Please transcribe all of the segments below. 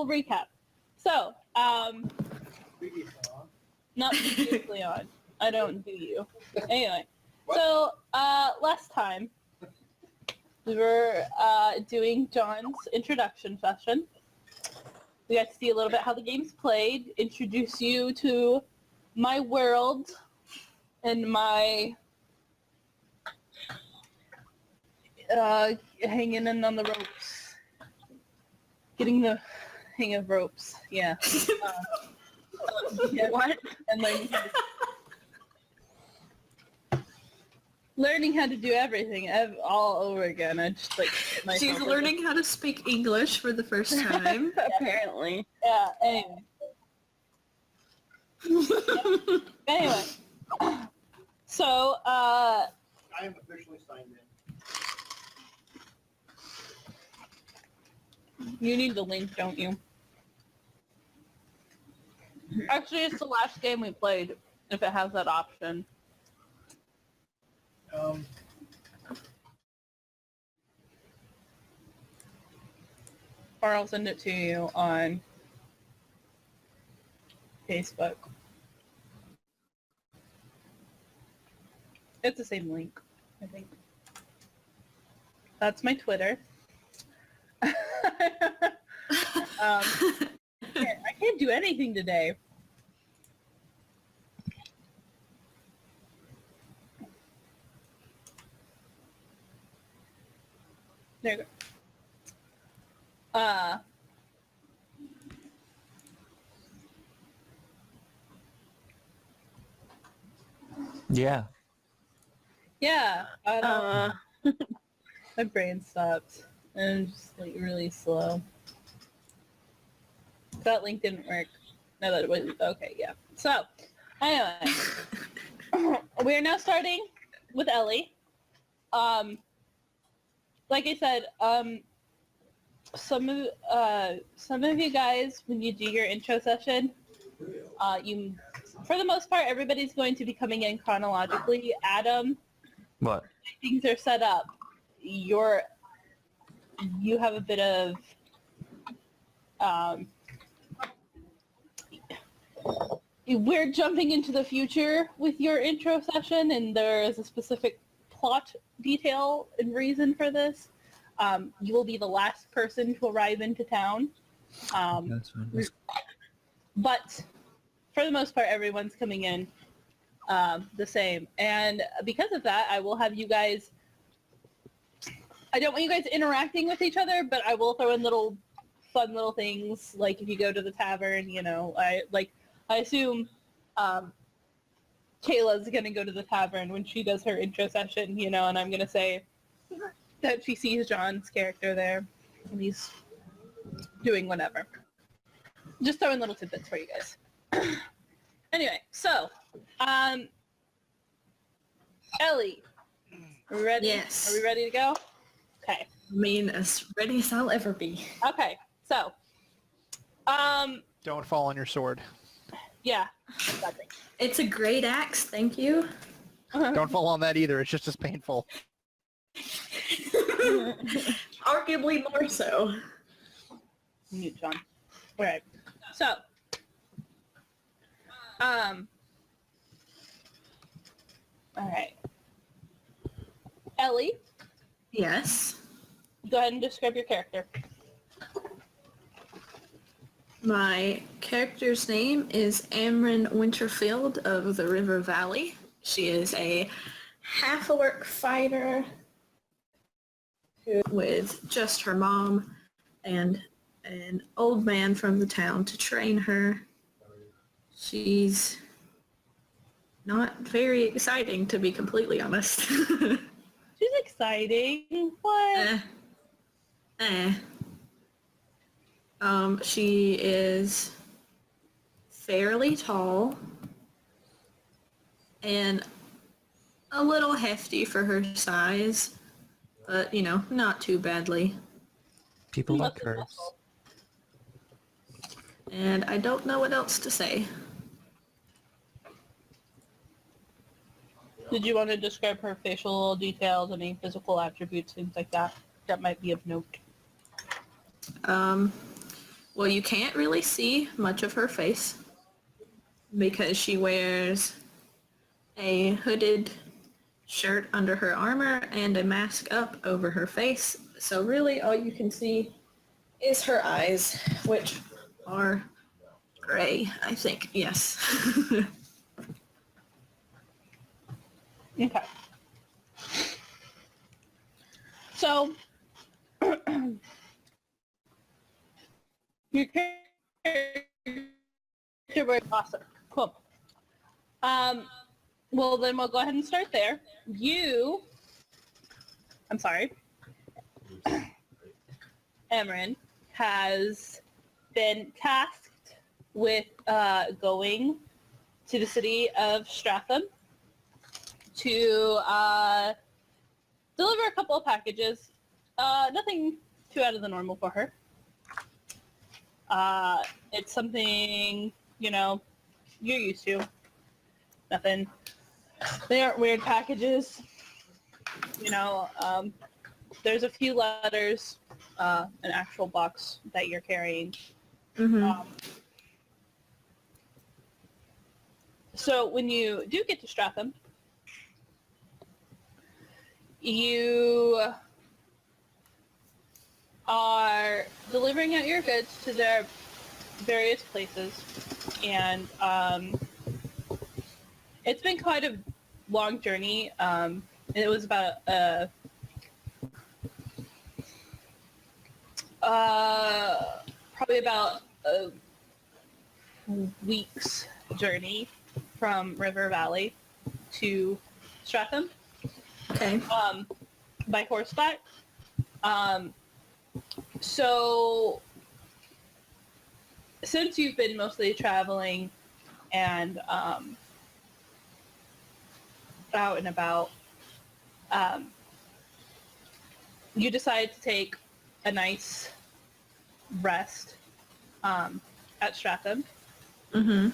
we'll recap. So, not previously on. I don't do you. Anyway, so last time we were doing John's introduction session. We got to see a little bit how the game's played, introduce you to my world and my hanging in on the ropes. Getting the hang of ropes, yeah. Yeah. What? And learning how to do everything all over again. I just like she's learning how to speak English for the first time, apparently. Yeah. Anyway. So I am officially signed in. You need the link, don't you? Actually, it's the last game we played, if it has that option. Or I'll send it to you on Facebook. It's the same link, I think. That's my Twitter. I can't do anything today. There you go. Yeah. Yeah. My brain stopped. And I'm just like really slow. That link didn't work. No, that was okay. Yeah. So, anyway, we are now starting with Ellie. Like I said, some of you guys, when you do your intro session, you, for the most part, everybody's going to be coming in chronologically. Adam, what? Things are set up. You have a bit of we're jumping into the future with your intro session, and there is a specific plot detail and reason for this. You will be the last person to arrive into town. That's fine. But for the most part, everyone's coming in the same. And because of that, I will have you guys... I don't want you guys interacting with each other, but I will throw in fun little things, like if you go to the tavern, you know, I assume Kayla's gonna go to the tavern when she does her intro session, you know, and I'm gonna say that she sees John's character there, and he's doing whatever. Just throwing little tidbits for you guys. Anyway, so, Ellie, are we ready? Yes. Are we ready to go? Okay. I mean, as ready as I'll ever be. Okay, so, Don't fall on your sword. yeah, exactly. It's a great axe, thank you. Don't fall on that either. It's just as painful. Arguably more so. Mute John. All right. So, all right. Ellie, Yes. go ahead and describe your character. My character's name is Amrin Winterfield of the River Valley. She is a half-orc fighter with just her mom and an old man from the town to train her. She's not very exciting, to be completely honest. She's exciting. What? She is fairly tall and a little hefty for her size, but, you know, not too badly. People like curves. And I don't know what else to say. Did you want to describe her facial details, any physical attributes, things like that, that might be of note? Well, you can't really see much of her face because she wears a hooded shirt under her armor and a mask up over her face. So really all you can see is her eyes, which are gray, I think. Yes. Okay. So, your character was awesome. Cool. Well, then we'll go ahead and start there. I'm sorry, Amrin has been tasked with going to the city of Strathum to deliver a couple of packages. Nothing too out of the normal for her. It's something, you're used to. Nothing. They aren't weird packages. There's a few letters, an actual box that you're carrying. Mm-hmm. So when you do get to Strathum, you are delivering out your goods to their various places, and it's been quite a long journey. It was about probably about a week's journey from River Valley to Strathum. Okay. By horseback. So since you've been mostly traveling and out and about, you decide to take a nice rest at Strathum. Mm-hmm.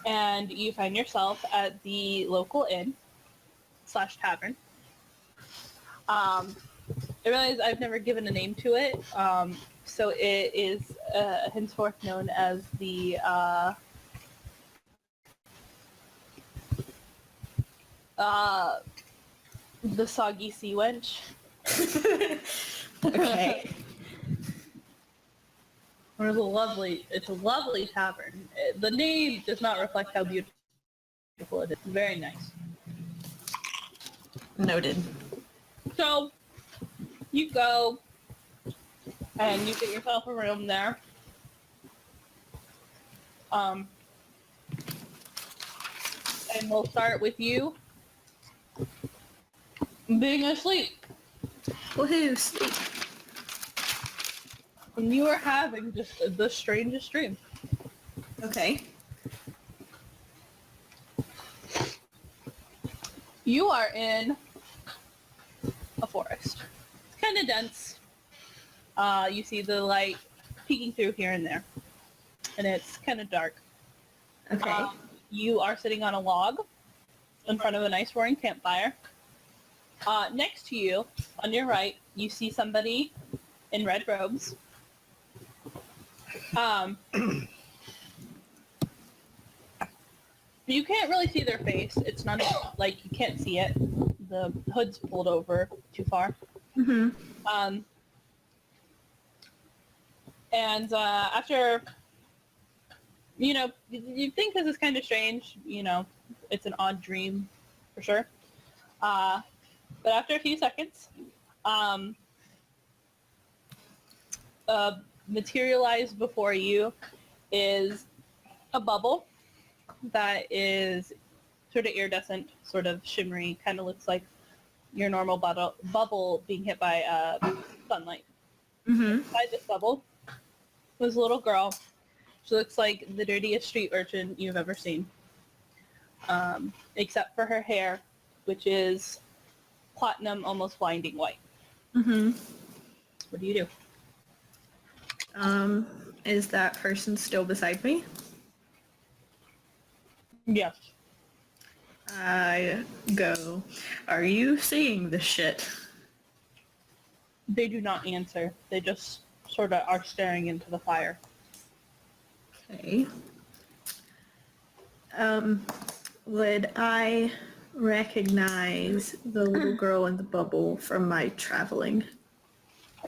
And you find yourself at the local inn/tavern. I realize I've never given a name to it, so it is henceforth known as the Soggy Sea Wench. Okay. It's a lovely tavern. The name does not reflect how beautiful it is. Very nice. Noted. So you go and you get yourself a room there. And we'll start with you being asleep. Woohoo, sleep. And you are having just the strangest dream. Okay. You are in a forest. It's kind of dense. You see the light peeking through here and there. And it's kind of dark. Okay. You are sitting on a log in front of a nice roaring campfire. Next to you, on your right, you see somebody in red robes. You can't really see their face. It's not like you can't see it. The hood's pulled over too far. Mm-hmm. And after, you think this is kind of strange. It's an odd dream for sure. But after a few seconds, materialized before you is a bubble that is sort of iridescent, sort of shimmery, kind of looks like your normal bubble being hit by sunlight. Mm-hmm. Inside this bubble was a little girl. She looks like the dirtiest street urchin you've ever seen, except for her hair, which is platinum, almost blinding white. Mm-hmm. What do you do? Is that person still beside me? Yes. I go, are you seeing this shit? They do not answer. They just sort of are staring into the fire. Okay. Would I recognize the little girl in the bubble from my traveling?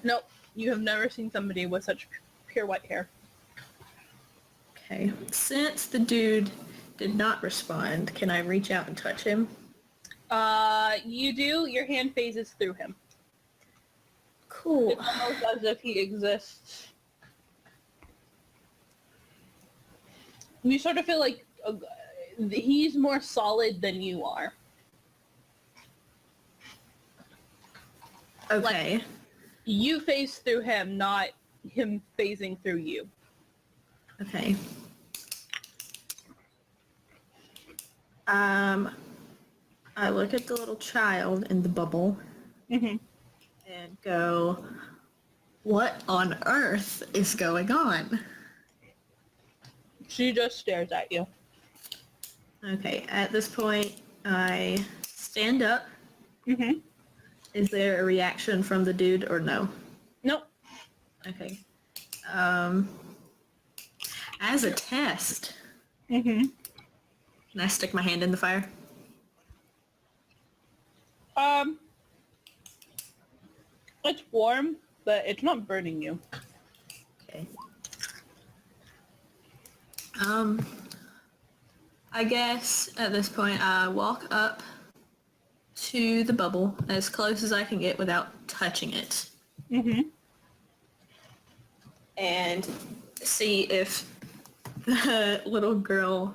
Nope. You have never seen somebody with such pure white hair. Okay. Since the dude did not respond, can I reach out and touch him? You do. Your hand phases through him. Cool. It's almost as if he exists. You sort of feel like he's more solid than you are. Okay. You phase through him, not him phasing through you. Okay. I look at the little child in the bubble Mm-hmm. and go, what on earth is going on? She just stares at you. Okay, at this point, I stand up. Mm-hmm. Is there a reaction from the dude or no? Nope. Okay. As a test, Mm-hmm. can I stick my hand in the fire? It's warm, but it's not burning you. Okay. I guess at this point I walk up to the bubble as close as I can get without touching it Mm-hmm. and see if the little girl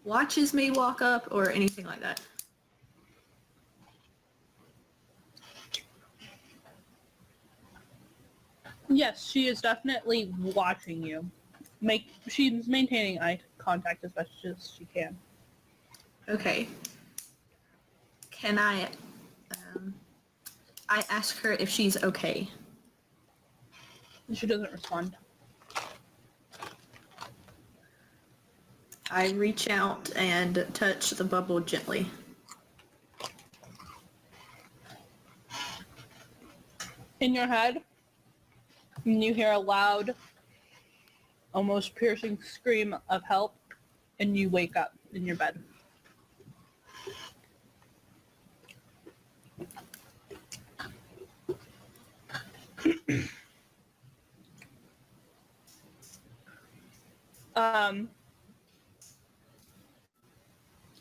watches me walk up or anything like that. Yes, she is definitely watching you. She's maintaining eye contact as best as she can. Okay. Can I ask her if she's okay? She doesn't respond. I reach out and touch the bubble gently. In your head, you hear a loud, almost piercing scream of help, and you wake up in your bed.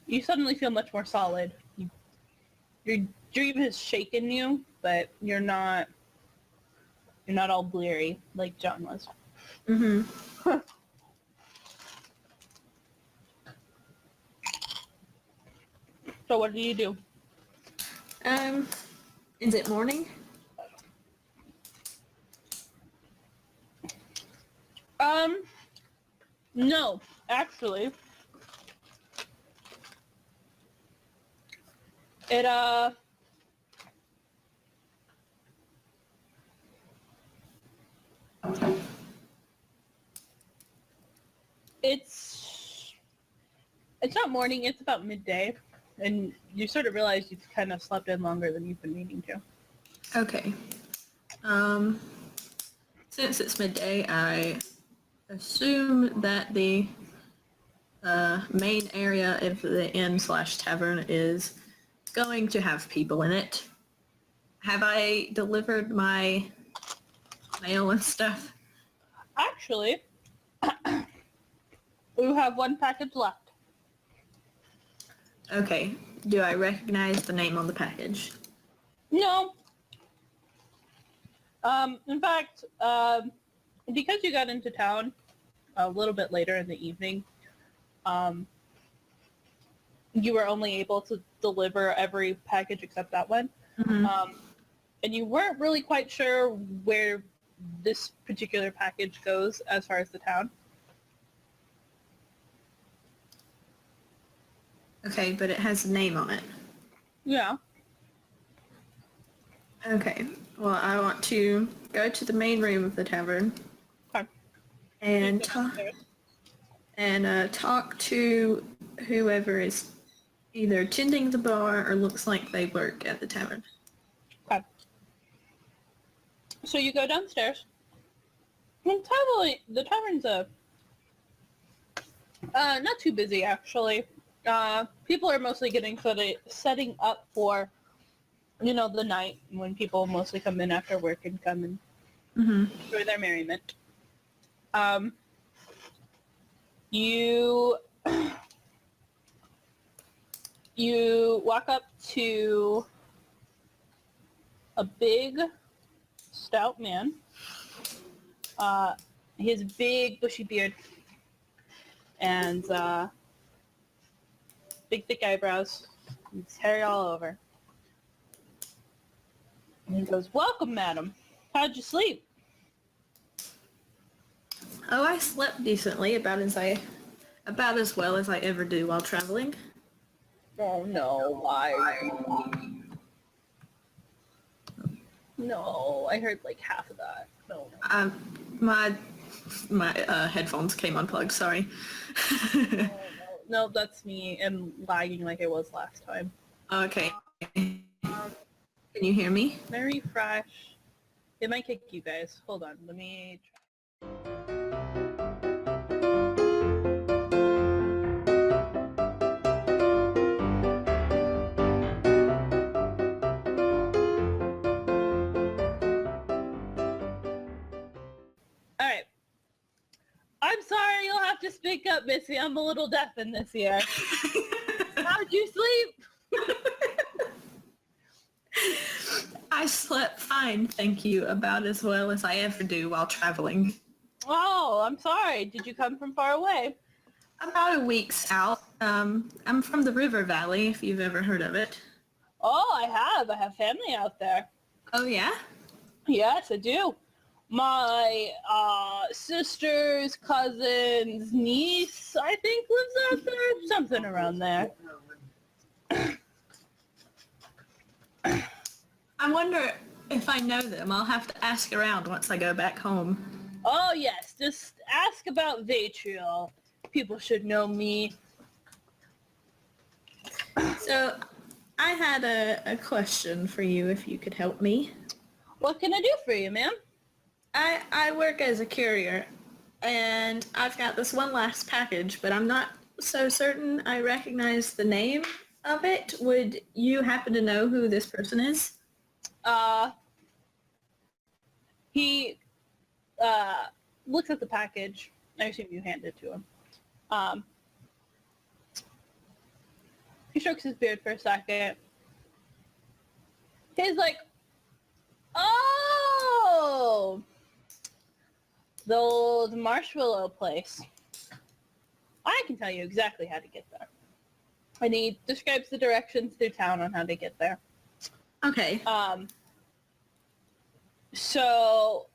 You suddenly feel much more solid. Your dream has shaken you, but you're not all bleary like John was. Mm-hmm. So what do you do? Is it morning? No, actually. It, it's not morning, it's about midday, and you sort of realize you've kind of slept in longer than you've been needing to. Okay. Since it's midday, I assume that the main area of the inn/tavern is going to have people in it. Have I delivered my mail and stuff? Actually, we have one package left. Okay. Do I recognize the name on the package? No. In fact, because you got into town a little bit later in the evening, you were only able to deliver every package except that one. Mm-hmm. And you weren't really quite sure where this particular package goes as far as the town. Okay, but it has a name on it. Yeah. Okay. Well, I want to go to the main room of the tavern Okay. and You go downstairs. talk to whoever is either tending the bar or looks like they work at the tavern. Okay. So you go downstairs. The tavern's a Not too busy, actually. People are mostly setting up for, the night when people mostly come in after work and come and enjoy their merriment. You walk up to a big, stout man. He has a big, bushy beard and big, thick eyebrows. He's hairy all over. And he goes, "Welcome, madam. How'd you sleep?" Oh, I slept decently, about as well as I ever do while traveling. Oh no, why? No, I heard like half of that. No. My headphones came unplugged. Sorry. No, that's me and lagging like it was last time. Okay. Can you hear me? Let me refresh. It might kick you guys. Hold on, let me try. Alright. I'm sorry, you'll have to speak up, Missy. I'm a little deaf in this ear. How'd you sleep? I slept fine, thank you, about as well as I ever do while traveling. Oh, I'm sorry. Did you come from far away? About a week's out. I'm from the River Valley, if you've ever heard of it. Oh, I have. I have family out there. Oh, yeah? Yes, I do. My sister's cousin's niece, I think, lives out there. Something around there. I wonder if I know them. I'll have to ask around once I go back home. Oh, yes. Just ask about Vitriol. People should know me. So, I had a question for you, if you could help me. What can I do for you, ma'am? I work as a courier, and I've got this one last package, but I'm not so certain I recognize the name of it. Would you happen to know who this person is? He looks at the package. I assume you hand it to him. He strokes his beard for a second. He's like, "Oh, the old Marshmallow place. I can tell you exactly how to get there." And he describes the directions through town on how to get there. Okay. So,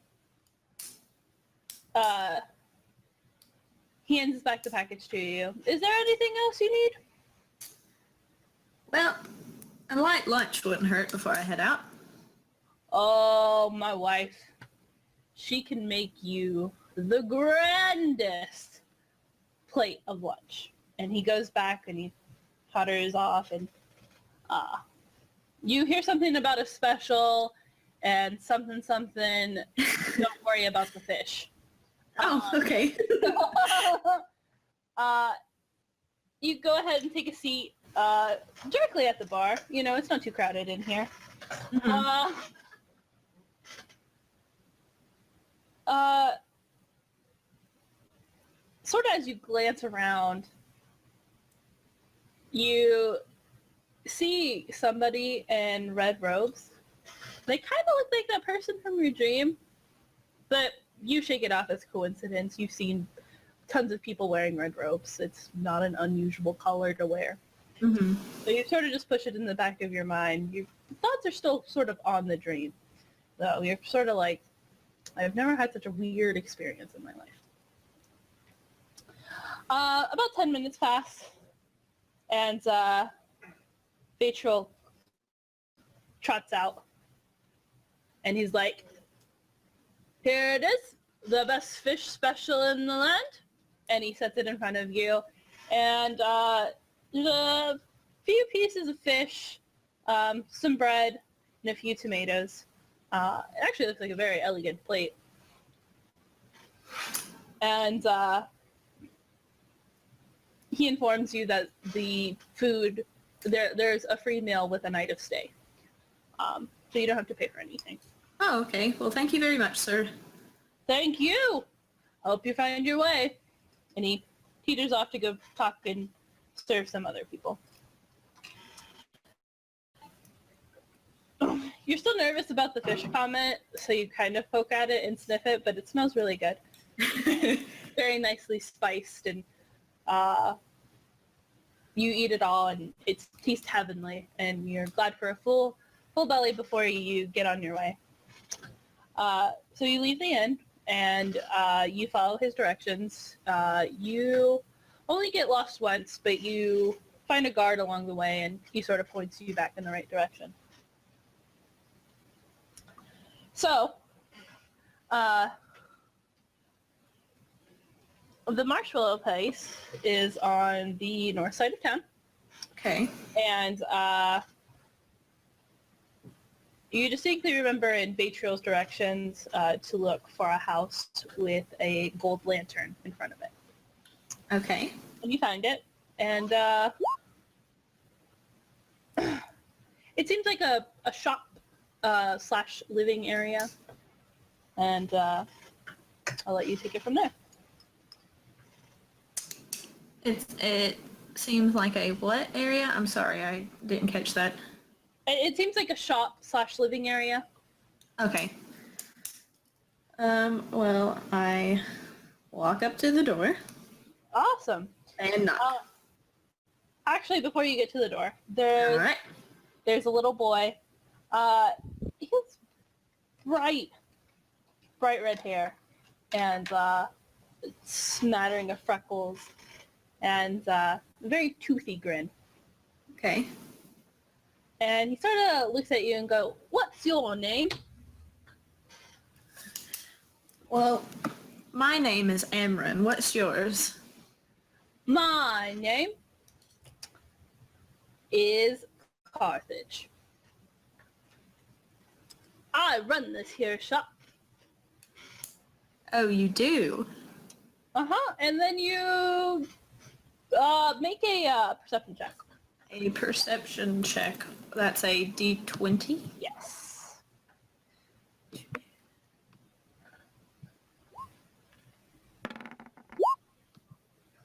he hands back the package to you. Is there anything else you need? Well, a light lunch wouldn't hurt before I head out. Oh, my wife. She can make you the grandest plate of lunch. And he goes back and he putters off and you hear something about a special and something. Don't worry about the fish. Oh, okay. You go ahead and take a seat directly at the bar. It's not too crowded in here. Mm-hmm. Sort of as you glance around, you see somebody in red robes. They kind of look like that person from your dream, but you shake it off as coincidence. You've seen tons of people wearing red robes. It's not an unusual color to wear. Mm-hmm. So you sort of just push it in the back of your mind. Your thoughts are still sort of on the dream, though. You're sort of like, I've never had such a weird experience in my life. About 10 minutes pass, and Vitriol trots out, and he's like, "Here it is, the best fish special in the land," and he sets it in front of you, and there's a few pieces of fish, some bread, and a few tomatoes. It actually looks like a very elegant plate. And he informs you that the food, there's a free meal with a night of stay. So you don't have to pay for anything. Oh, okay. Well, thank you very much, sir. Thank you! Hope you find your way. And he teeters off to go talk and serve some other people. You're still nervous about the fish comment, so you kind of poke at it and sniff it, but it smells really good. Very nicely spiced, and you eat it all, and it tastes heavenly, and you're glad for a full belly before you get on your way. So you leave the inn, and you follow his directions. You only get lost once, but you find a guard along the way, and he sort of points you back in the right direction. So, the marshmallow place is on the north side of town. Okay. And you distinctly remember in Batriel's directions to look for a house with a gold lantern in front of it. Okay. And you find it, and it seems like a shop slash living area, and I'll let you take it from there. It seems like a what area? I'm sorry, I didn't catch that. It seems like a shop slash living area. Okay. Well, I walk up to the door Awesome. and knock. Actually, before you get to the door, All right. there's a little boy. He has bright red hair and smattering of freckles and a very toothy grin. Okay. And he sort of looks at you and go, "What's your name?" Well, my name is Amrin. What's yours? "My name is Carthage. I run this here shop." Oh, you do? Uh-huh. And then you make a perception check. A perception check. That's a D20? Yes.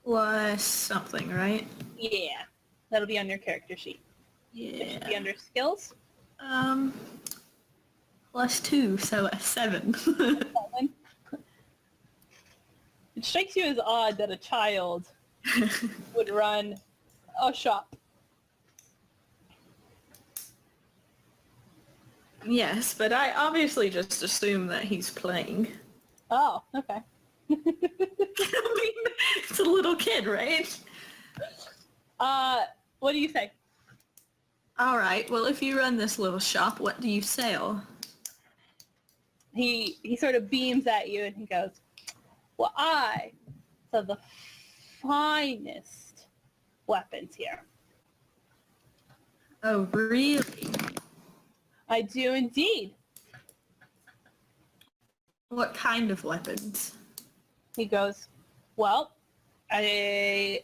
Plus something, right? Yeah. That'll be on your character sheet. It should be Yeah. under skills. Plus 2, so a 7. It strikes you as odd that a child would run a shop. Yes, but I obviously just assume that he's playing. Oh, okay. I mean, it's a little kid, right? What do you think? All right, well, if you run this little shop, what do you sell? He sort of beams at you and he goes, "Well, I sell the finest weapons here." Oh, really? "I do indeed." What kind of weapons? He goes, "Well, I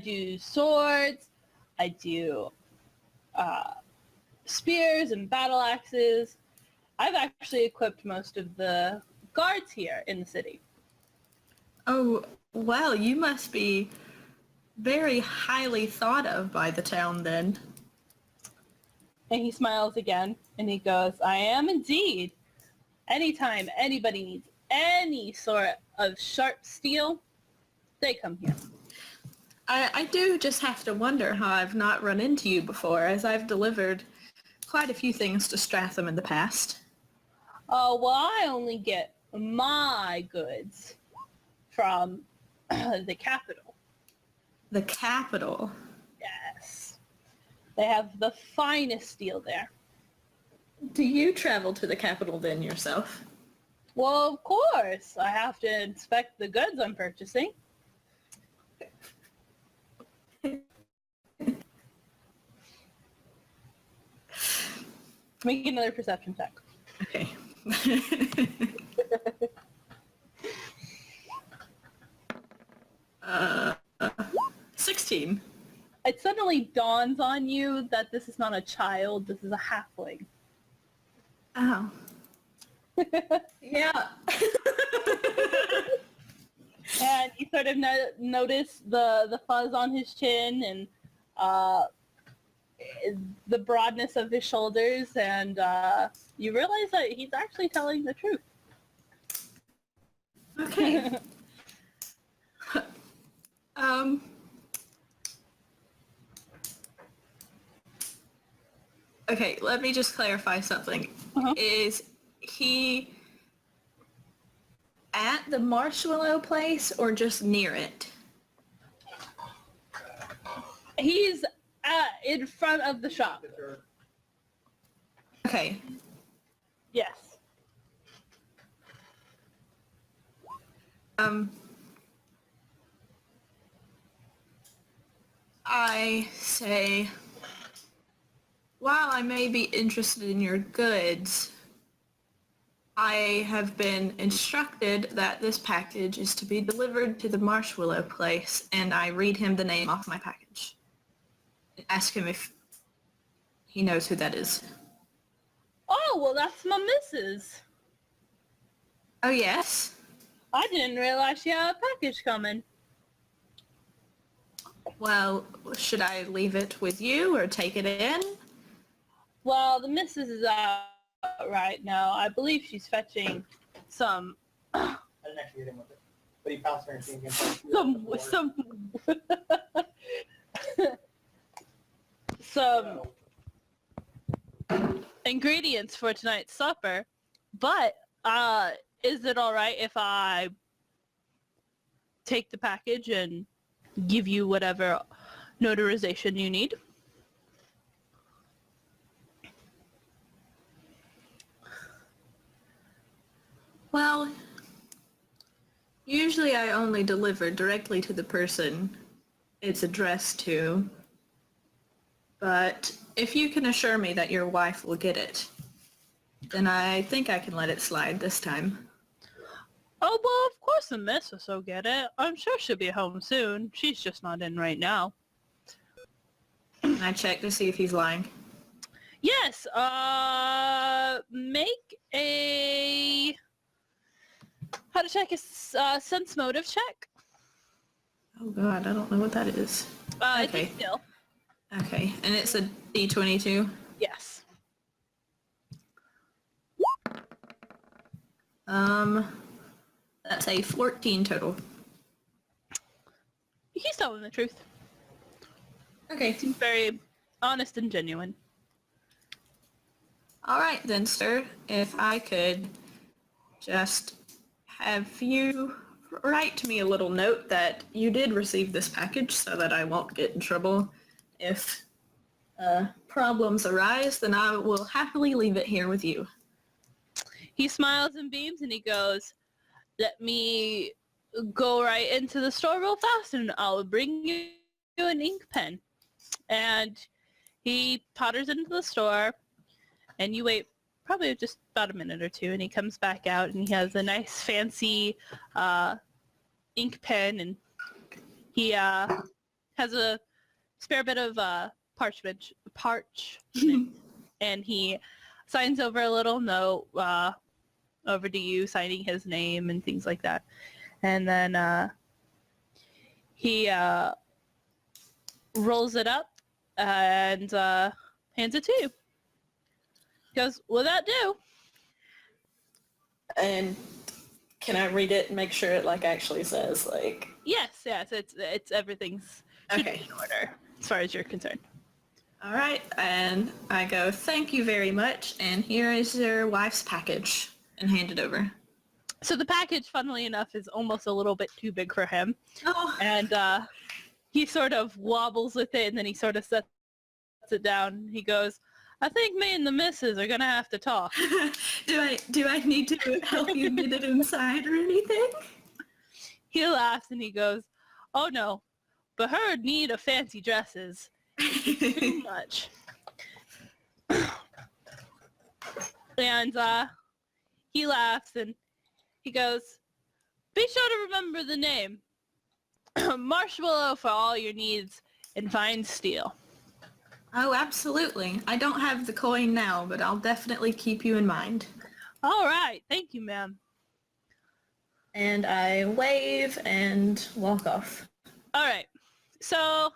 do swords, I do spears and battle axes. I've actually equipped most of the guards here in the city." Oh, well, you must be very highly thought of by the town then. And he smiles again and he goes, "I am indeed. Anytime anybody needs any sort of sharp steel, they come here." I do just have to wonder how I've not run into you before, as I've delivered quite a few things to Strathum in the past. "Oh, well, I only get my goods from the capital." The capital? Yes. They have the finest steel there. Do you travel to the capital then yourself? Well, of course. I have to inspect the goods I'm purchasing. Make another perception check. Okay. dawns on you that this is not a child, this is a halfling. Oh. Yeah. And you sort of notice the fuzz on his chin and the broadness of his shoulders, and you realize that he's actually telling the truth. Okay. Okay, let me just clarify something. Uh-huh. Is he at the marshmallow place or just near it? He's in front of the shop. Okay. Yes. I say, while I may be interested in your goods, I have been instructed that this package is to be delivered to the Marshmallow place, and I read him the name off my package. Ask him if he knows who that is. Oh, well, that's my missus. Oh, yes? I didn't realize she had a package coming. Well, should I leave it with you or take it in? Well, the missus is out right now. I believe she's fetching some... I didn't actually hit him with it, but he pounced her and came some ingredients for tonight's supper, but is it all right if I take the package and give you whatever notarization you need? Well, usually I only deliver directly to the person it's addressed to. But if you can assure me that your wife will get it, then I think I can let it slide this time. Oh, well, of course the missus will get it. I'm sure she'll be home soon. She's just not in right now. Can I check to see if he's lying? Yes, make a... How to check a sense motive check. Oh god, I don't know what that is. Okay. Still. Okay, and it's a D22? Yes. That's a 14 total. He's telling the truth. Okay. Seems very honest and genuine. All right then, sir. If I could just have you write me a little note that you did receive this package so that I won't get in trouble. If problems arise, then I will happily leave it here with you. He smiles and beams and he goes, let me go right into the store real fast and I'll bring you an ink pen. And he potters into the store and you wait probably just about a minute or two and he comes back out and he has a nice fancy ink pen and he has a spare bit of parchment and he signs over a little note over to you, signing his name and things like that. And then he rolls it up and hands it to you. He goes, will that do? And can I read it and make sure it actually says Yes, it's everything's should Okay. be in order as far as you're concerned. All right, and I go, thank you very much, and here is your wife's package, and hand it over. So the package, funnily enough, is almost a little bit too big for him. Oh. And he sort of wobbles with it, and then he sort of sets it down. He goes, I think me and the missus are going to have to talk. Do I need to help you get it inside or anything? He laughs, and he goes, oh, no, but her need of fancy dresses is too much. And he laughs, and he goes, be sure to remember the name. Marshmallow for all your needs and fine steel. Oh, absolutely. I don't have the coin now, but I'll definitely keep you in mind. All right. Thank you, ma'am. And I wave and walk off. All right. So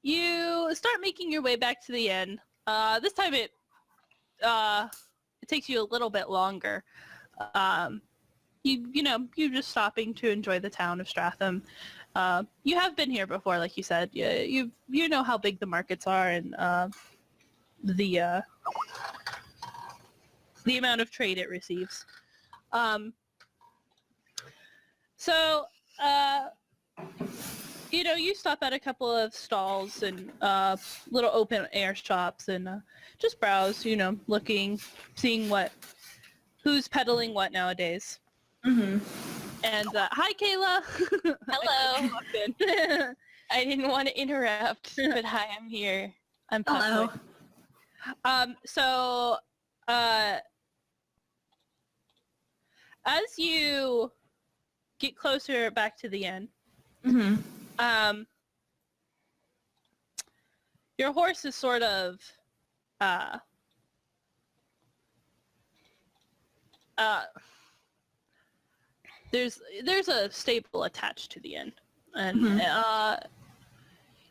you start making your way back to the inn. This time it takes you a little bit longer. You're just stopping to enjoy the town of Strathum. You have been here before, like you said. You know how big the markets are and the amount of trade it receives. You stop at a couple of stalls and little open air shops and just browse, looking, seeing who's peddling what nowadays. Mm-hmm. And hi, Kayla. Hello. I I didn't want to interrupt, but hi, I'm here. I'm Hello. Potty. As you get closer back to the inn, Mm-hmm. your horse is sort of there's a stable attached to the inn, and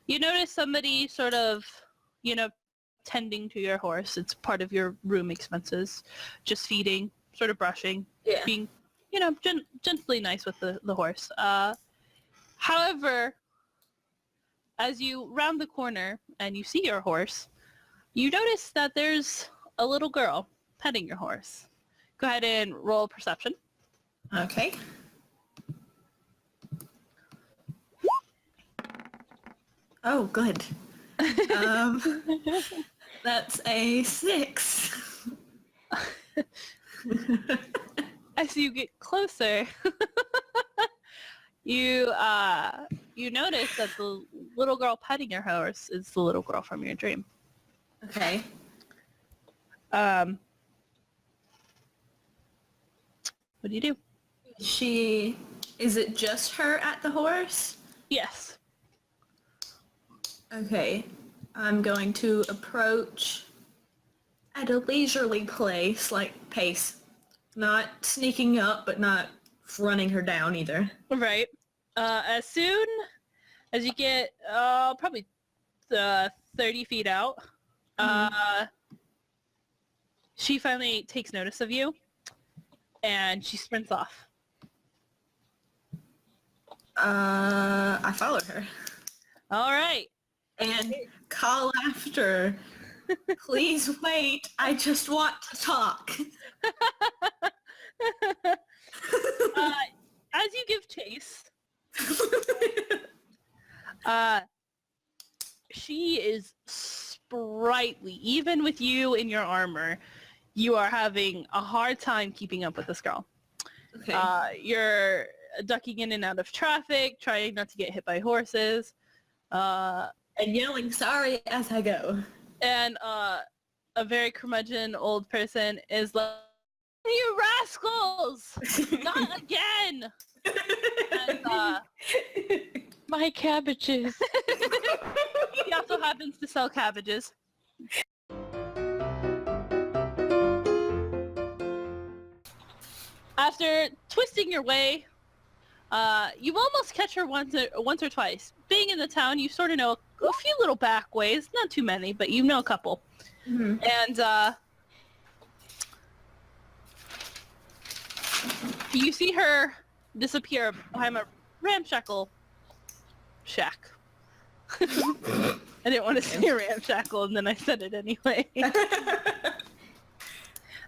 you notice somebody sort of tending to your horse. It's part of your room expenses, just feeding, sort of brushing, Yeah. being gently nice with the horse. However, as you round the corner and you see your horse, you notice that there's a little girl petting your horse. Go ahead and roll perception. Okay. Oh, good. That's a 6. As you get closer, you notice that the little girl petting your horse is the little girl from your dream. Okay. What do you do? Is it just her at the horse? Yes. Okay. I'm going to approach at a leisurely pace. Not sneaking up, but not running her down either. Right. As soon as you get probably 30 feet out, she finally takes notice of you, and she sprints off. I followed her All right. and call after her. Please wait. I just want to talk. As you give chase, she is sprightly. Even with you in your armor, you are having a hard time keeping up with this girl. Okay. You're ducking in and out of traffic, trying not to get hit by horses, And yelling sorry as I go. and a very curmudgeon old person is like, "You rascals! Not again!" And My cabbages. he also happens to sell cabbages. After twisting your way, you almost catch her once or twice. Being in the town, you sort of know a few little back ways, not too many, but you know a couple. Mm-hmm. And you see her disappear behind a ramshackle shack. I didn't want to say ramshackle, and then I said it anyway.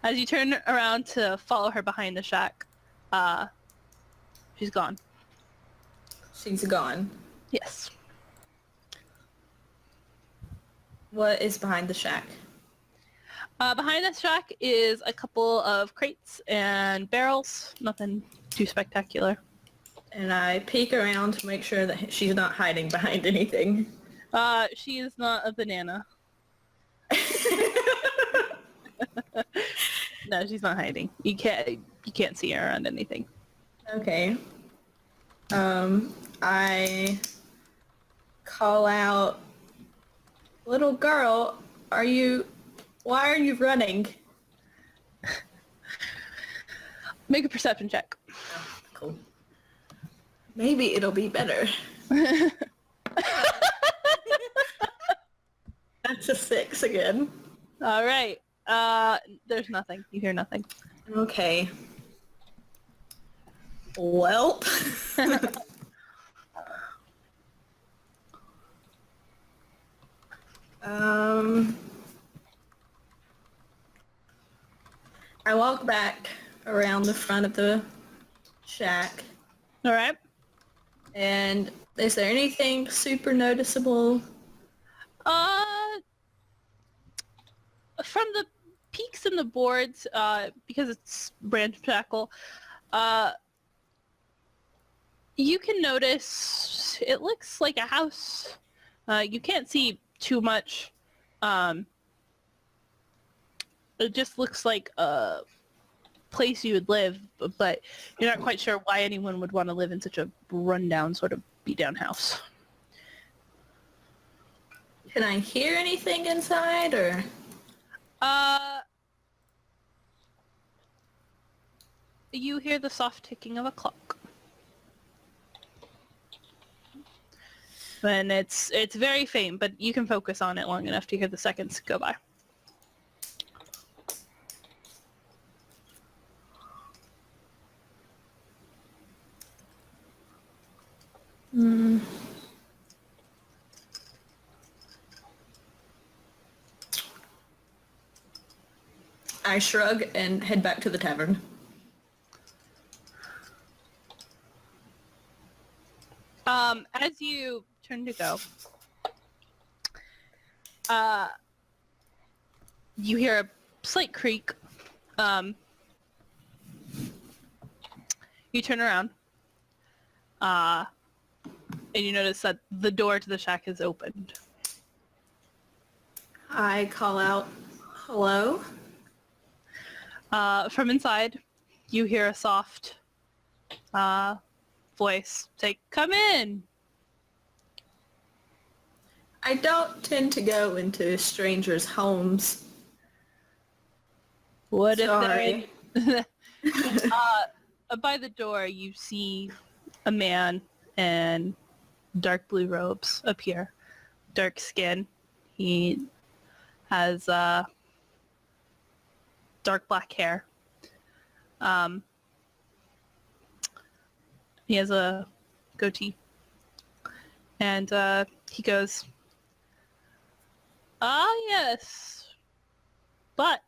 As you turn around to follow her behind the shack, she's gone. She's gone. Yes. What is behind the shack? Behind the shack is a couple of crates and barrels. Nothing too spectacular. And I peek around to make sure that she's not hiding behind anything. She is not a banana. No, she's not hiding. You can't see her around anything. Okay. I call out, Little girl, why are you running? Make a perception check. Oh, cool. Maybe it'll be better. That's a 6 again. All right. There's nothing. You hear nothing. Okay. Well. I walk back around the front of the shack, All right. and is there anything super noticeable? From the peaks in the boards, because it's branch shackle, you can notice it looks like a house. You can't see too much. It just looks like a place you would live, but you're not quite sure why anyone would want to live in such a rundown, sort of beat-down house. Can I hear anything inside, or? You hear the soft ticking of a clock. And it's very faint, but you can focus on it long enough to hear the seconds go by. I shrug and head back to the tavern. As you turn to go, you hear a slight creak. You turn around, and you notice that the door to the shack is opened. I call out, hello? From inside, you hear a soft voice say, "Come in." I don't tend to go into strangers' homes. What Sorry. if they... by the door, you see a man in dark blue robes appear. Dark skin. He has dark black hair. He has a goatee. And he goes, yes. But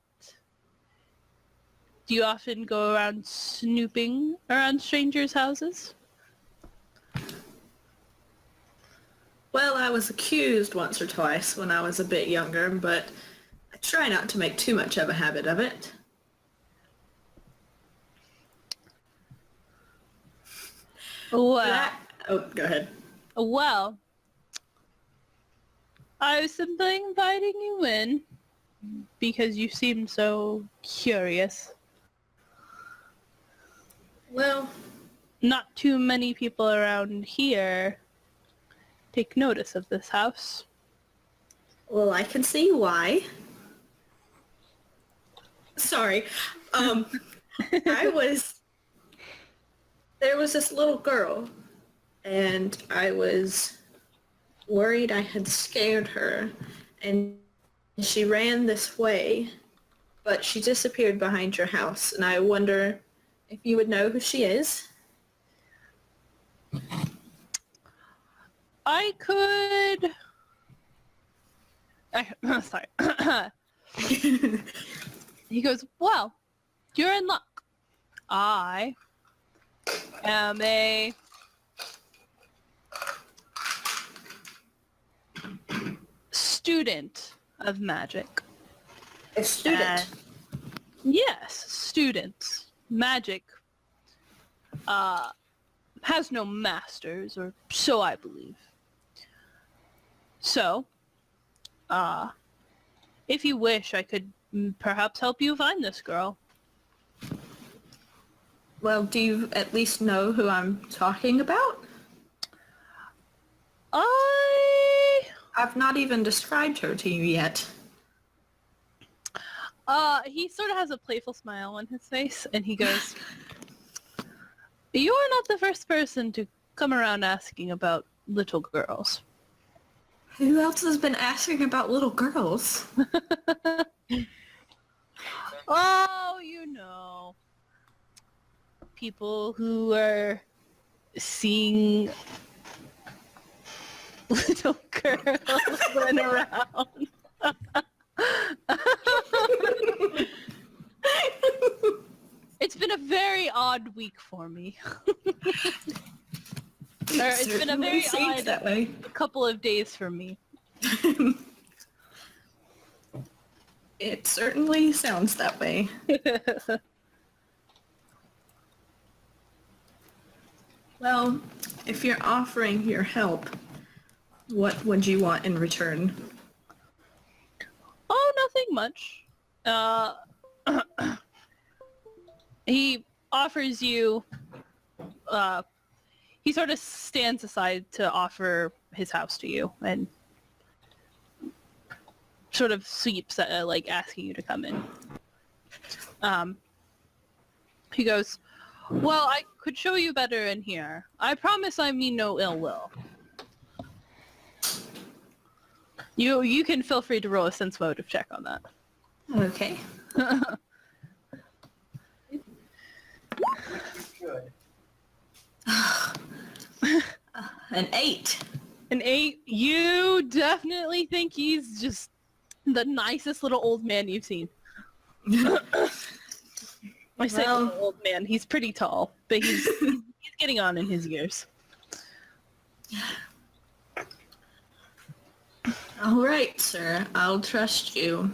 do you often go around snooping around strangers' houses? Well, I was accused once or twice when I was a bit younger, but I try not to make too much of a habit of it. Well, Oh, go ahead. well, I was simply inviting you in because you seem so curious. Well, Not too many people around here take notice of this house. well, I can see why. Sorry. There was this little girl, and I was worried I had scared her, and she ran this way, but she disappeared behind your house, and I wonder if you would know who she is. I could... sorry. He goes, well, you're in luck. I am a student of magic. A student. And yes, student. Magic has no masters, or so I believe. So, if you wish, I could perhaps help you find this girl. Well, do you at least know who I'm talking about? I I've not even described her to you yet. He sort of has a playful smile on his face, and he goes, "You are not the first person to come around asking about little girls." Who else has been asking about little girls? Oh, you know. People who are seeing little girls run around. It's been a very odd week for me. It's been a very odd that way. couple of days for me. It certainly sounds that way. Well, if you're offering your help, what would you want in return? Oh, nothing much. He offers you, he sort of stands aside to offer his house to you and sort of sweeps at, like, asking you to come in. He goes, "Well, I could show you better in here. I promise I mean no ill will." You can feel free to roll a sense motive check on that. Okay. Good. An 8. An 8, you definitely think he's just the nicest little old man you've seen. I say Well- little old man, he's pretty tall, but he's getting on in his years. All right, sir. I'll trust you.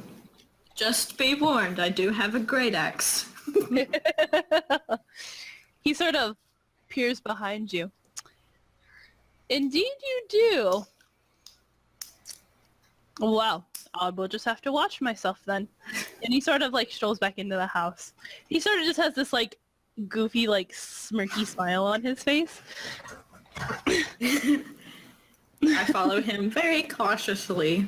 Just be warned, I do have a great axe. He sort of peers behind you. "Indeed you do." "Well, I will just have to watch myself then." And he sort of like strolls back into the house. He sort of just has this like goofy, like smirky smile on his face. I follow him very cautiously.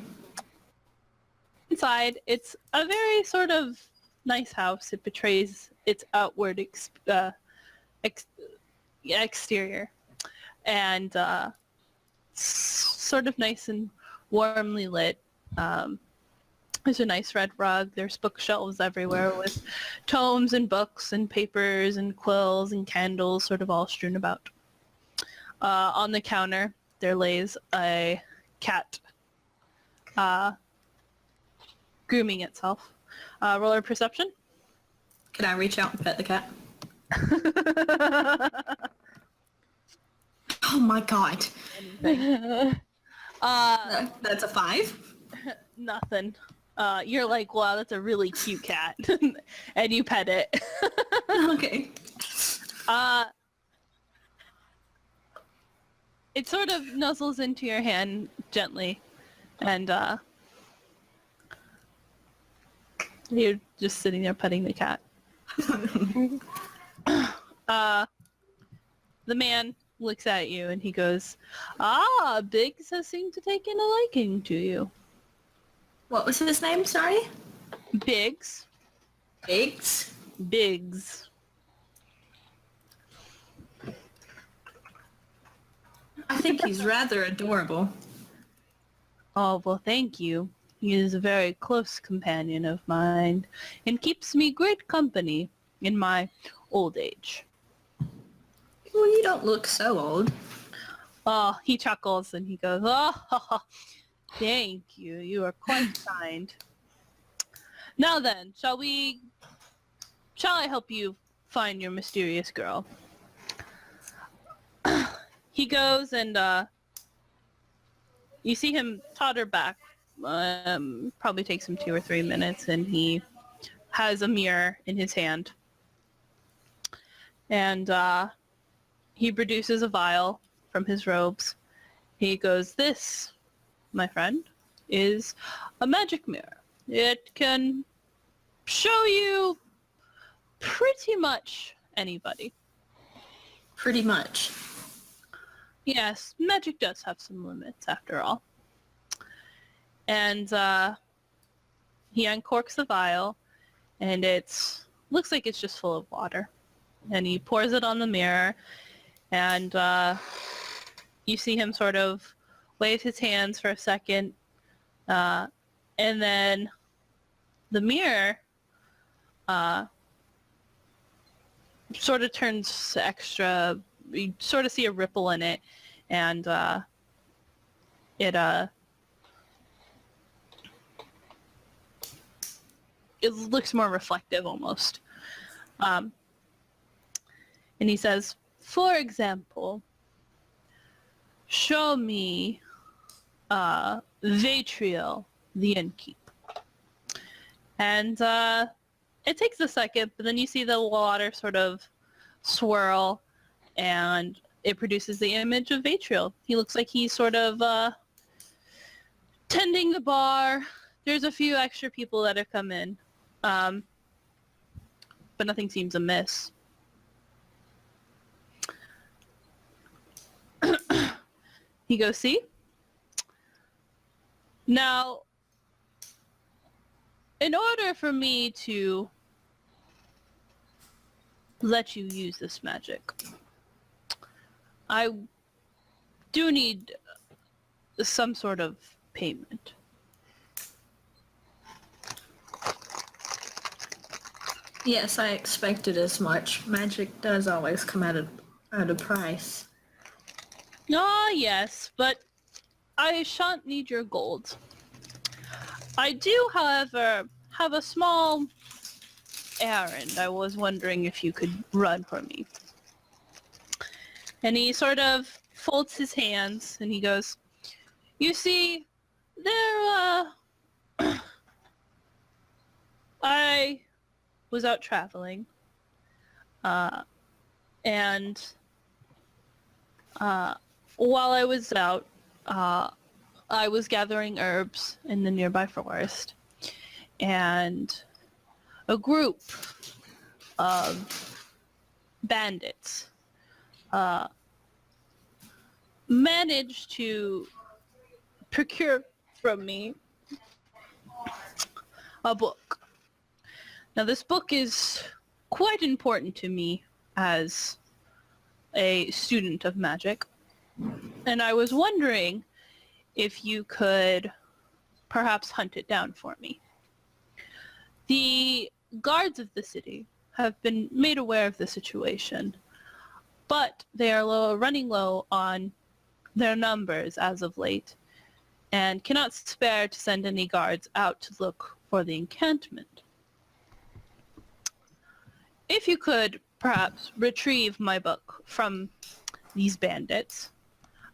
Inside, it's a very sort of nice house. It betrays its outward exterior. And sort of nice and warmly lit. There's a nice red rug. There's bookshelves everywhere with tomes and books and papers and quills and candles sort of all strewn about. On the counter, there lays a cat grooming itself. Roll a perception. Can I reach out and pet the cat? Oh my god. That's a 5? Nothing. You're like, "Wow, that's a really cute cat." And you pet it. Okay. It sort of nuzzles into your hand gently, and you're just sitting there petting the cat. The man looks at you and he goes, "Ah, Biggs has seemed to take in a liking to you." What was his name, sorry? Biggs. Biggs? Biggs. I think he's rather adorable. "Oh, well, thank you. He is a very close companion of mine and keeps me great company in my old age." Well, you don't look so old. Oh, he chuckles and he goes, "Oh, thank you. You are quite kind. Now then, shall I help you find your mysterious girl?" He goes and you see him totter back. Probably takes him 2 or 3 minutes, and he has a mirror in his hand. And he produces a vial from his robes. He goes, "This, my friend, is a magic mirror. It can show you pretty much anybody." Pretty much. Yes, magic does have some limits after all. And he uncorks the vial, and looks like it's just full of water. And he pours it on the mirror, and you see him sort of wave his hands for a second, and then the mirror sort of turns extra. You sort of see a ripple in it, and it looks more reflective almost. And he says, for example, show me Vatriel, the innkeep. And it takes a second, but then you see the water sort of swirl, and it produces the image of Vatriel. He looks like he's sort of tending the bar. There's a few extra people that have come in, but nothing seems amiss. He goes, see? Now, in order for me to let you use this magic, I do need some sort of payment. Yes, I expected as much. Magic does always come at a price. Ah, yes, but I shan't need your gold. I do, however, have a small errand I was wondering if you could run for me. And he sort of folds his hands and he goes, you see, I was out traveling, and while I was out, I was gathering herbs in the nearby forest, and a group of bandits managed to procure from me a book. Now, this book is quite important to me as a student of magic, and I was wondering if you could perhaps hunt it down for me. The guards of the city have been made aware of the situation, but they are running low on their numbers as of late, and cannot spare to send any guards out to look for the encampment. If you could perhaps retrieve my book from these bandits,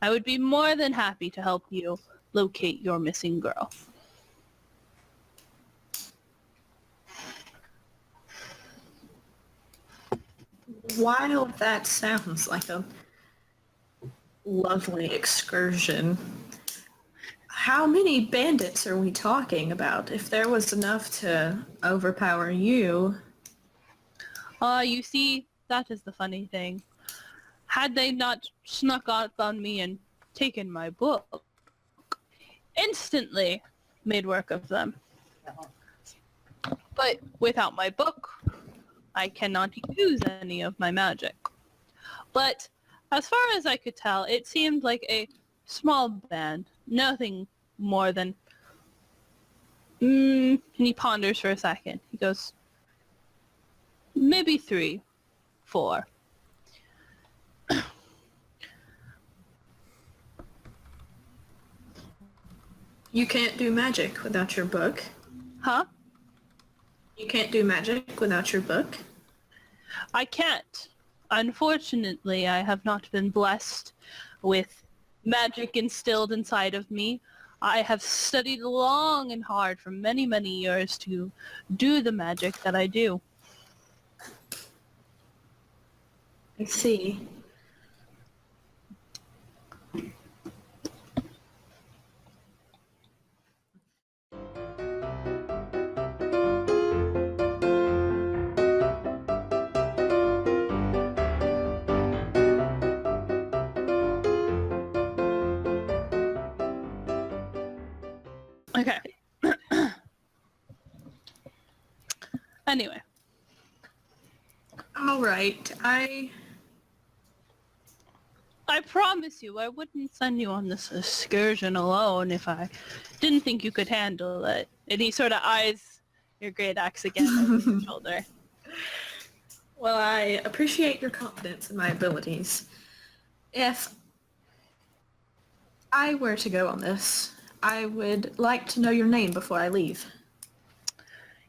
I would be more than happy to help you locate your missing girl. While that sounds like a lovely excursion, how many bandits are we talking about? If there was enough to overpower you... You see, that is the funny thing. Had they not snuck up on me and taken my book, instantly made work of them. But without my book, I cannot use any of my magic. But as far as I could tell, it seemed like a small band, nothing more than... and he ponders for a second. He goes, maybe 3, 4. You can't do magic without your book. Huh? You can't do magic without your book. I can't. Unfortunately, I have not been blessed with magic instilled inside of me. I have studied long and hard for many, many years to do the magic that I do. I see. Okay. Anyway. All right. I promise you I wouldn't send you on this excursion alone if I didn't think you could handle it. And he sort of eyes your great axe again over his shoulder. Well, I appreciate your confidence in my abilities. If I were to go on this, I would like to know your name before I leave.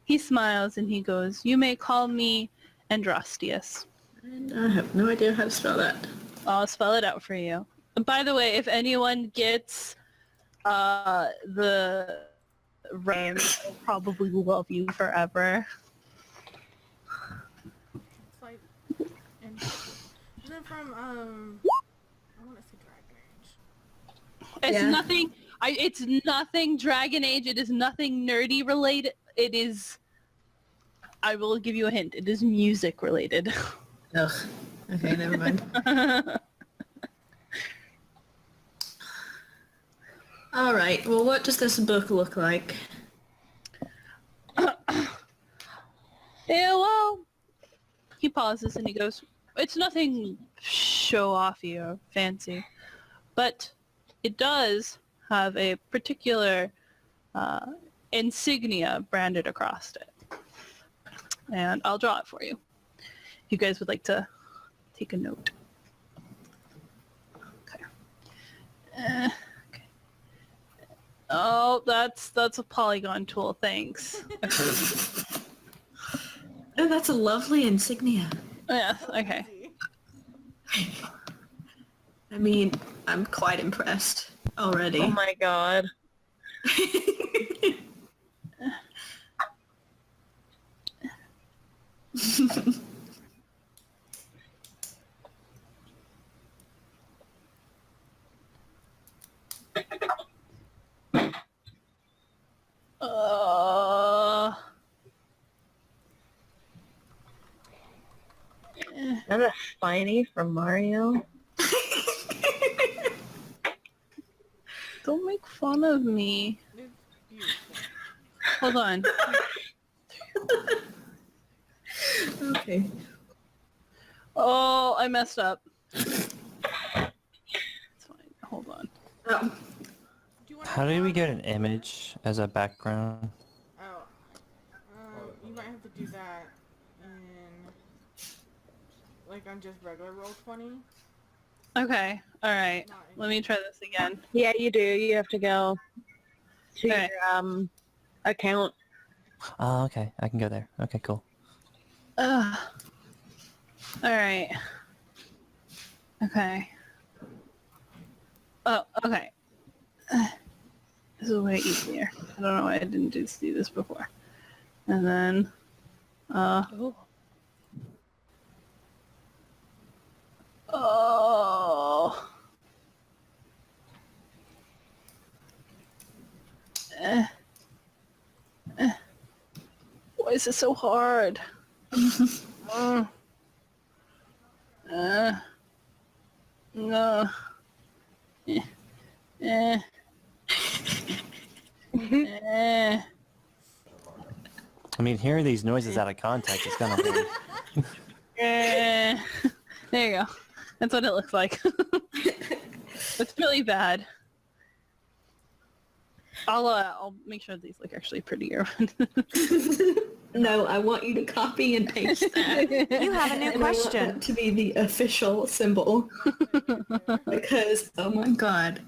He smiles and he goes, "You may call me Andrastius." And I have no idea how to spell that. I'll spell it out for you. And by the way, if anyone gets the name, I'll probably love you forever. It's like, and isn't it from I want to say Dragon Age. It's Yeah. nothing. It's nothing Dragon Age. It is nothing nerdy related. It is. I will give you a hint. It is music related. Ugh. Okay, never mind. All right. Well, what does this book look like? Yeah, well, he pauses and he goes, "It's nothing show-offy or fancy, but it does have a particular insignia branded across it. And I'll draw it for you. If you guys would like to take a note." Okay. Okay. Oh, that's a polygon tool, thanks. Oh, that's a lovely insignia. Yeah, okay. I mean, I'm quite impressed already. Oh my god. Is that a Spiny from Mario? Don't make fun of me. It's beautiful. Hold on. Okay. Oh, I messed up. It's fine. Hold on. Oh, Do you want How do we get an image as a background? Oh, you might have to do that in, like, on just regular Roll20. Okay. All right. Not in- Let me try this again. Yeah, you do. You have to go to Okay. your account. Oh, okay. I can go there. Okay, cool. Ugh. All right. Okay. Oh, okay. This is way easier. I don't know why I didn't just do this before. And then, oh. Why is it so hard? No. I mean, hearing these noises out of context is kind of weird. There you go. That's what it looks like. It's really bad. I'll make sure these look actually prettier. no, I want you to copy and paste that. You have a new And I want question. that to be the official symbol because, oh my god,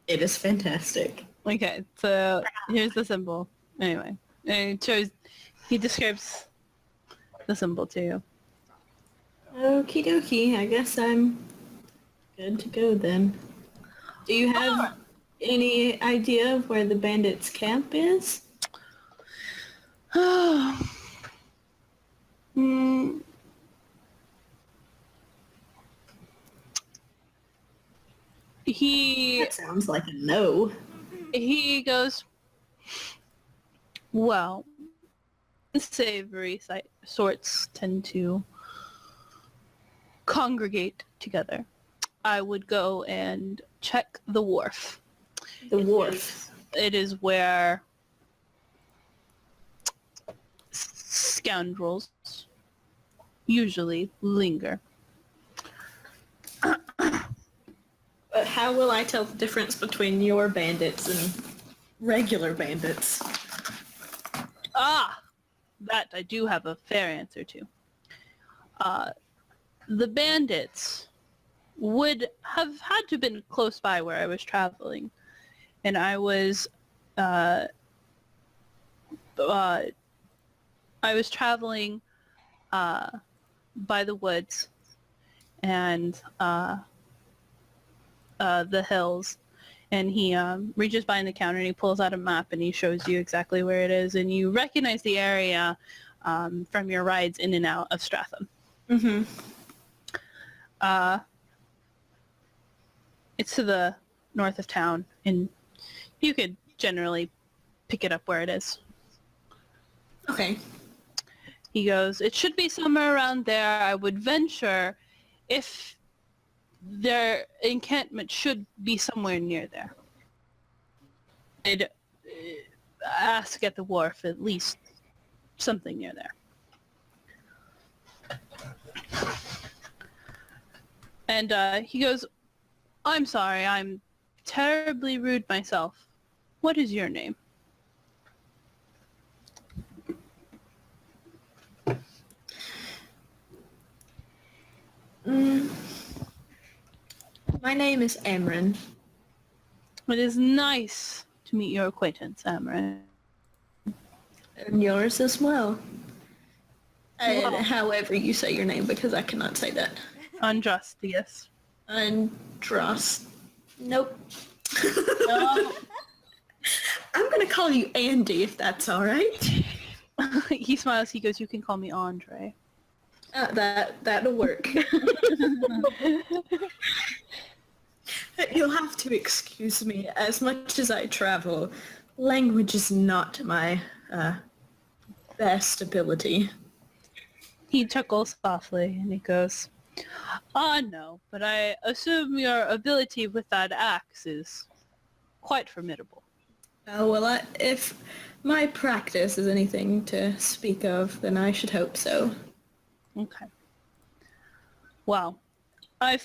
it is fantastic. Okay, so here's the symbol. Anyway, and he describes the symbol to you. Okie dokie, I guess I'm good to go then. Do you have any idea of where the bandits' camp is? He That sounds like a no. goes, well, savory sorts tend to congregate together. I would go and check the wharf. The wharf. It is where scoundrels usually linger. But how will I tell the difference between your bandits and regular bandits? Ah, that I do have a fair answer to. The bandits would have had to have been close by where I was traveling, and I was traveling by the woods and the hills, and he reaches behind the counter and he pulls out a map and he shows you exactly where it is, and you recognize the area from your rides in and out of Strathum. Mm-hmm. It's to the north of town, and you could generally pick it up where it is. Okay. He goes, it should be somewhere around there. I would venture if their encampment should be somewhere near there. I'd ask at the wharf, at least something near there. And he goes, I'm sorry, I'm terribly rude myself. What is your name? My name is Amrin. It is nice to meet your acquaintance, Amrin. And yours as well. And Wow. however you say your name, because I cannot say that. Andrastius. Andros. Nope. No. I'm gonna call you Andy if that's all right. He smiles, he goes, you can call me Andre. That'll work. You'll have to excuse me. As much as I travel, language is not my best ability. He chuckles softly and he goes, no, but I assume your ability with that axe is quite formidable. Oh, well, if my practice is anything to speak of, then I should hope so. Okay. Well, I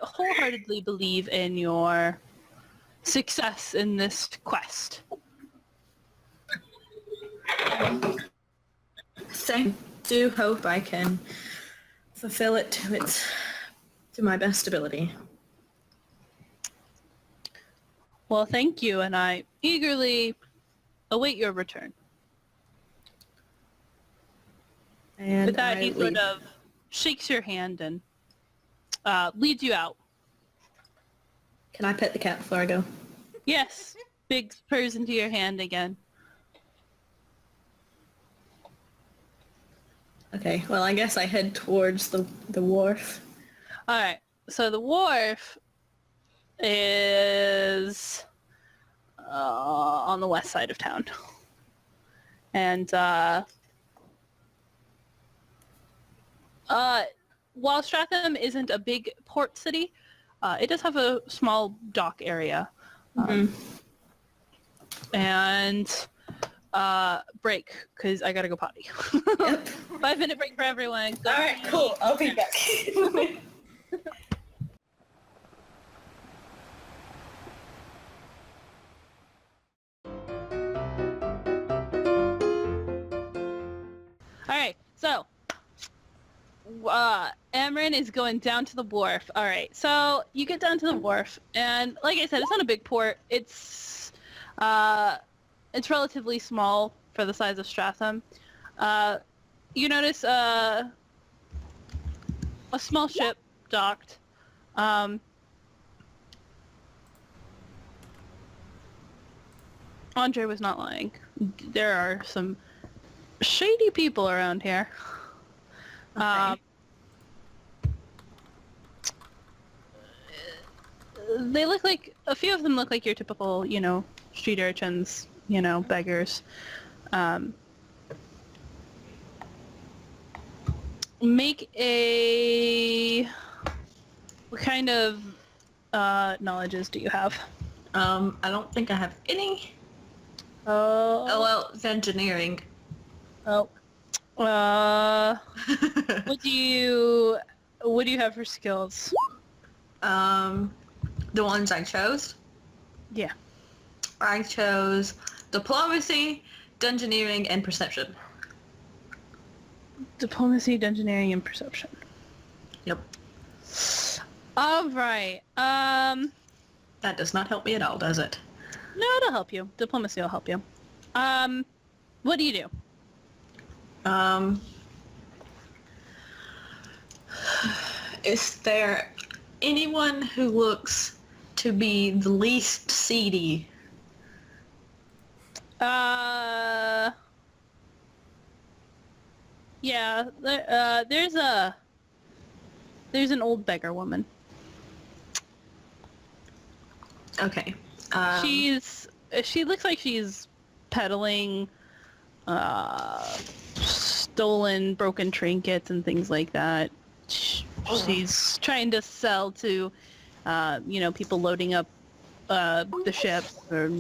wholeheartedly believe in your success in this quest. I do hope I can fulfill it to my best ability. Well, thank you, and I eagerly await your return. And With that, I he sort leave. of shakes your hand and leads you out. Can I pet the cat before I go? Yes, big spurs into your hand again. Okay, well, I guess I head towards the wharf. All right, so the wharf is on the west side of town. And while Strathum isn't a big port city, it does have a small dock area. And break, because I gotta go potty. Yep. 5-minute break for everyone. Go All right, potty. cool. I'll be back. Alright, so Amrin is going down to the wharf. Alright, so you get down to the wharf, and like I said, it's not a big port. It's relatively small for the size of Strathum. You notice a small ship docked. Andre was not lying. There are some shady people around here. Okay. They look like, a few of them look like your typical, street urchins, beggars. Make a... What kind of knowledges do you have? I don't think I have any. Oh, Oh, well, it's engineering. Oh. What do you have for skills? The ones I chose? Yeah. I chose diplomacy, dungeoneering, and perception. Diplomacy, dungeoneering, and perception. Yep. All right. That does not help me at all, does it? No, it'll help you. Diplomacy will help you. What do you do? Is there anyone who looks to be the least seedy? Yeah, there's an old beggar woman. Okay. She looks like she's peddling stolen, broken trinkets and things like that. She's trying to sell to, people loading up the ships or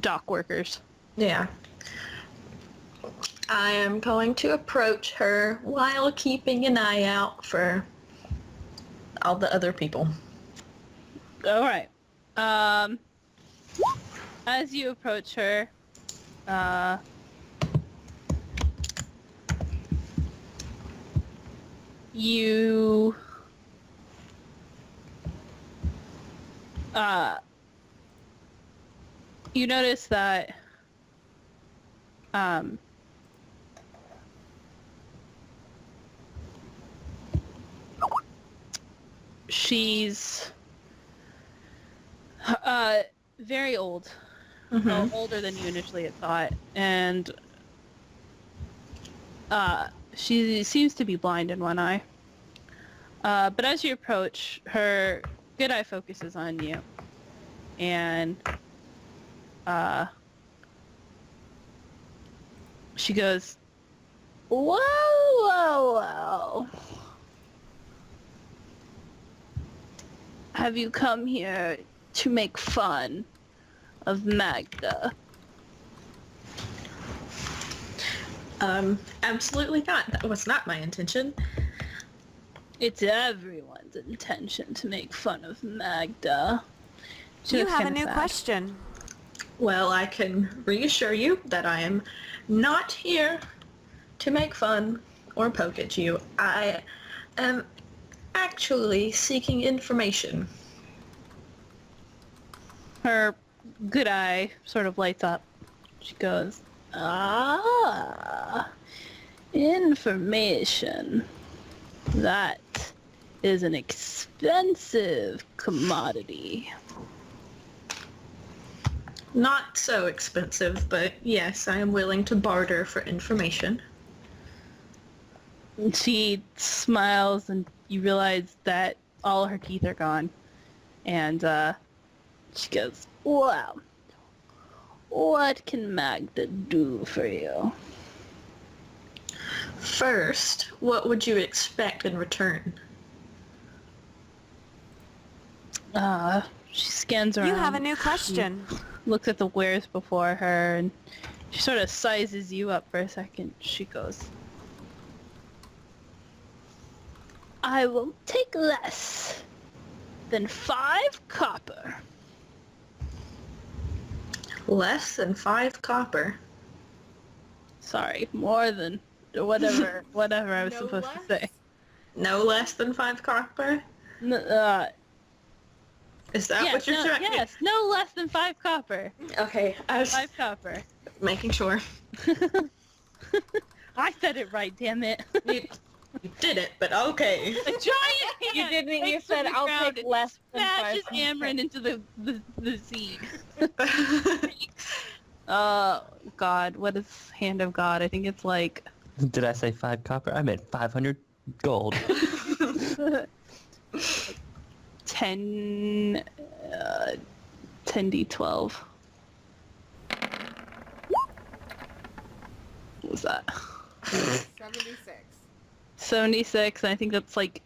dock workers. Yeah. I am going to approach her while keeping an eye out for all the other people. All right. As you approach her, you notice that she's very old. Well, older than you initially had thought, and she seems to be blind in one eye. But as you approach, her good eye focuses on you, and she goes, "Whoa, whoa, whoa! Have you come here to make fun of Magda?" Absolutely not. That was not my intention. It's everyone's intention to make fun of Magda. She You looks have a kinda new sad. question. Well, I can reassure you that I am not here to make fun or poke at you. I am actually seeking information. Her good eye sort of lights up. She goes, "Ah, information. That is an expensive commodity." Not so expensive, but yes, I am willing to barter for information. And she smiles and you realize that all her teeth are gone. And she goes, "Well, what can Magda do for you?" First, what would you expect in return? She scans around. You have a new question. Looks at the wares before her, and she sort of sizes you up for a second. She goes, "I will take less than 5 copper." Less than 5 copper. Sorry, more than whatever I was No supposed less? to say. No less than 5 copper? Is that what you're trying? Yes, no less than 5 copper. Okay, I was 5 copper. making sure. I said it right, damn it. You did it, but okay. A giant hand You didn't. You takes from said the I'll ground take and less than 5. smashes Amrin into the sea. Oh God, what is Hand of God? I think it's like Did I say 5 copper? I meant 500 gold. 10 10d12. What was that? 76. 76, and I think that's like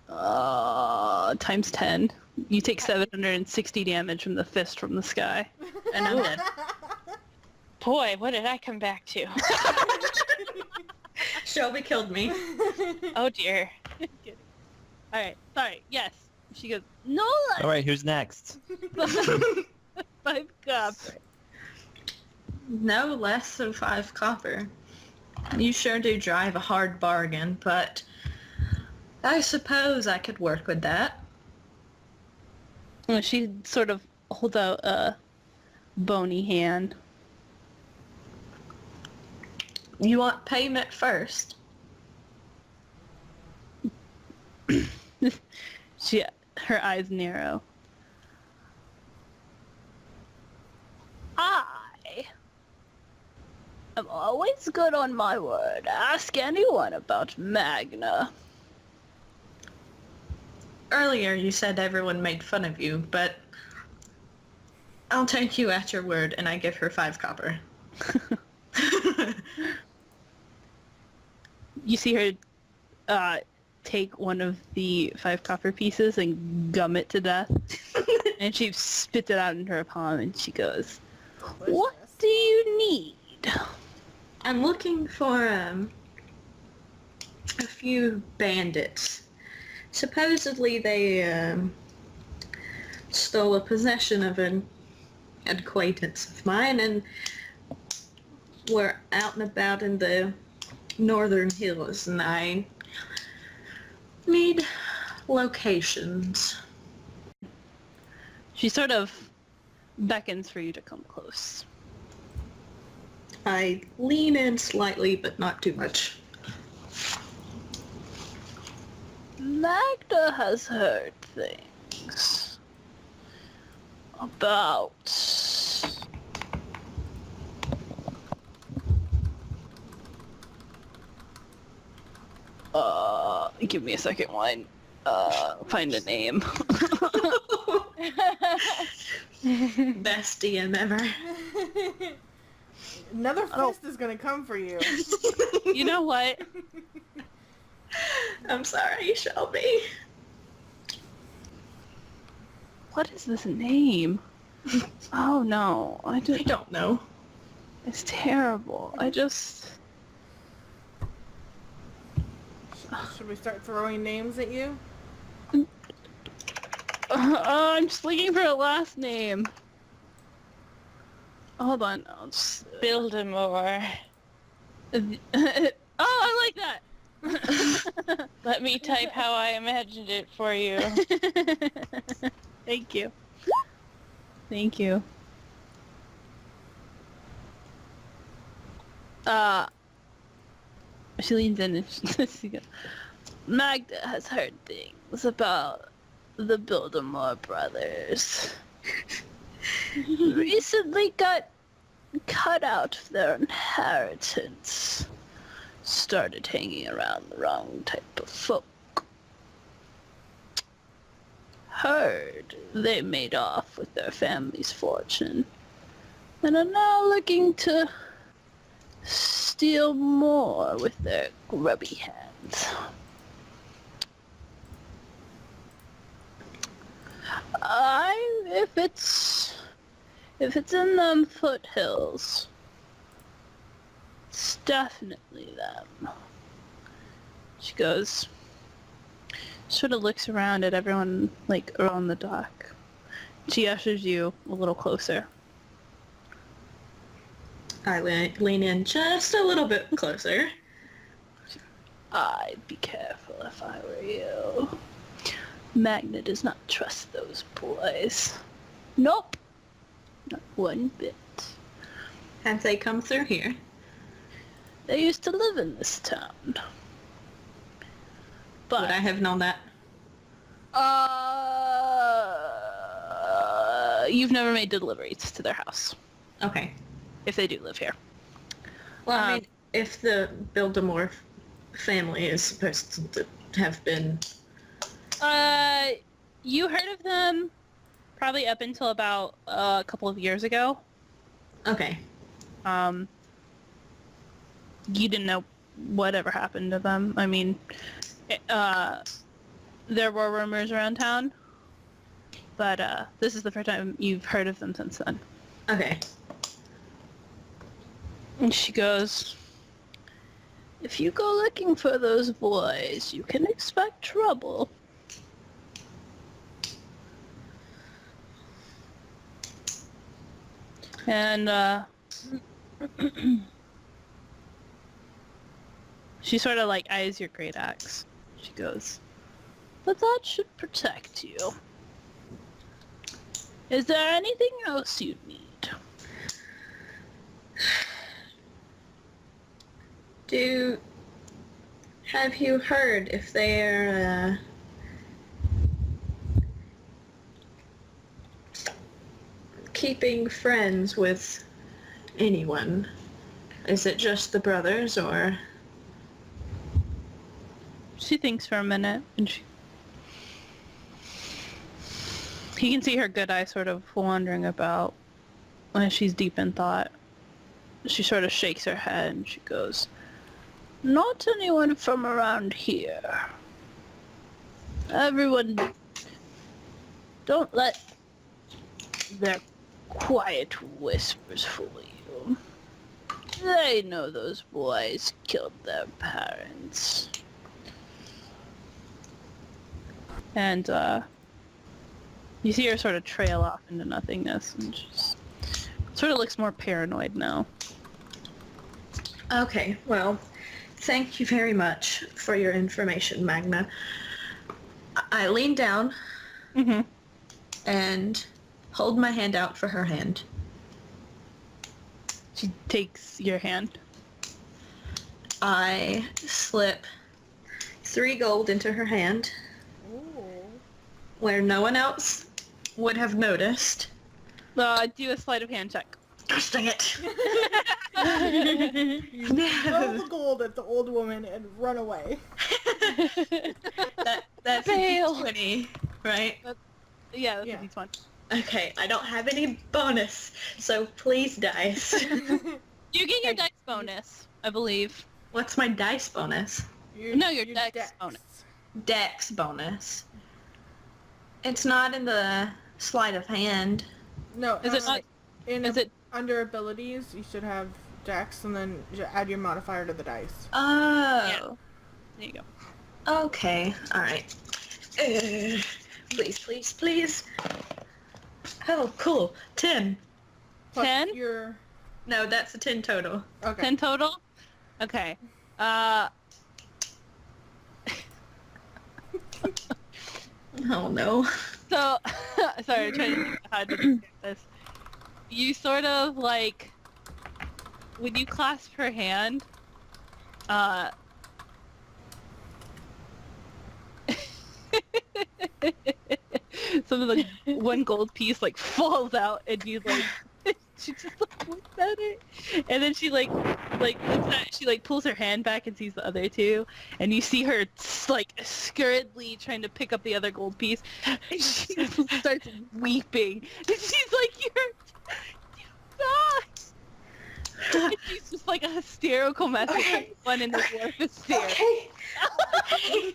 times 10. You take 760 damage from the fist from the sky. And I'm dead. boy, what did I come back to? Shelby killed me. Oh dear. Alright, sorry, yes. She goes, no All right, who's next? less 5 copper. No less than 5 copper. You sure do drive a hard bargain, but I suppose I could work with that. She sort of holds out a bony hand. You want payment first? Her eyes narrow. I am always good on my word. Ask anyone about Magna. Earlier you said everyone made fun of you, but I'll take you at your word, and I give her 5 copper. You see her take one of the 5 copper pieces and gum it to death. And she spits it out into her palm and she goes, "What do you need?" I'm looking for a few bandits. Supposedly they stole a possession of an acquaintance of mine and were out and about in the northern hills, and I need locations. She sort of beckons for you to come close. I lean in slightly, but not too much. Magda has heard things about give me a second while I find a name. Best DM ever. Another fist is gonna come for you. You know what? I'm sorry, Shelby. What is this name? Oh no, I don't know. it's terrible. Should we start throwing names at you? I'm just looking for a last name. Hold on. I'll just... Build-a-more. Oh, I like that! Let me type how I imagined it for you. Thank you. Thank you. She leans in and she goes, Magda has heard things about the Build-A-More brothers. Recently got cut out of their inheritance. Started hanging around the wrong type of folk. Heard they made off with their family's fortune and are now looking to steal more with their grubby hands. If it's in them foothills, it's definitely them. She goes, sort of looks around at everyone, like, around the dock. She ushers you a little closer. I lean in just a little bit closer. I'd be careful if I were you. Magna does not trust those boys. Nope. Not one bit. Have they come through here? They used to live in this town. But Would I have known that? You've never made deliveries to their house. Okay. If they do live here. Well, I mean, if the Build-A-More family is supposed to have been... You heard of them probably up until about a couple of years ago. Okay. You didn't know whatever happened to them. I mean, there were rumors around town, but this is the first time you've heard of them since then. Okay. And she goes, if you go looking for those boys, you can expect trouble. And, she sort of like eyes your great axe. She goes, but that should protect you. Is there anything else you need? Have you heard if they're keeping friends with anyone? Is it just the brothers, or? She thinks for a minute, and he can see her good eye sort of wandering about when she's deep in thought. She sort of shakes her head and she goes, not anyone from around here. Everyone, don't let their quiet whispers fool you. They know those boys killed their parents. And, you see her sort of trail off into nothingness, and she sort of looks more paranoid now. Okay, well, thank you very much for your information, Magna. I lean down and hold my hand out for her hand. She takes your hand. I slip 3 gold into her hand, where no one else would have noticed. Do a sleight of hand check. Gosh dang it! Throw the gold at the old woman and run away. That's Fail. 20, right? Yeah, that's Yeah. a d20. Okay, I don't have any bonus, so please dice. You get your dice bonus, I believe. What's my dice bonus? Your dex bonus. Dex bonus. It's not in the sleight of hand. No, Is it not? Is it? under abilities? You should have dex, and then you add your modifier to the dice. Oh. Yeah. There you go. Okay, alright. Please, please, please. Oh, cool. 10. Plus 10? Your No, that's a 10 total. okay. 10 total? Okay. Oh no. So, sorry, I'm trying to think how to do this. You sort of like, when you clasp her hand, some of the one gold piece like falls out, and you like, she just like looks at it, and then she like looks at, she like pulls her hand back and sees the other two, and you see her like scurriedly trying to pick up the other gold piece, and she starts weeping, and she's like, you suck. And she's just like a hysterical mess. Okay. One in the dwarf hysterical. Okay.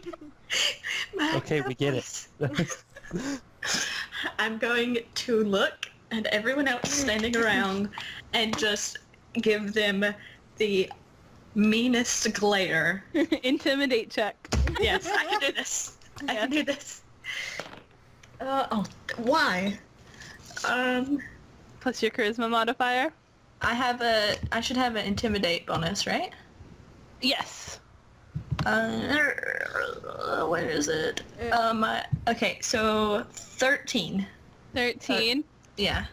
Okay, we get it. I'm going to look at everyone else standing around and just give them the meanest glare. Intimidate check. Yes, I can do this. I can do this. Why? Plus your charisma modifier. I should have an intimidate bonus, right? Yes. Where is it? Okay, so 13. 13. Yeah.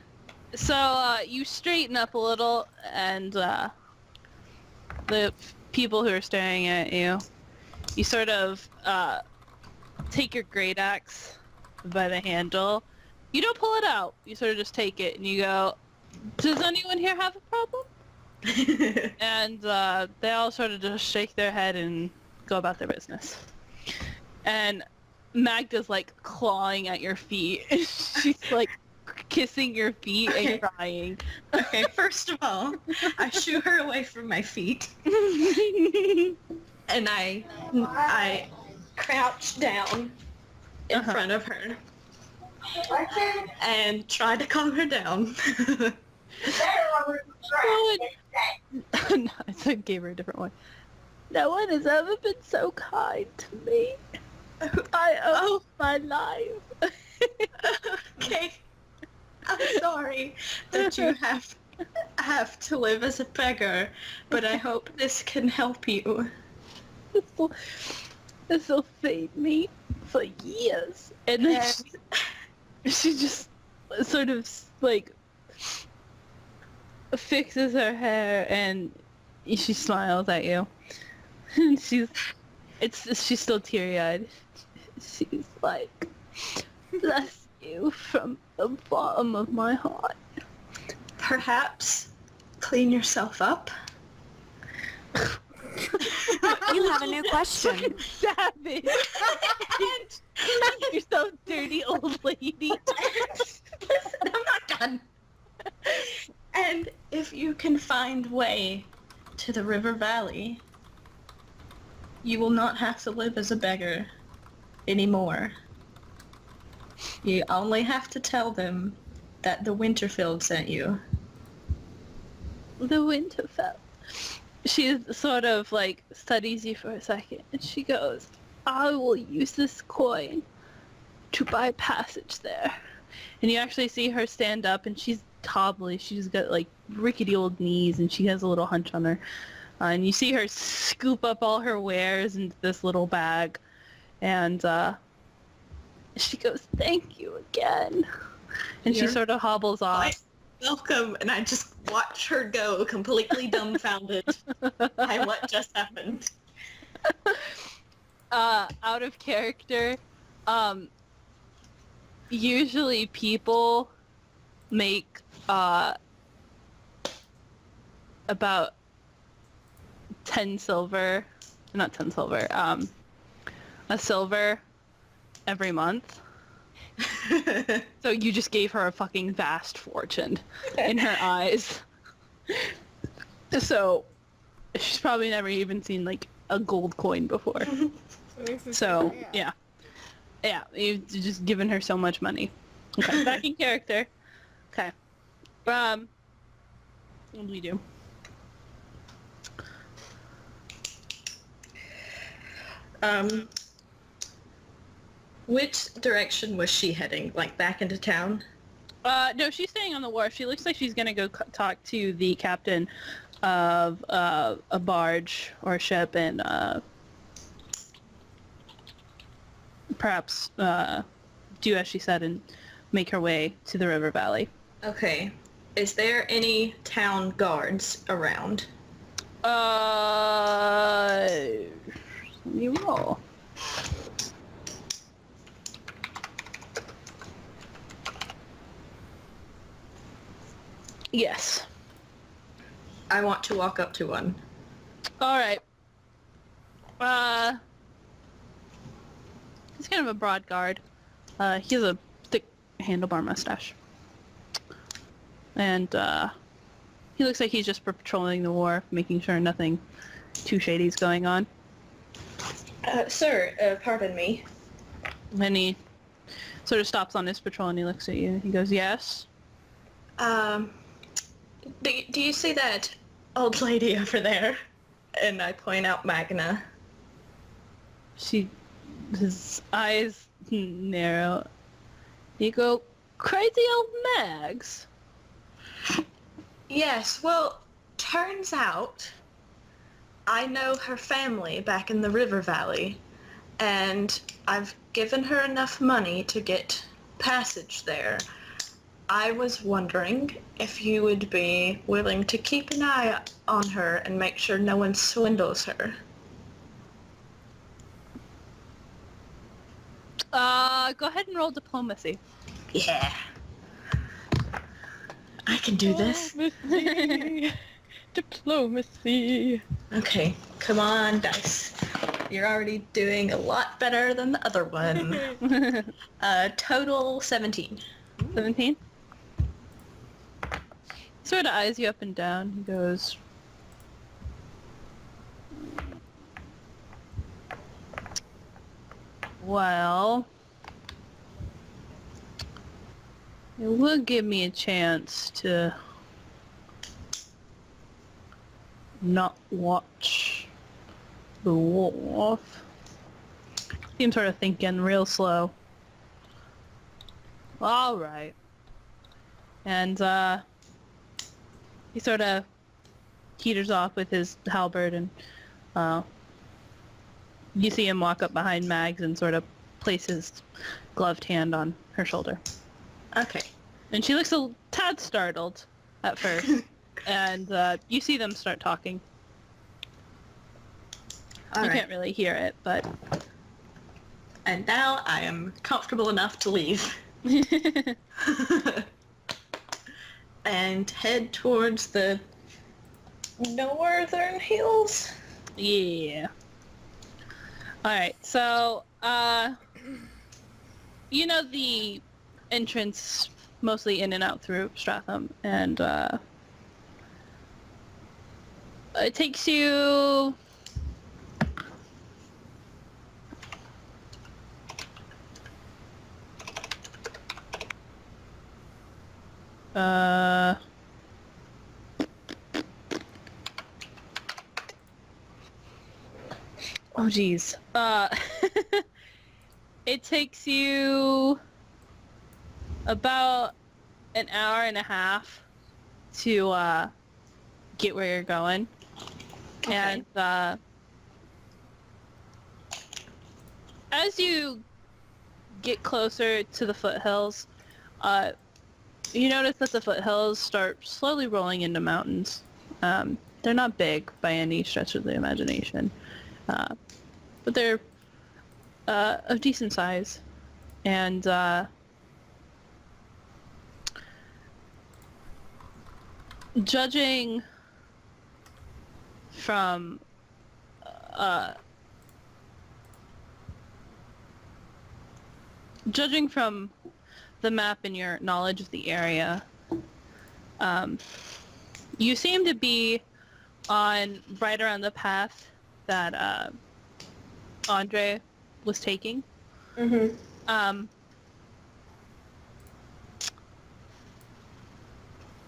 So you straighten up a little, and the people who are staring at you, you sort of take your great axe by the handle. You don't pull it out. You sort of just take it, and you go, does anyone here have a problem? And they all sort of just shake their head and go about their business. And Magda's like clawing at your feet. She's like kissing your feet and crying. Okay, first of all, I shoo her away from my feet, and I crouch down in front of her and try to calm her down. No, I gave her a different one. No one has ever been so kind to me. I owe my life. Okay. I'm sorry that you have to live as a beggar, but I hope this can help you. This will feed me for years. And then she just sort of like fixes her hair and she smiles at you. And she's still teary-eyed. She's like, bless you from the bottom of my heart. Perhaps clean yourself up? You have a new question. Savage! You're so dirty, old lady. Listen, I'm not done. And if you can find way to the river valley, you will not have to live as a beggar anymore. You only have to tell them that the Winterfield sent you. The Winterfell. She sort of like studies you for a second and she goes, I will use this coin to buy passage there. And you actually see her stand up and she's toddly. She's got like rickety old knees and she has a little hunch on her. And you see her scoop up all her wares into this little bag. And she goes, thank you again. And she sort of hobbles off. Welcome, and I just watch her go completely dumbfounded by what just happened. Out of character, usually people make about 10 silver, not 10 silver, a silver every month. So you just gave her a fucking vast fortune in her eyes. So she's probably never even seen like a gold coin before. So yeah, you've just given her so much money. Okay, back in character. Okay, what do we do? Which direction was she heading? Like back into town? No, she's staying on the wharf. She looks like she's gonna go talk to the captain of a barge or a ship and perhaps do as she said and make her way to the river valley. Okay. Is there any town guards around? Let me roll. Yes. I want to walk up to one. All right. He's kind of a broad guard. He has a thick handlebar mustache. And he looks like he's just patrolling the wharf, making sure nothing too shady is going on. Sir, pardon me. And he sort of stops on his patrol and he looks at you. He goes, yes? Do you see that old lady over there? And I point out Magna. His eyes narrow. You go, crazy old Mags? Yes, well, turns out I know her family back in the river valley, and I've given her enough money to get passage there. I was wondering if you would be willing to keep an eye on her and make sure no one swindles her. Go ahead and roll diplomacy. Yeah. I can do this. Diplomacy. Okay, come on, dice. You're already doing a lot better than the other one. Total 17. 17? Sort of eyes you up and down. He goes, well, it would give me a chance to not watch the dwarf. Seems sort of thinking real slow. All right. And he sort of teeters off with his halberd, and you see him walk up behind Mags and sort of place his gloved hand on her shoulder. Okay. And she looks a tad startled at first. And you see them start talking. All You right. can't really hear it, but... And now I am comfortable enough to leave. And head towards the northern hills. Yeah. Alright, so, you know the entrance mostly in and out through Strathum, and, it takes you... Oh geez. It takes you about an hour and a half to get where you're going. Okay. And as you get closer to the foothills, you notice that the foothills start slowly rolling into mountains. They're not big by any stretch of the imagination, but they're of decent size. And judging from the map and your knowledge of the area, you seem to be on right around the path that Andre was taking. Mm-hmm.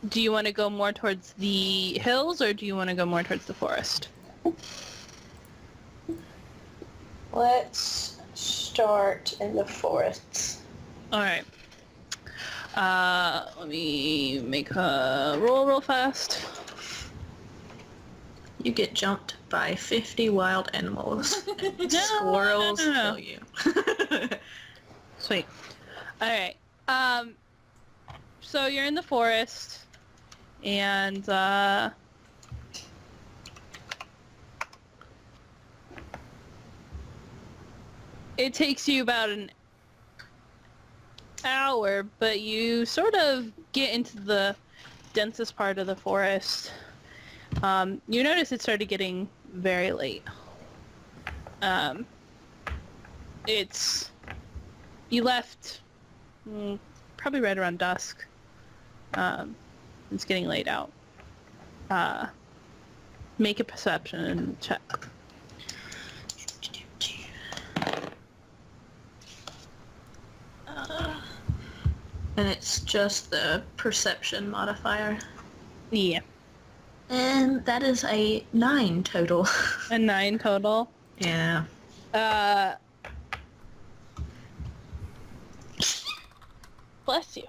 Do you want to go more towards the hills, or do you want to go more towards the forest? Let's start in the forests. All right. Let me make a roll real fast. You get jumped by 50 wild animals. And squirrels no. kill you. Sweet. All right. So you're in the forest, and it takes you about an hour, but you sort of get into the densest part of the forest. You notice it started getting very late. You left probably right around dusk. It's getting late out. Make a perception check. And it's just the perception modifier. Yeah. And that is a 9 total. A 9 total. Yeah. Bless you.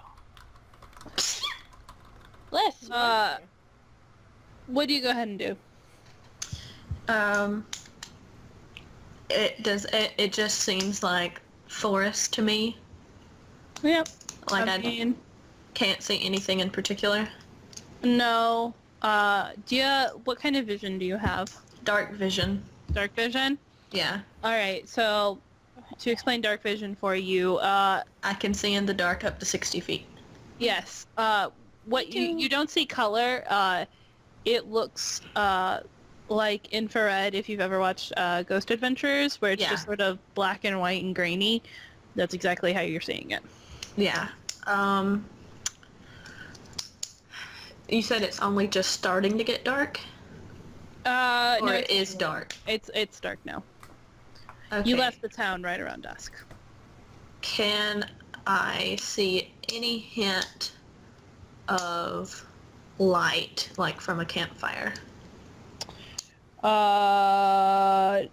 Bless you. What do you go ahead and do? It just seems like forest to me. Yep. Like I I mean, can't see anything in particular. no. What kind of vision do you have? Dark vision. Dark vision? Yeah. Alright, so to explain dark vision for you, I can see in the dark up to 60 feet. yes. What you don't see color, it looks like infrared if you've ever watched Ghost Adventures, where it's Yeah. just sort of black and white and grainy. That's exactly how you're seeing it. Yeah. You said it's only just starting to get dark? Or No, it is dark? it's dark now. Okay. You left the town right around dusk. Can I see any hint of light, like from a campfire? No.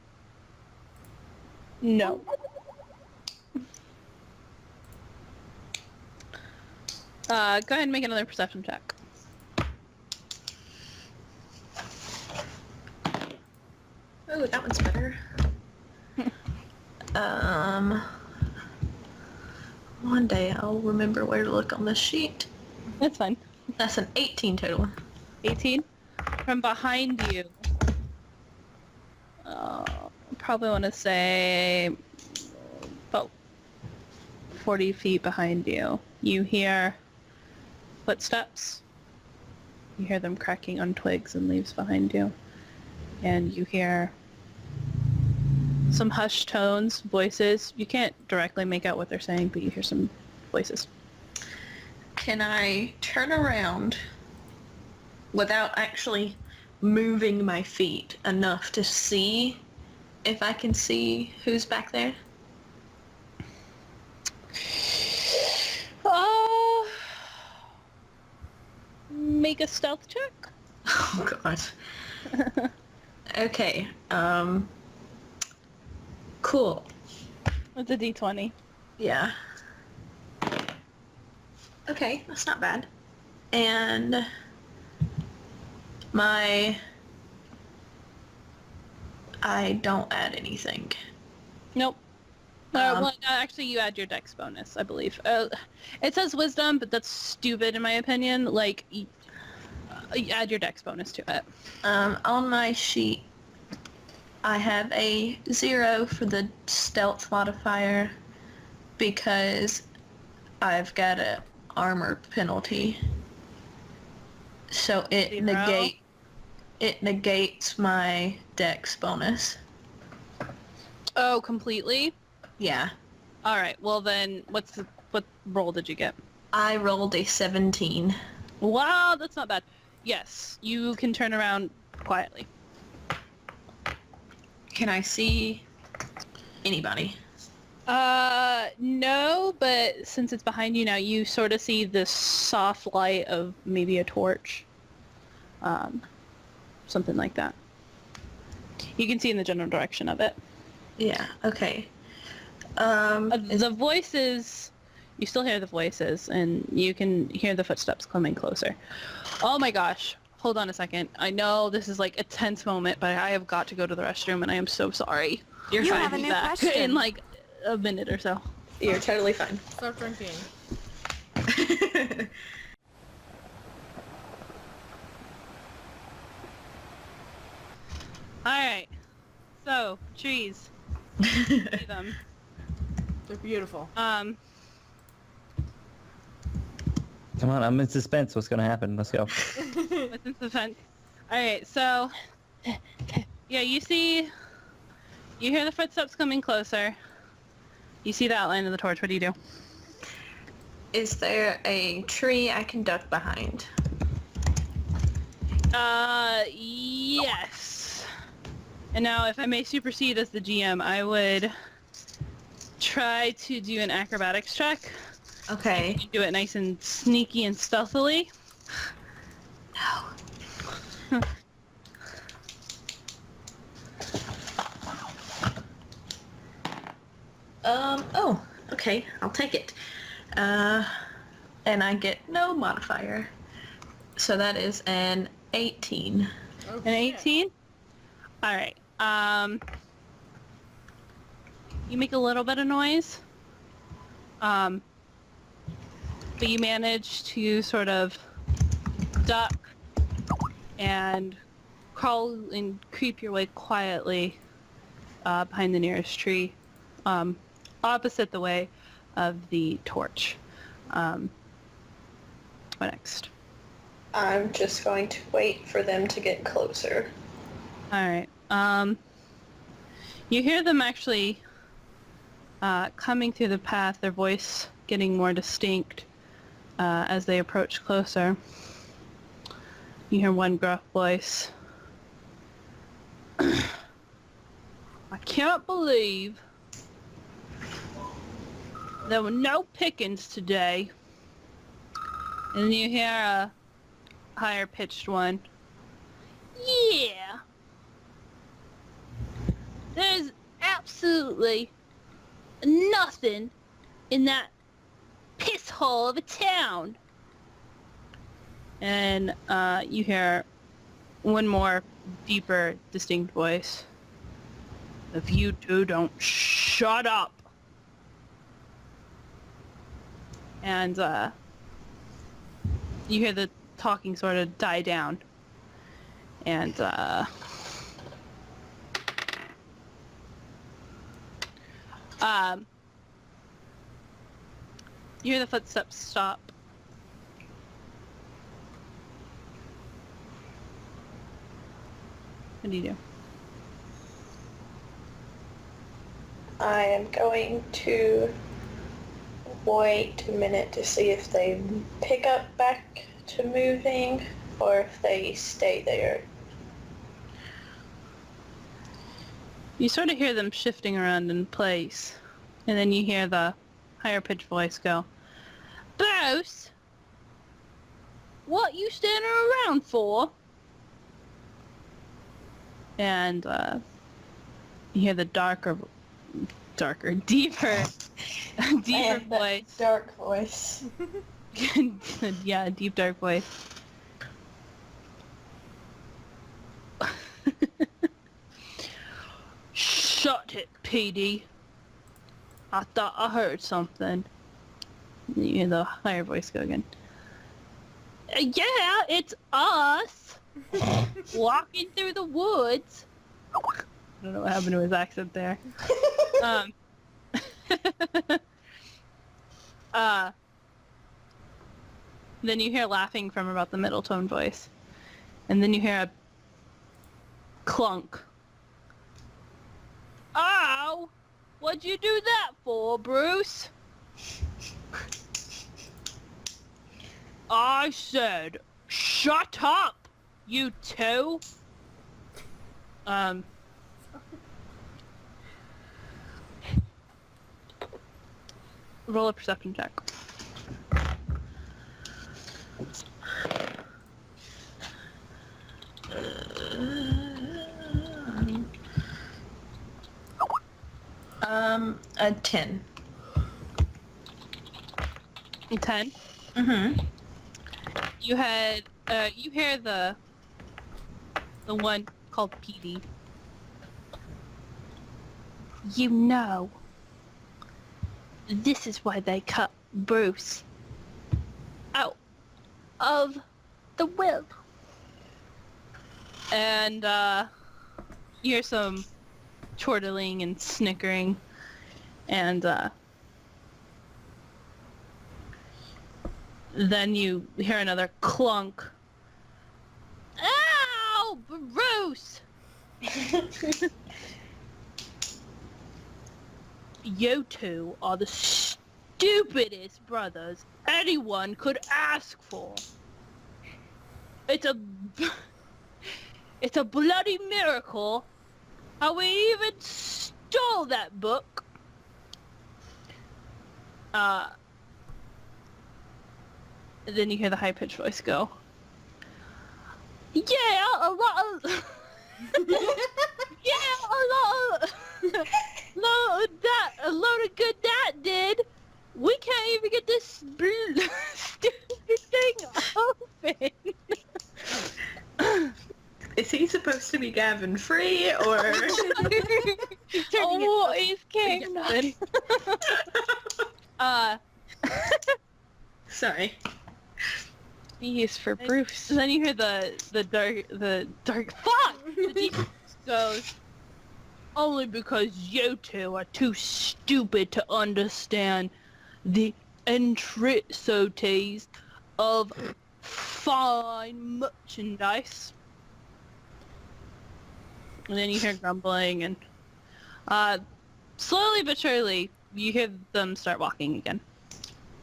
Go ahead and make another perception check. Oh, that one's better. One day I'll remember where to look on this sheet. That's fine. That's an 18 total. 18. From behind you. Probably want to say about 40 feet behind you. You hear footsteps. You hear them cracking on twigs and leaves behind you. And you hear some hushed tones, voices. You can't directly make out what they're saying, but you hear some voices. Can I turn around without actually moving my feet enough to see if I can see who's back there? Make a stealth check. Oh god. Okay. Cool. With a d20. Yeah. Okay, that's not bad. And I don't add anything. Nope. Actually, you add your dex bonus, I believe. It says wisdom, but that's stupid in my opinion. Like, you add your dex bonus to it. On my sheet, I have a 0 for the stealth modifier because I've got a armor penalty. So it 0? negates my dex bonus. Oh, completely? Yeah. Alright, well then, what roll did you get? I rolled a 17. Wow, that's not bad. Yes, you can turn around quietly. Can I see anybody? No, but since it's behind you now, you sort of see this soft light of maybe a torch. Something like that. You can see in the general direction of it. Yeah, okay. The voices, you still hear the voices, and you can hear the footsteps coming closer. Oh my gosh. Hold on a second. I know this is like a tense moment, but I have got to go to the restroom, and I am so sorry. You're You fine. have a Be new back question. in like a minute or so. You're totally fine. Stop drinking. Alright. So, trees. See them. They're beautiful. Come on, I'm in suspense. What's gonna happen? Let's go. What's in defense? Alright, so... Yeah, you hear the footsteps coming closer. You see the outline of the torch. What do you do? Is there a tree I can duck behind? Yes. And now, if I may supersede as the GM, I would try to do an acrobatics check. Okay. Do it nice and sneaky and stealthily. No. Oh, okay, I'll take it. And I get no modifier. So that is an 18. Oh, An 18? Alright. You make a little bit of noise. But you manage to sort of duck and crawl and creep your way quietly behind the nearest tree, opposite the way of the torch. What next? I'm just going to wait for them to get closer. Alright. You hear them actually coming through the path, their voice getting more distinct as they approach closer. You hear one gruff voice. I can't believe there were no pickings today. And then you hear a higher pitched one. Yeah. There's absolutely nothing in that piss hole of a town. And you hear one more deeper, distinct voice. If you two don't shut up. And you hear the talking sort of die down. And you hear the footsteps stop. What do you do? I am going to wait a minute to see if they pick up back to moving or if they stay there. You sort of hear them shifting around in place, and then you hear the higher pitched voice go, Bruce! What you standing around for? And you hear the deeper And that voice. dark voice. Yeah, deep dark voice. Shut it, PD. I thought I heard something. You hear the higher voice go again. Yeah, it's us. Walking through the woods. I don't know what happened to his accent there. Then you hear laughing from about the middle tone voice. And then you hear a clunk. Ow! What'd you do that for, Bruce? I said, shut up, you two! Roll a perception check. A 10. 10? Mm-hmm. You hear the one called PD. You know, this is why they cut Bruce out of the will. And you hear some chortling and snickering, and then you hear another clunk. Ow! Bruce! You two are the stupidest brothers anyone could ask for. It's a bloody miracle how we even stole that book. Then you hear the high-pitched voice go, yeah, a lot of... yeah, a load of good that did. We can't even get this stupid thing open. Is he supposed to be Gavin free or? Oh, he's Gavin. Sorry. B is for Bruce. Then you hear the dark fuck. The deep goes, only because you two are too stupid to understand the intricacies of fine merchandise. And then you hear grumbling, and slowly but surely you hear them start walking again.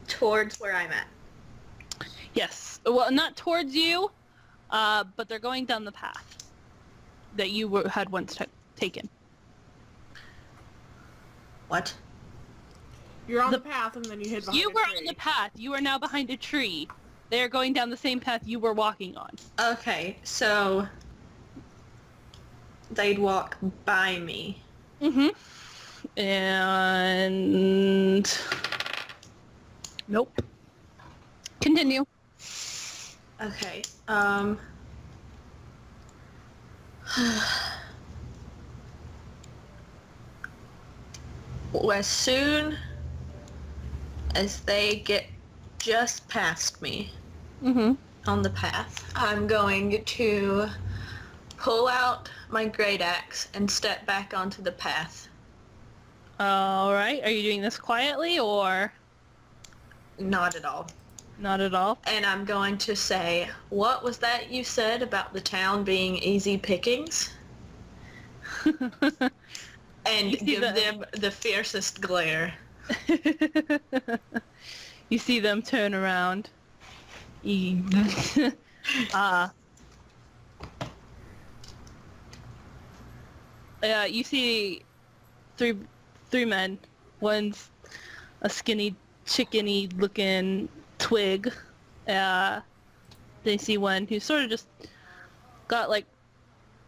Towards where I'm at. Yes. Well, not towards you, but they're going down the path that you had once taken. What? You're on the path and then you hid behind You a were tree. on the path. You are now behind a tree. They are going down the same path you were walking on. Okay, so they'd walk by me. Mm-hmm. And... Nope. Continue. Okay. Well, as soon as they get just past me Mm-hmm. on the path, I'm going to pull out my great axe and step back onto the path. Alright, are you doing this quietly or Not at all. not at all? And I'm going to say, what was that you said about the town being easy pickings? And You see give the- them the fiercest glare. You see them turn around. You you see three men. One's a skinny, chickeny looking twig. They see one who's sort of just got like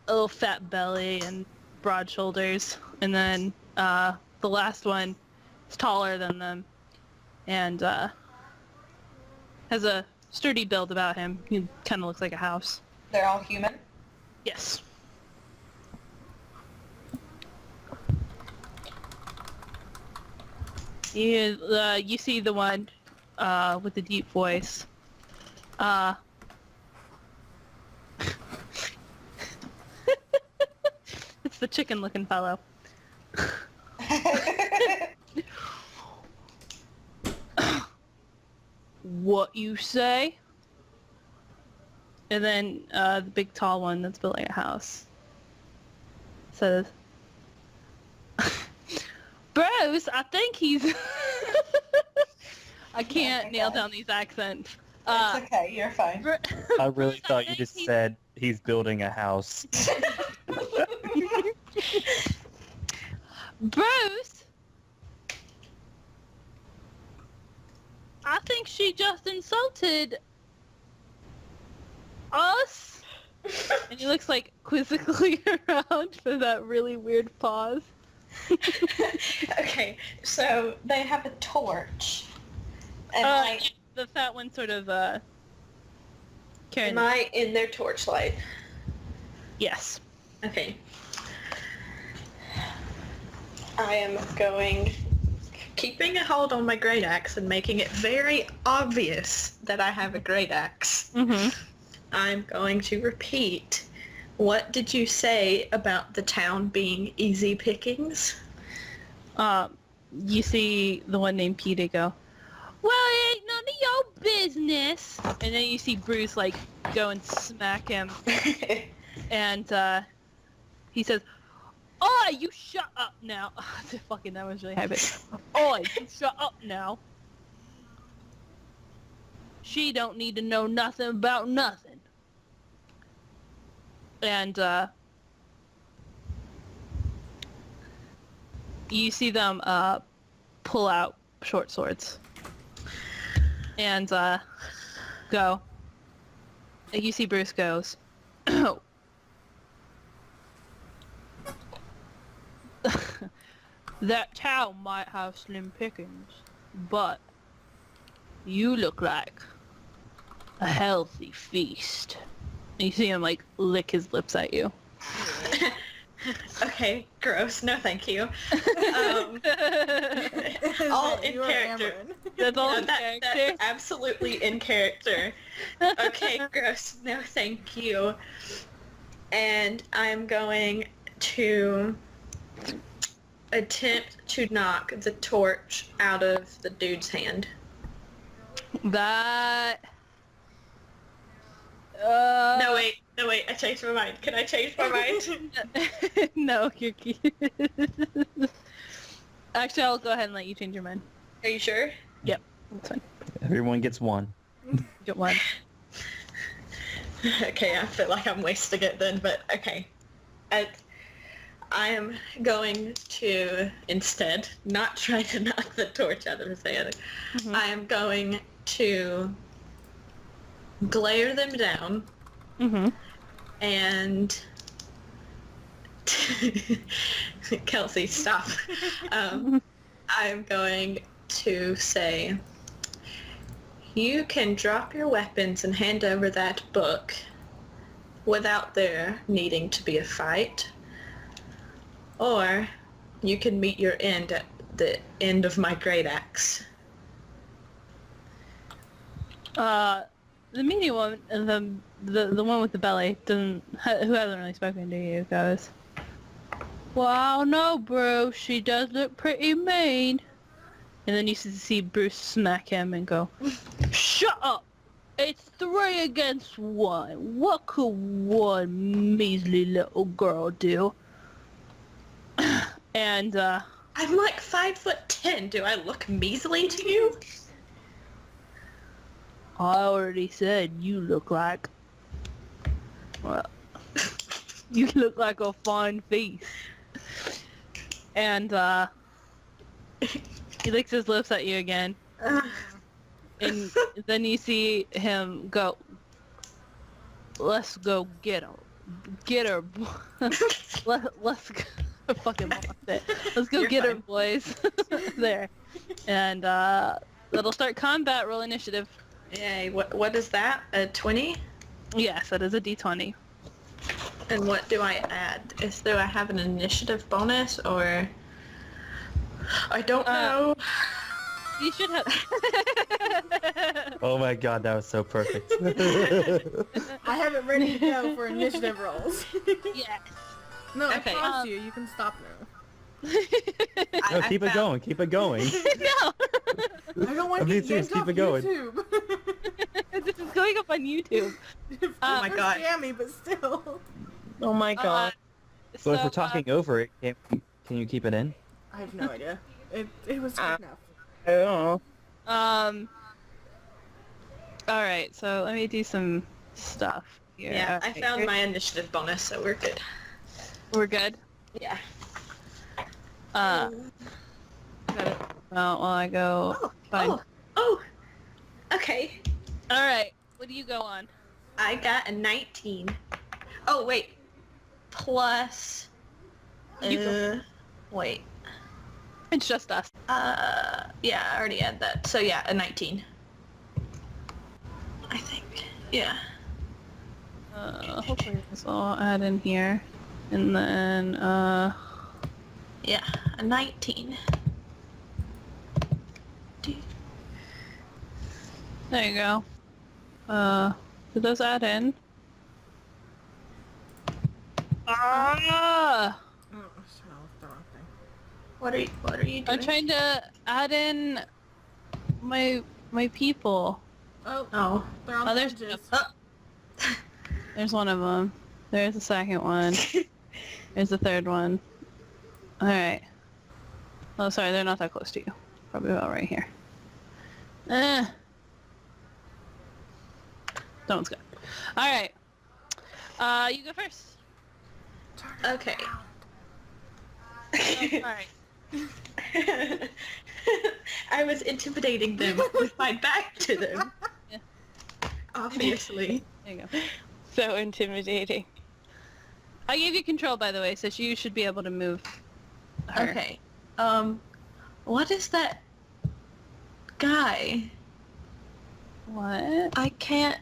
a little fat belly and broad shoulders, and then the last one is taller than them and has a sturdy build about him. He kind of looks like a house. They're all human? Yes. You see the one with the deep voice. It's the chicken-looking fellow. What you say? And then the big tall one that's building a house says, Bruce, I think he's... I can't nail down these accents. It's okay, you're fine. I really thought you think just he's- said he's building a house. Bruce? I think she just insulted us. And he looks like quizzically around for that really weird pause. Okay, so they have a torch. And The fat one sort of carrying. am I in their torchlight? Yes. Okay. I am going, Keeping a hold on my great axe and making it very obvious that I have a great axe. Mm-hmm. I'm going to repeat. What did you say about the town being easy pickings? You see the one named Peter go, well, it ain't none of your business. And then you see Bruce like go and smack him, and he says, "Oi, you shut up now!" Fucking, that was really high pitched. Oi, you shut up now. She don't need to know nothing about nothing. And you see them pull out short swords and go. And you see Bruce goes, that town might have slim pickings, but you look like a healthy feast. And you see him like lick his lips at you. Okay, gross. No, thank you. All in You are character. Amrin. That's all No, in that's character. absolutely in character. Okay, gross. No, thank you. And I'm going to attempt to knock the torch out of the dude's hand. That... No, wait, I changed my mind. Can I change my mind? No, you're cute. Actually, I'll go ahead and let you change your mind. Are you sure? Yep, that's fine. Everyone gets one. You get one. Okay, I feel like I'm wasting it then, but okay. I am going to, instead, not try to knock the torch out of his hand. Mhm. I am going to glare them down Mm-hmm. and Kelsey, stop. I'm going to say, you can drop your weapons and hand over that book without there needing to be a fight, or you can meet your end at the end of my great axe. The medium one, the one with the belly, who hasn't really spoken to you, goes, "Wow, no, bro, she does look pretty mean." And then you see Bruce smack him and go, "Shut up! It's 3 against 1. What could one measly little girl do?" And, I'm like 5'10". Do I look measly to you? I already said you look like... Well, you look like a fine feast. And, he licks his lips at you again. And then you see him go, "Let's go get her. Get her. Let's go." I fucking lost it. Let's go get her, boys. There. And, that'll start combat. Roll initiative. Yay, what is that? A 20? Yes, that is a d20. And what do I add? Do I have an initiative bonus, or... I don't know. You should have... Oh my god, that was so perfect. I have it ready to go for initiative rolls. Yes. No, I Okay. promise you can stop now. No, keep it going, keep it going. No! I don't want I'm to being get serious, yanked keep off it going. YouTube. This is going up on YouTube. Oh my god. Scammy, but still. Oh my god. So if we're talking over it, can you keep it in? I have no idea. It was good enough. I don't know. Alright, so let me do some stuff here. Yeah, I Okay, found here- my initiative bonus, so we're good. We're good? Yeah. Got it. Well, while I go... Fine. Oh! Okay. Alright, what do you go on? I got a 19. Oh, wait. Plus... You go. Wait. It's just us. Yeah, I already had that. So yeah, a 19. I think. Yeah. Hopefully this will add in here. And then, Yeah, a 19. there you go. Did those add in? Ah! Oh, sorry, the wrong thing. What are you doing? I'm trying to add in my people. Oh, Oh. they're on Oh, the there's- edges. There's one of them. There's the second one. There's the third one. Alright. Oh, sorry, they're not that close to you. Probably about right here. That one's good. Alright. You go first. Okay. Oh, alright. I was intimidating them with my back to them. Yeah. Obviously. There you go. So intimidating. I gave you control, by the way, so you should be able to move her. Okay. What is that guy? What? I can't...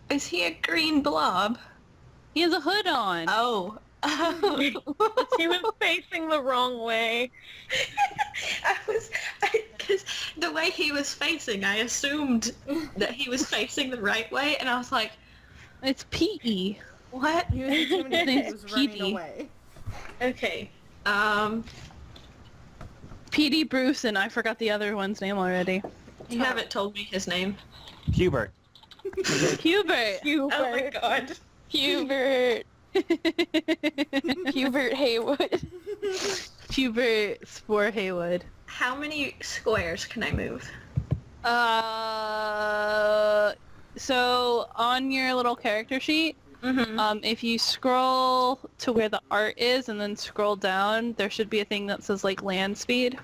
Is he a green blob? He has a hood on. Oh. He was facing the wrong way. Because the way he was facing, I assumed that he was facing the right way, and I was like, It's P.E. what? He was intimidated. He It's was running Petey. away. Okay. P.D. Bruce, and I forgot the other one's name already. You haven't told me his name. Hubert. Hubert. Oh my god. Hubert. Hubert Haywood. Hubert Spore Haywood. How many squares can I move? So on your little character sheet, Mm-hmm. if you scroll to where the art is and then scroll down, there should be a thing that says like land speed.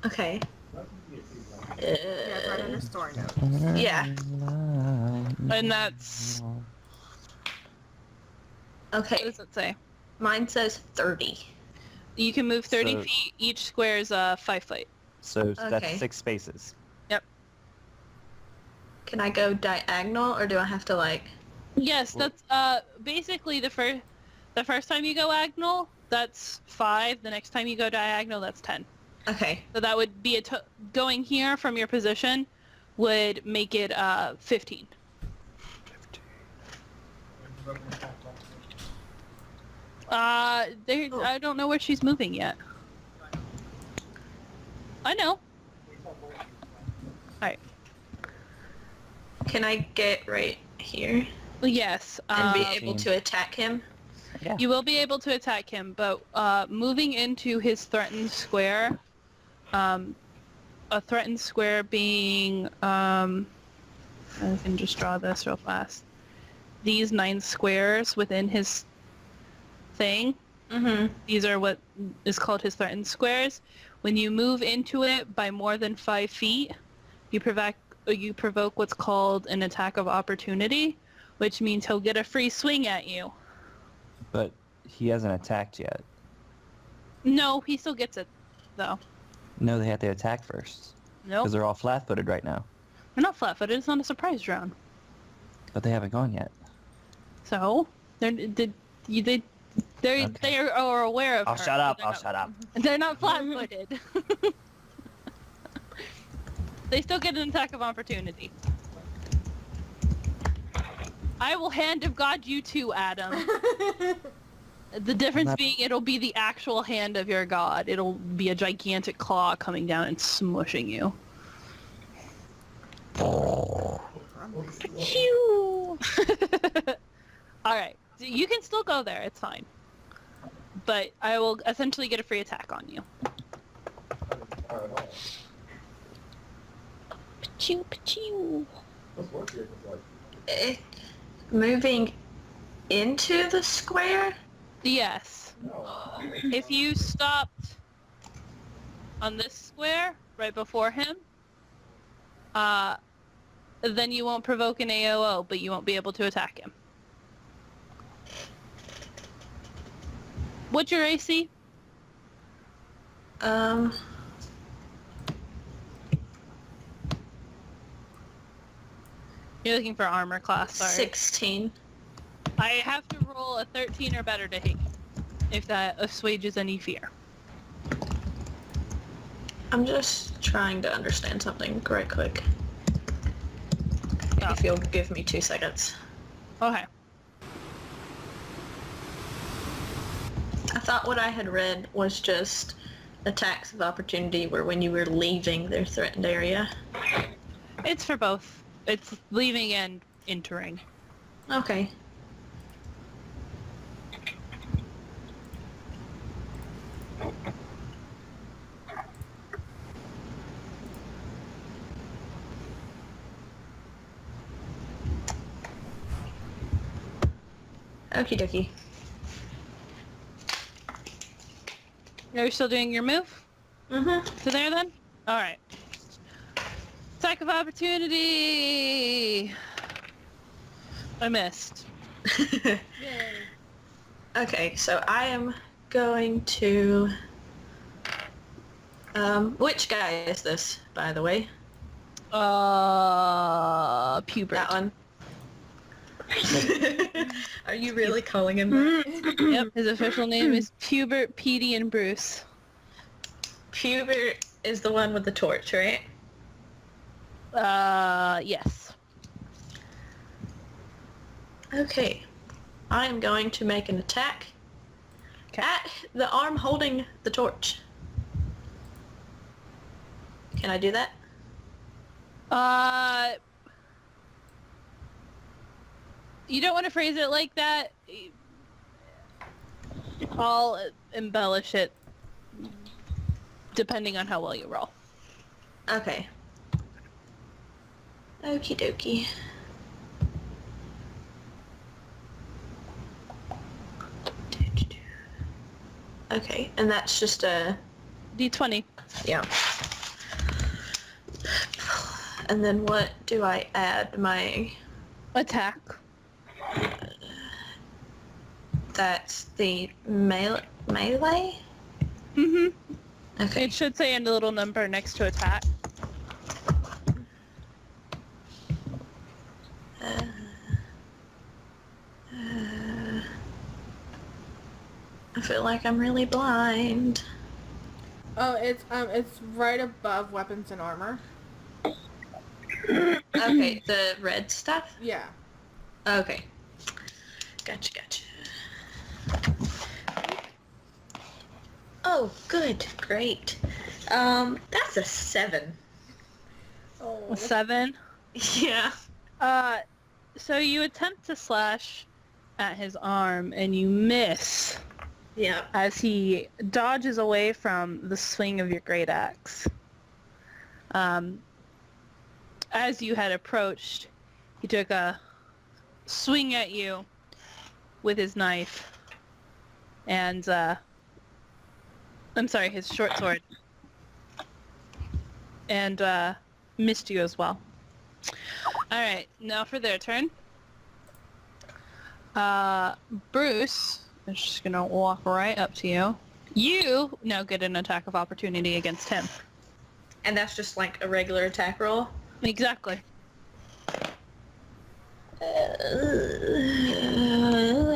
Okay. Yeah, it's right under story note. Yeah. And that's... Okay. What does it say? Mine says 30. You can move 30 So- feet. Each square is 5 feet. So Okay. that's 6 spaces. Can I go diagonal, or do I have to like... Yes, that's basically the first time you go diagonal, that's 5. The next time you go diagonal, that's 10. Okay. So that would be going here from your position would make it 15. I don't know where she's moving yet. I know. Alright. Can I get right here Yes. and be able to attack him? You will be able to attack him, but moving into his threatened square, a threatened square being, I can just draw this real fast. These 9 squares within his thing, Mm-hmm. these are what is called his threatened squares. When you move into it by more than 5 feet, you provoke what's called an attack of opportunity, which means he'll get a free swing at you. But he hasn't attacked yet. No, he still gets it, though. No, they have to attack first. Nope. Because they're all flat-footed right now. They're not flat-footed. It's not a surprise round. But they haven't gone yet. So they are aware of I'll her. shut up. but I'll shut up. They're not flat-footed. They still get an attack of opportunity. I will hand of God you too, Adam. The difference being it'll be the actual hand of your god. It'll be a gigantic claw coming down and smushing you. Phew. Alright, so you can still go there, it's fine. But I will essentially get a free attack on you. Pachoo, pachoo. Moving into the square? Yes. If you stopped on this square right before him, then you won't provoke an AOO, but you won't be able to attack him. What's your AC? You're looking for armor class, sorry. 16. I have to roll a 13 or better to hit you, if that assuages any fear. I'm just trying to understand something right quick. Yeah. If you'll give me 2 seconds. Okay. I thought what I had read was just attacks of opportunity were when you were leaving their threatened area. It's for both. It's leaving and entering. Okay. Okie dokie. You're still doing your move? Mm-hmm. To there then? Alright. Attack of opportunity! I missed. Okay, so I am going to... which guy is this, by the way? Pubert. That one. Are you really calling him that? Yep, his official name is Pubert, Petey, and Bruce. Pubert is the one with the torch, right? Yes. Okay. I am going to make an attack at the arm holding the torch. Can I do that? You don't want to phrase it like that. I'll embellish it depending on how well you roll. Okay. Okie dokie. Okay, and that's just a... D20. yeah. And then what do I add? My... Attack. that's the melee? Mm-hmm. Okay. It should say a little number next to attack. I feel like I'm really blind. Oh, it's right above weapons and armor. Okay, the red stuff? Yeah. Okay. Gotcha. Oh, good. Great. That's a 7. Oh. 7. Yeah. So you attempt to slash at his arm and you miss Yeah. as he dodges away from the swing of your great axe. As you had approached, he took a swing at you with his knife and I'm sorry, his short sword, and missed you as well. Alright, now for their turn. Bruce is just gonna walk right up to you. You now get an attack of opportunity against him. And that's just like a regular attack roll? Exactly.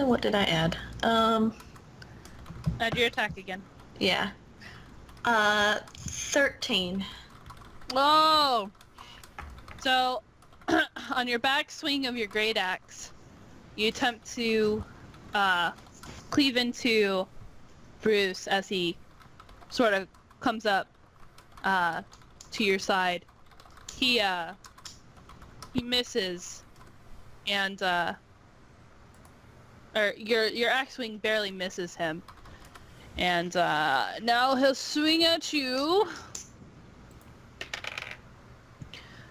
What did I add? Add your attack again. Yeah. 13. Whoa! So, on your back swing of your great axe, you attempt to cleave into Bruce as he sort of comes up to your side. He misses, and or your axe swing barely misses him. And now he'll swing at you.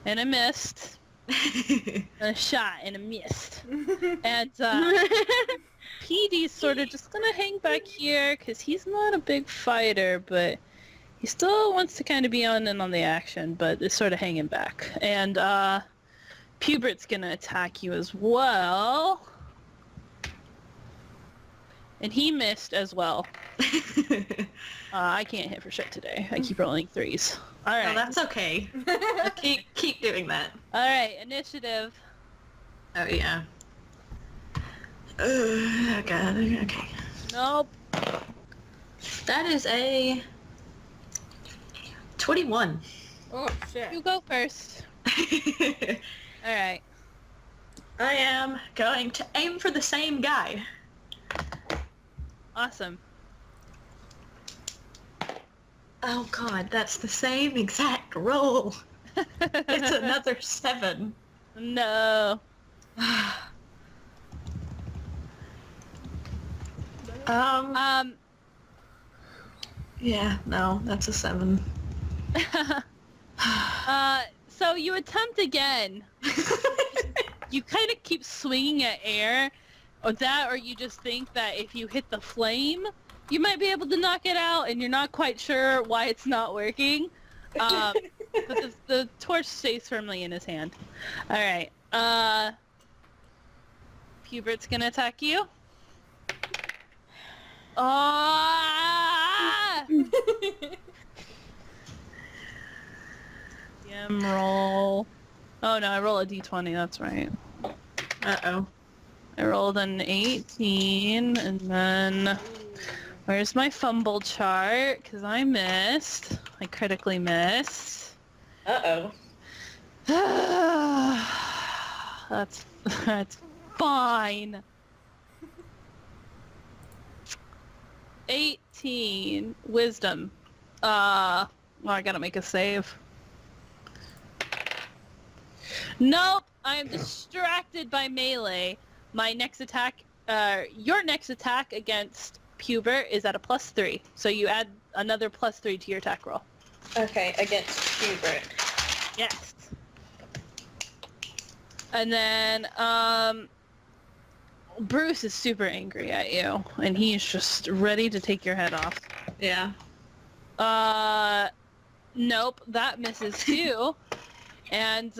And a missed. And a shot and a missed. And PD's sort of just gonna hang back here because he's not a big fighter, but he still wants to kind of be on the action, but is sort of hanging back. And Pubert's gonna attack you as well. And he missed as well. I can't hit for shit today. I keep rolling 3s. All right. Oh, that's okay. keep doing that. All right, initiative. Oh, yeah. Oh, God. Okay. Nope. That is a 21. Oh shit. You go first. All right. I am going to aim for the same guy. Awesome. Oh God, that's the same exact roll. It's another 7. No. Yeah, no, that's a 7. So you attempt again. You kind of keep swinging at air, or that, or you just think that if you hit the flame, you might be able to knock it out, and you're not quite sure why it's not working. But the torch stays firmly in his hand. All right. Pubert's gonna attack you. Roll. Oh no, I roll a d20, that's right. Uh-oh. I rolled an 18, and then... Where's my fumble chart? Because I missed. I critically missed. Uh-oh. That's fine. 18. Wisdom. Well, I gotta make a save. Nope! I am distracted by melee. My next attack, your next attack against Pubert is at a +3. So you add another +3 to your attack roll. Okay, against Hubert. Yes. And then, Bruce is super angry at you, and he's just ready to take your head off. Yeah. Nope, that misses too. And,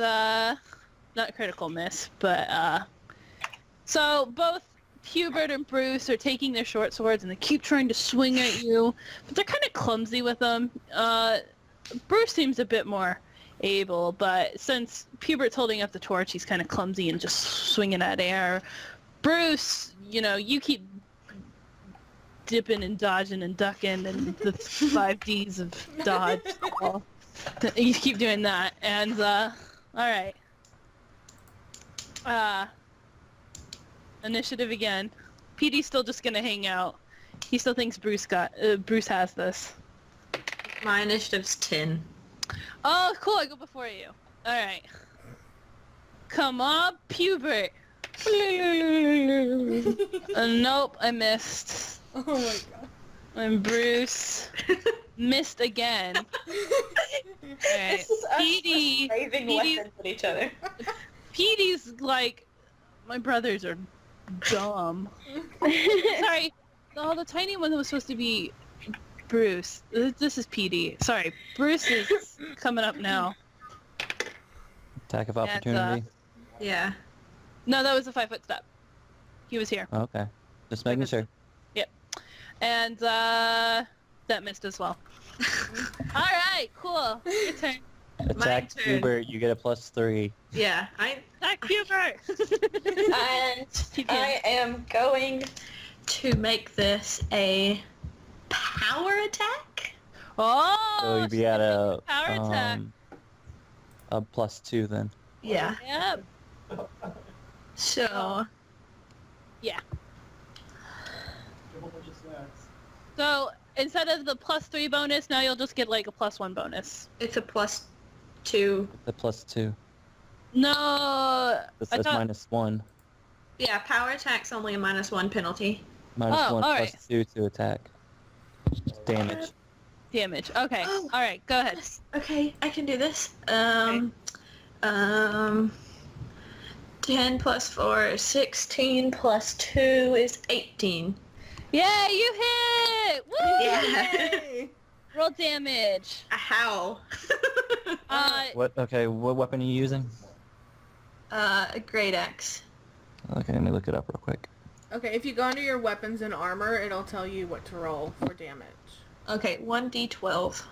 not critical miss, but, so both Hubert and Bruce are taking their short swords and they keep trying to swing at you, but they're kind of clumsy with them. Bruce seems a bit more able, but since Hubert's holding up the torch, he's kind of clumsy and just swinging at air. Bruce, you keep dipping and dodging and ducking and the 5Ds of dodge. You keep doing that, and alright. Initiative again. PD's still just gonna hang out. He still thinks Bruce has this. My initiative's 10. Oh, cool, I go before you. Alright. Come on, Pubert. Nope, I missed. Oh my god. And Bruce missed again. Alright. This is us PD. waving weapons at each other. PD's like, my brothers are dumb. Sorry. No, the tiny one was supposed to be Bruce. This is PD. Sorry. Bruce is coming up now. Attack of opportunity. Yeah. No, that was a 5-foot step. He was here. Okay. Just making sure. Yep. And that missed as well. Alright, cool. Your turn. Attack turn. Hubert, you get a +3. Yeah. Attack Hubert! And I am going To make this a power attack? Oh! So you'd be at a power attack. a +2 then. Yeah. Yep. So, Yeah. So instead of the +3 bonus, now you'll just get like a +1 bonus. it's a +2. The +2. No. That's I thought- -1. Yeah, power attack's only a -1 penalty. -1 alright. +2 to attack. Damage. Damage. Okay. Oh. All right. Go ahead. Okay, I can do this. 10 plus 4 is 16 plus 2 is 18. Yeah, you hit! Woo! Yeah. Roll damage. How? What weapon are you using? A great axe. Okay, let me look it up real quick. Okay, if you go under your weapons and armor, it'll tell you what to roll for damage. Okay, 1d12.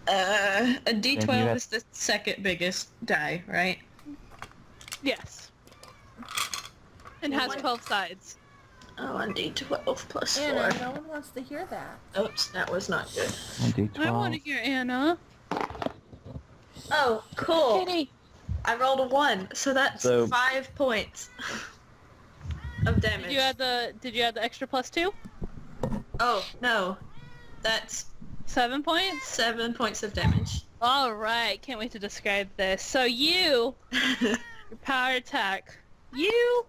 A d12 have- is the second biggest die, right? Yes. And has 12 sides. Oh, 1d12 plus 4. Anna, no one wants to hear that. Oops, that was not good. 1d12. I want to hear Anna. Oh, cool. Kitty. I rolled a 1, so that's So- 5 points of damage. Did you add the extra +2? Oh, no. That's 7 points? 7 points of damage. All right. Can't wait to describe this. So your power attack. You.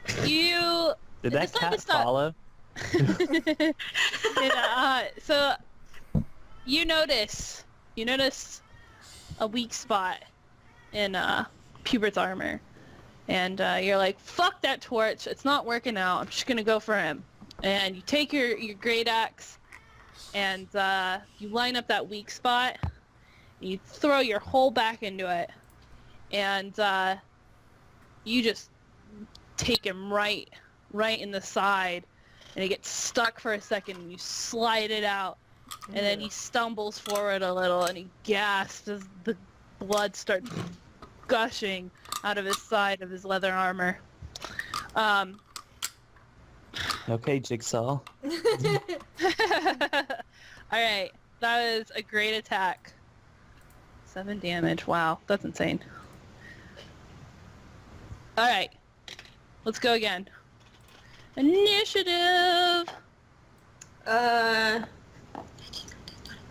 Did that It's not cat to stop. follow? So you notice a weak spot in Pubert's armor, and you're like, fuck that torch, it's not working out, I'm just gonna go for him. And you take your great axe and you line up that weak spot, you throw your whole back into it, and you just take him right in the side, and he gets stuck for a second, and you slide it out, and then he stumbles forward a little, and he gasps as the blood starts gushing out of his side of his leather armor. Okay, Jigsaw. Alright, that was a great attack. 7 damage, wow, that's insane. Alright, let's go again. Initiative!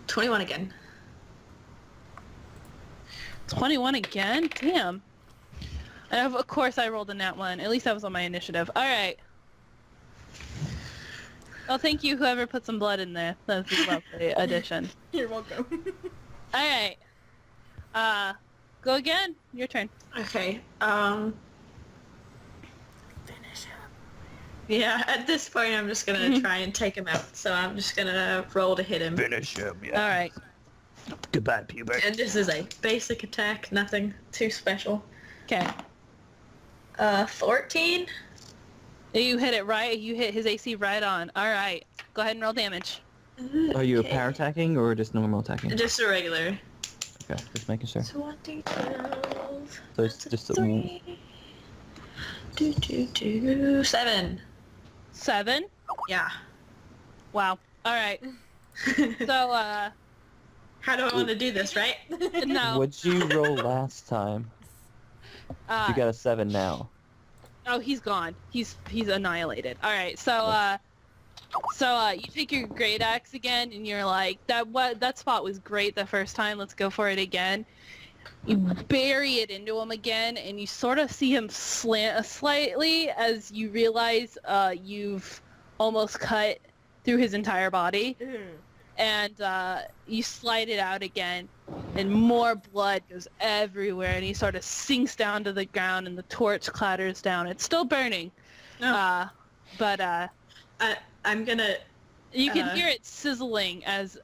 21 again. 21 again? Damn. And of course I rolled a nat 1. At least that was on my initiative. Alright. Well, thank you whoever put some blood in there. That was a lovely addition. You're welcome. Alright. Go again. Your turn. Okay, finish him. Yeah, at this point I'm just gonna try and take him out, so I'm just gonna roll to hit him. Finish him, yeah. Alright. Goodbye, Pubert. And this is a basic attack, nothing too special. Okay. 14? You hit it right. You hit his AC right on. All right. Go ahead and roll damage. Are you a Okay. power attacking or just normal attacking? Just a regular. Okay, just making sure. So 1d12. So it's just a 3. 7. 7? Yeah. Wow. All right. So, How do I want to do this, right? no. What'd you roll last time? You got a 7 now. Oh, he's gone. He's annihilated. All right. So you take your great axe again, and you're like, that spot was great the first time. Let's go for it again. You bury it into him again, and you sort of see him slant slightly as you realize you've almost cut through his entire body. And you slide it out again, and more blood goes everywhere, and he sort of sinks down to the ground, and the torch clatters down. It's still burning, but I'm gonna... you can hear it sizzling as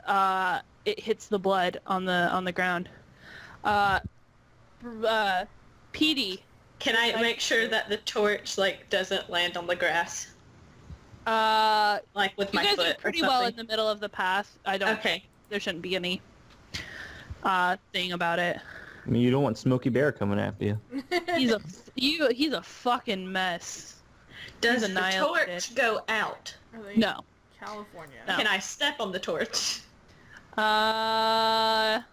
it hits the blood on the ground. Petey. Can I make sure that the torch, like, doesn't land on the grass? Like with You my guys foot are pretty or well something? in the middle of the path. I don't. Okay. There shouldn't be any thing about it. I mean, you don't want Smokey Bear coming after you. He's a fucking mess. Does the annihilated. torch go out? Are they No. California. No. Can I step on the torch? Ellie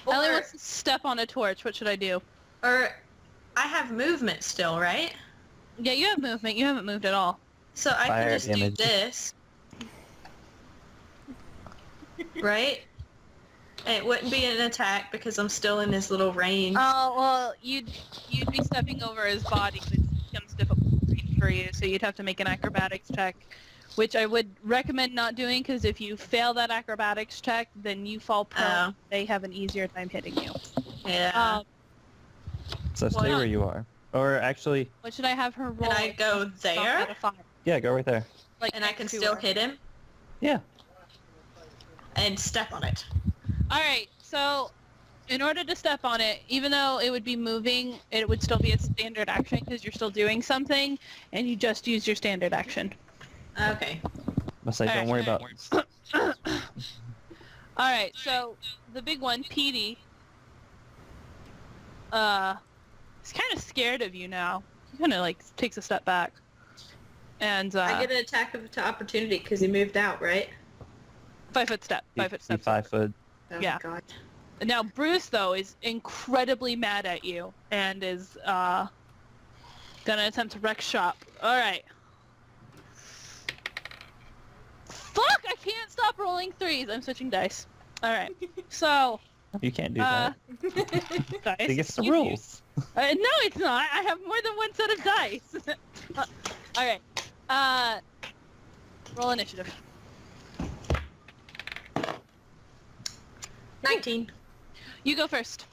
Or, wants to step on a torch. What should I do? or I have movement still, right? Yeah, you have movement. You haven't moved at all. So I Fire can just damage. do this. Right? And it wouldn't be an attack because I'm still in his little range. Oh, well, you'd be stepping over his body, which becomes difficult for you, so you'd have to make an acrobatics check, which I would recommend not doing, because if you fail that acrobatics check, then you fall prone. Oh. They have an easier time hitting you. Yeah. So Why stay not? where you are. Or actually, What should I have her roll? Can I go Out there? of 5? yeah, go right there. Like, And I can next to still her. hit him Yeah. and step on it. Alright, so in order to step on it, even though it would be moving, it would still be a standard action because you're still doing something, and you just use your standard action. Okay. I say, don't worry about. Alright, so the big one, Petey, he's kind of scared of you now. He kind of, like, takes a step back. And, I get an attack of opportunity because he moved out, right? 5-foot step. 5-foot step. 5 foot. Oh Yeah. my god. Now, Bruce, though, is incredibly mad at you and is gonna attempt to wreck shop. Alright. Fuck! I can't stop rolling 3s. I'm switching dice. Alright. So, You can't do that. dice. Against the Excuse you. rules. No, it's not. I have more than one set of dice. Alright. Roll initiative. 19. You go first.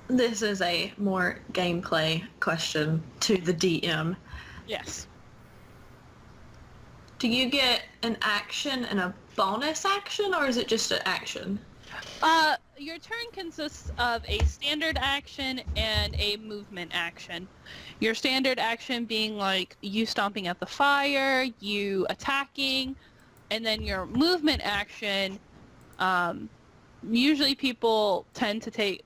This is a more gameplay question to the DM. Yes. Do you get an action and a bonus action, or is it just an action? Your turn consists of a standard action and a movement action. Your standard action being like you stomping at the fire, you attacking, and then your movement action, usually people tend to take,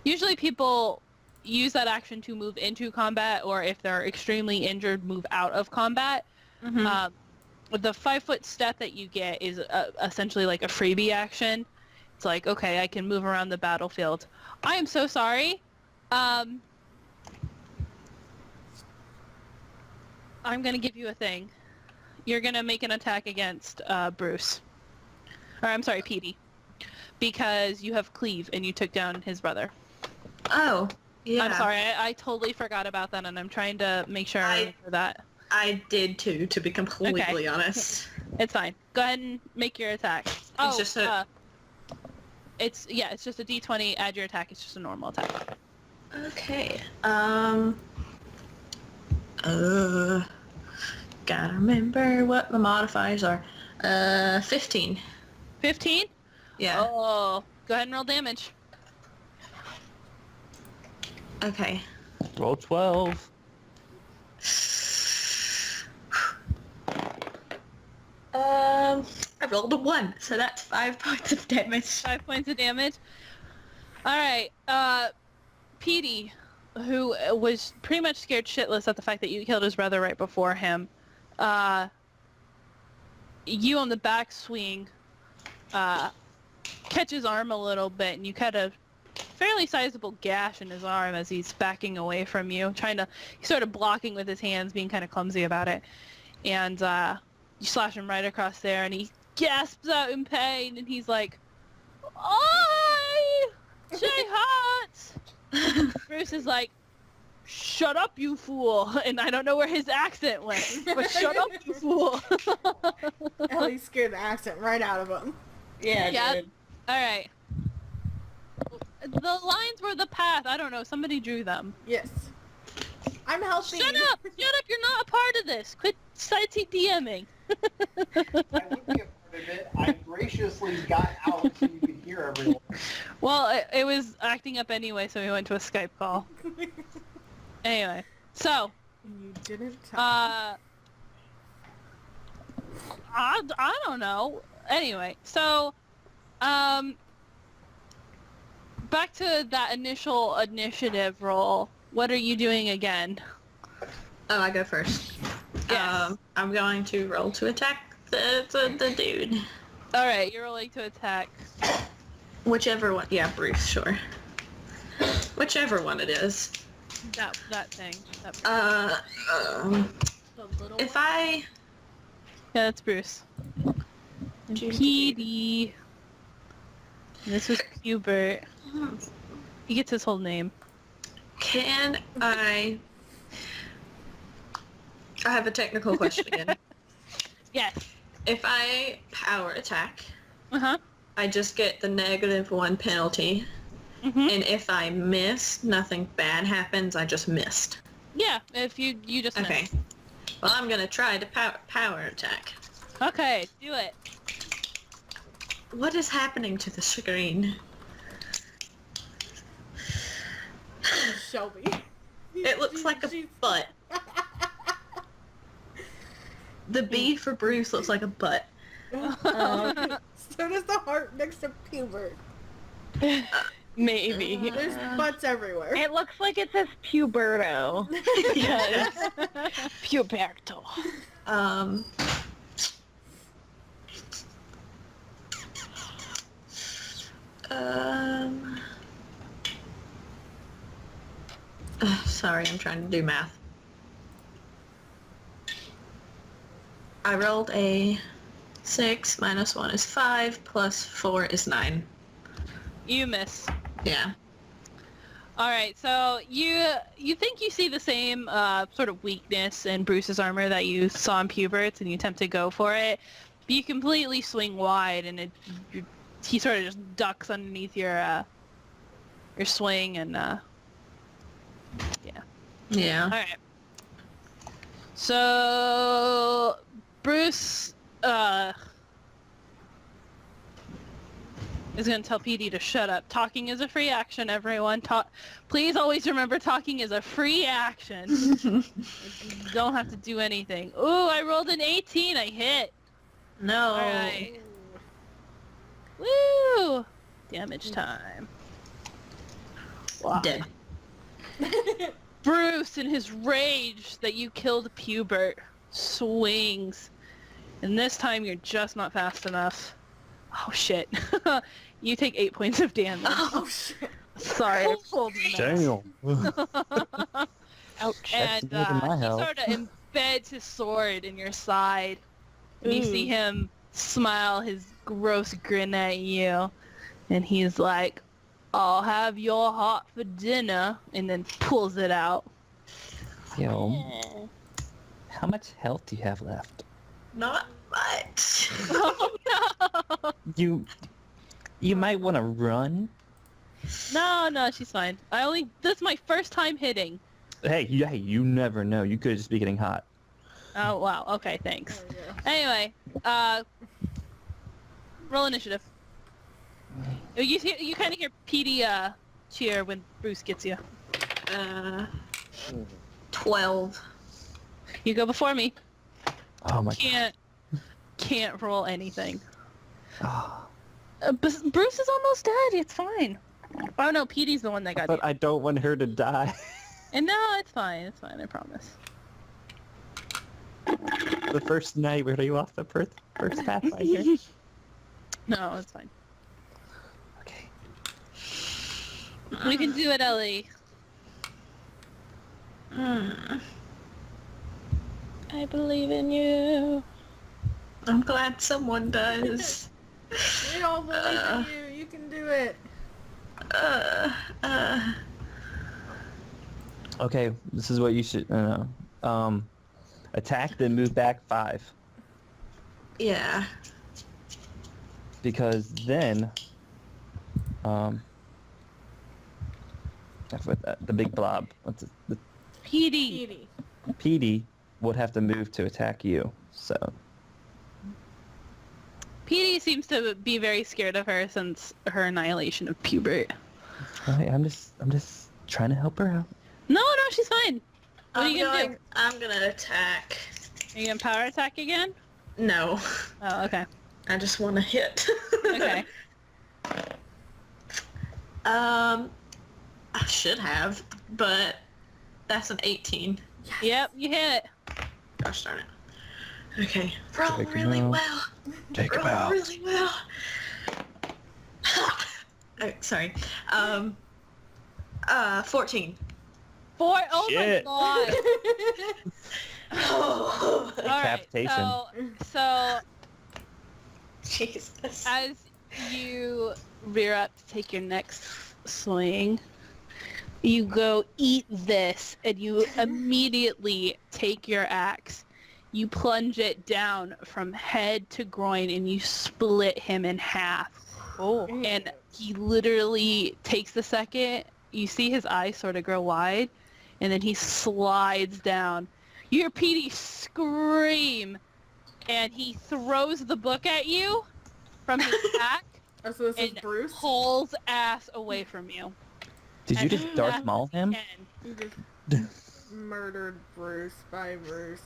usually people use that action to move into combat, or if they're extremely injured, move out of combat. The 5-foot step that you get is essentially like a freebie action. It's like, okay, I can move around the battlefield. I am so sorry. I'm going to give you a thing. You're going to make an attack against Bruce. Or I'm sorry, Petey. Because you have cleave and you took down his brother. Oh, yeah. I'm sorry, I totally forgot about that, and I'm trying to make sure I remember that. I did too, to be completely honest. It's fine. Go ahead and make your attack. It's just a... It's just a D20. Add your attack. It's just a normal attack. Okay. Gotta remember what the modifiers are. 15. 15? Yeah. Oh, go ahead and roll damage. Okay. Roll 12. I rolled a 1, so that's 5 points of damage. 5 points of damage. Alright, Petey, who was pretty much scared shitless at the fact that you killed his brother right before him, you on the backswing, catch his arm a little bit, and you cut a fairly sizable gash in his arm as he's backing away from you, he's sort of blocking with his hands, being kind of clumsy about it. And, you slash him right across there, and he gasps out in pain, and he's like, "Oi! Jay-Hot!" Bruce is like, "Shut up, you fool!" And I don't know where his accent went, but shut up, you fool! Ellie scared the accent right out of him. Yeah, Yep. dude. Alright. The lines were the path. I don't know. Somebody drew them. Yes. I'm healthy. Shut up! Shut up! You're not a part of this! Quit sightsee DMing! I would be a part of it. I graciously got out so you could hear everyone. Well, it was acting up anyway, so we went to a Skype call. Anyway, so, You didn't tell I don't know. Anyway, so, back to that initial initiative roll. What are you doing again? Oh, I go first. Yes. I'm going to roll to attack the dude. Alright, you're rolling to attack. Whichever one. Yeah, Bruce, sure. Whichever one it is. That thing. That the little If one? I... Yeah, that's Bruce. And Petey. And this was Hubert. He gets his whole name. Can I have a technical question again. Yes. If I power attack, Uh-huh. I just get the -1 penalty. Mm-hmm. And if I miss, nothing bad happens. I just missed. Yeah, if you just Okay. missed. Well, I'm gonna try to power attack. Okay, do it. What is happening to the screen? Shelby. It looks like a butt. The B for Bruce looks like a butt. So does the heart next to Pubert. Maybe. There's butts everywhere. It looks like it says Puberto. Yes. Puberto. Sorry, I'm trying to do math. I rolled a 6, -1 is 5, +4 is 9. You miss. Yeah. Alright, so you think you see the same sort of weakness in Bruce's armor that you saw in Pubert's, and you attempt to go for it, but you completely swing wide, and he sort of just ducks underneath your swing, and yeah. Yeah. Alright. So Bruce is going to tell Petey to shut up. Talking is a free action, everyone. Please always remember talking is a free action. You don't have to do anything. Ooh, I rolled an 18. I hit. No. Alright. Woo! Damage time. Wow. Dead. Bruce, in his rage that you killed Pubert, swings. And this time you're just not fast enough. Oh shit. You take 8 points of damage. Oh shit. Sorry, I pulled the Damn. Ouch. And That's more than my he health. sort of embeds his sword in your side. And you see him smile his gross grin at you. And he's like, "I'll have your heart for dinner," and then pulls it out. Yo, how much health do you have left? Not much. Oh no! You might want to run. No, she's fine. This is my first time hitting. Hey, you never know. You could just be getting hot. Oh wow, okay, thanks. There we go. Anyway, roll initiative. You kind of hear Petey cheer when Bruce gets you. 12. You go before me. Oh my god. Can't roll anything. Oh, Bruce is almost dead. It's fine. Oh no, Petey's the one that got you. but I don't want her to die. And no, it's fine. It's fine. I promise. The first night where you off the first Pathfinder. No, it's fine. Okay. We can do it, Ellie. I believe in you. I'm glad someone does. We all believe in you. You can do it. Okay, this is what you should attack, then move back 5. Yeah. Because then, I forgot the big blob. What's it? The Petey. Petey. PD would have to move to attack you. So Petey seems to be very scared of her since her annihilation of Pubert. I'm just trying to help her out. No, she's fine. What are you gonna do? I'm gonna attack. Are you gonna power attack again? No. Oh, okay. I just want to hit. Okay. I should have, but that's an 18. Yep, you hit. Gosh darn it. Okay. Roll Take 'em really out. well. Take him Roll out. really well. Oh, sorry. 14. Oh Shit. my god. Oh, All right. Decapitation. So Jesus. as you rear up to take your next swing, you go eat this, and you immediately take your axe. You plunge it down from head to groin, and you split him in half. Oh. And he literally takes a second. You see his eyes sort of grow wide, and then he slides down. You hear Petey scream, and he throws the book at you from his back Oh, so this is and Bruce? pulls ass away from you. Did you As just Darth fast Maul as he him? can. You just murdered Bruce by Bruce.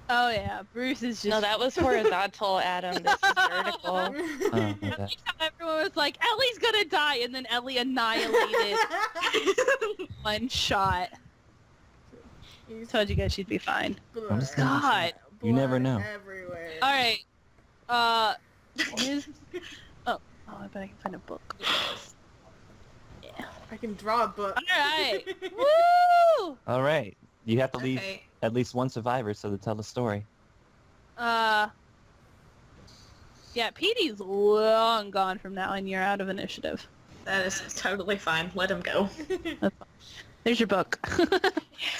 Oh yeah, Bruce is just... No, that was horizontal, Adam. This is vertical. Oh, my I God. like how everyone was like, Ellie's gonna die, and then Ellie annihilated one shot. Told you guys she'd be fine. I'm just gonna- God. You never Blood know. Everywhere. All right. Oh, I bet I can find a book. Yeah. I can draw a book. All right. Woo! All right. You have to leave Okay. at least one survivor so to tell the story. Yeah, Petey's long gone from now, and you're out of initiative. That is totally fine. Let him go. There's your book.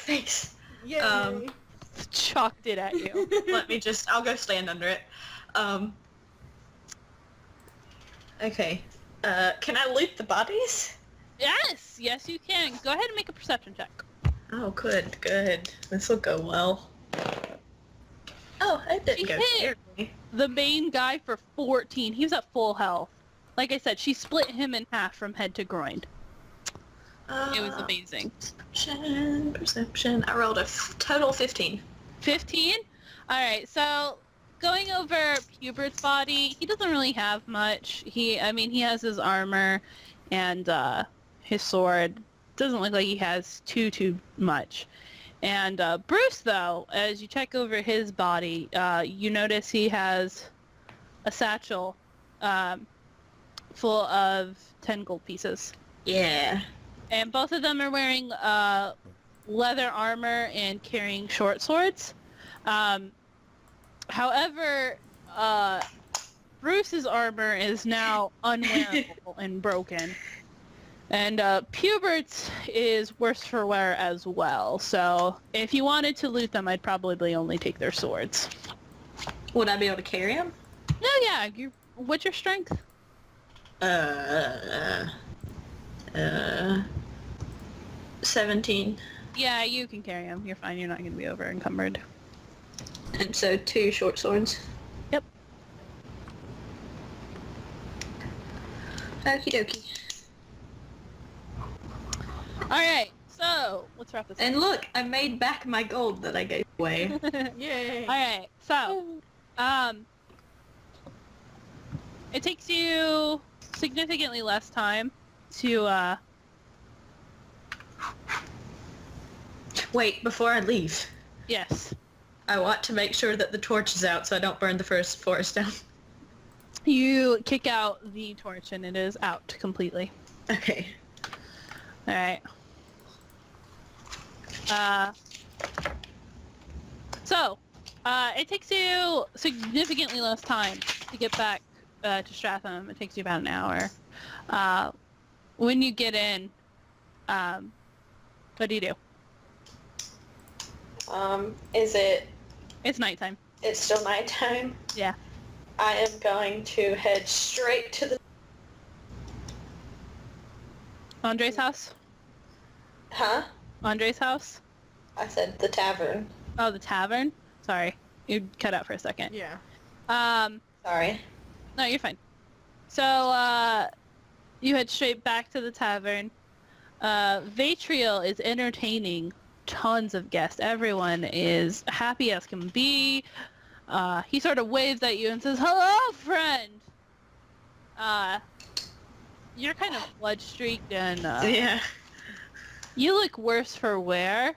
Thanks. Yay. Chalked it at you. I'll go stand under it. Okay. Can I loot the bodies? Yes, you can. Go ahead and make a perception check. Oh, good. This will go well. Oh, it didn't She go hit. terribly. The main guy for 14. He was at full health. Like I said, she split him in half from head to groin. It was amazing. Perception. I rolled a total 15. 15? Alright, so going over Hubert's body, he doesn't really have much. He has his armor and his sword. Doesn't look like he has too much. And Bruce, though, as you check over his body, you notice he has a satchel full of 10 gold pieces. Yeah. And both of them are wearing leather armor and carrying short swords. However, Bruce's armor is now unwearable and broken. And Pubert's is worse for wear as well. So if you wanted to loot them, I'd probably only take their swords. Would I be able to carry them? No, yeah. What's your strength? 17. Yeah, you can carry them. You're fine. You're not going to be over encumbered. And so 2 short swords. Yep. Okie dokie. Alright, so let's wrap this up. And look, I made back my gold that I gave away. Yay! Alright, so, it takes you significantly less time to, Wait, before I leave, yes. I want to make sure that the torch is out so I don't burn the first forest down. You kick out the torch and it is out completely. Okay. Alright. So, it takes you significantly less time to get back to Strathum. It takes you about an hour. When you get in, what do you do? Is it... It's nighttime. It's still nighttime? Yeah. I am going to head straight to the... Andre's house? Huh? Andre's house? I said the tavern. Oh, the tavern? Sorry. You cut out for a second. Yeah. Sorry. No, you're fine. So, you head straight back to the tavern. Vatriel is entertaining tons of guests. Everyone is happy as can be. He sort of waves at you and says, "Hello, friend!" You're kind of blood-streaked and, Yeah. you look worse for wear.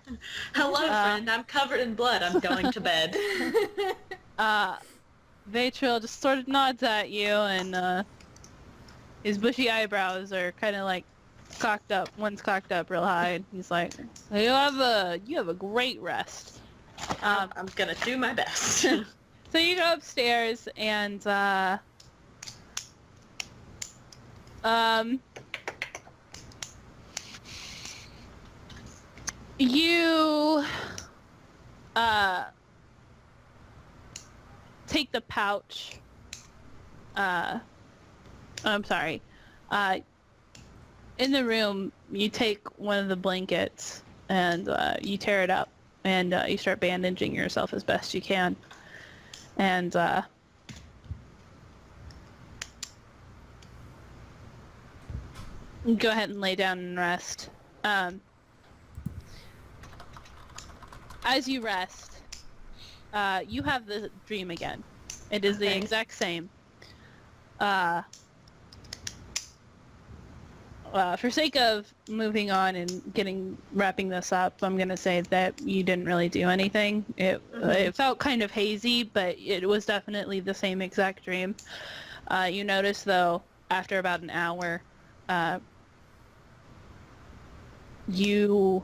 Hello, friend. I'm covered in blood. I'm going to bed. Vatriel just sort of nods at you and, his bushy eyebrows are kind of like cocked up. One's cocked up real high. And he's like, you have a great rest. I'm gonna do my best. So you go upstairs and, you, take the pouch, I'm sorry, in the room, you take one of the blankets and you tear it up and you start bandaging yourself as best you can. And go ahead and lay down and rest. As you rest, you have the dream again. It is the exact same. For sake of moving on and wrapping this up, I'm gonna say that you didn't really do anything. It felt kind of hazy, but it was definitely the same exact dream. You notice though, after about an hour, you're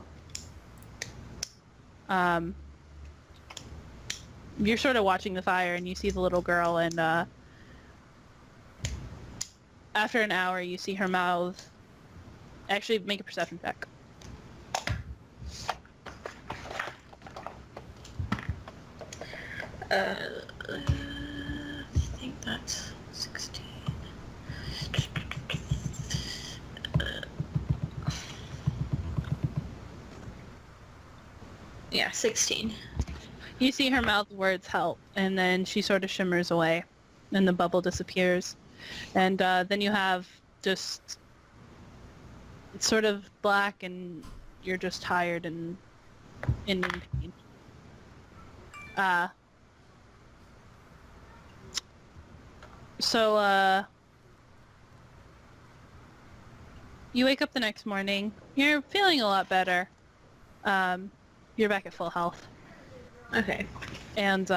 sort of watching the fire and you see the little girl and after an hour you see her mouth. Actually, make a perception check. I think that's 16. Yeah, 16. You see her mouth words help, and then she sort of shimmers away, and the bubble disappears. And then you have just... It's sort of black, and you're just tired and in pain. So, you wake up the next morning. You're feeling a lot better. You're back at full health. Okay. And,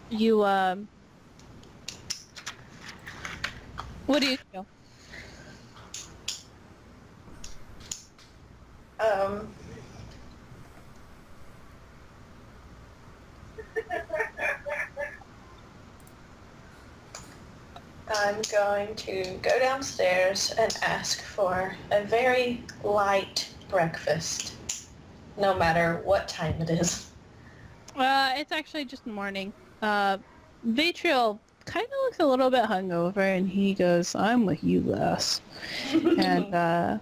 you, what do you do? I'm going to go downstairs and ask for a very light breakfast, no matter what time it is. It's actually just morning. Vatriel kind of looks a little bit hungover, and he goes, "I'm with you, lass," and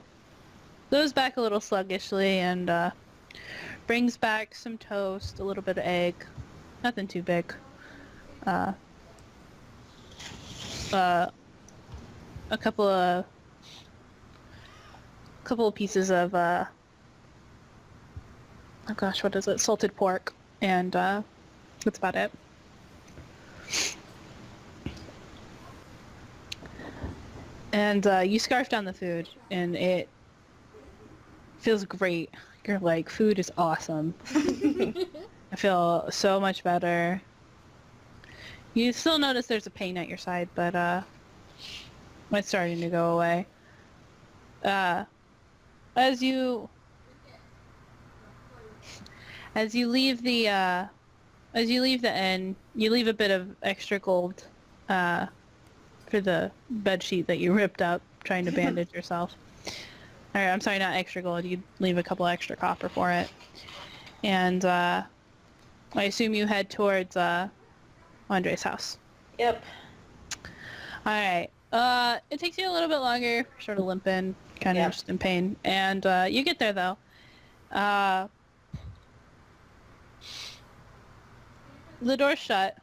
goes back a little sluggishly and brings back some toast, a little bit of egg, nothing too big, a couple of pieces of oh gosh, what is it? Salted pork, and that's about it. And you scarf down the food, and it feels great. You're like, food is awesome. I feel so much better. You still notice there's a pain at your side, but it's starting to go away. As you leave the inn, you leave a bit of extra gold for the bed sheet that you ripped up trying to bandage yourself. Or, I'm sorry, not extra gold. You leave a couple extra copper for it. And I assume you head towards Andre's house. Yep. Alright. It takes you a little bit longer, sort of limping, kind of just in pain. And you get there, though. The door's shut.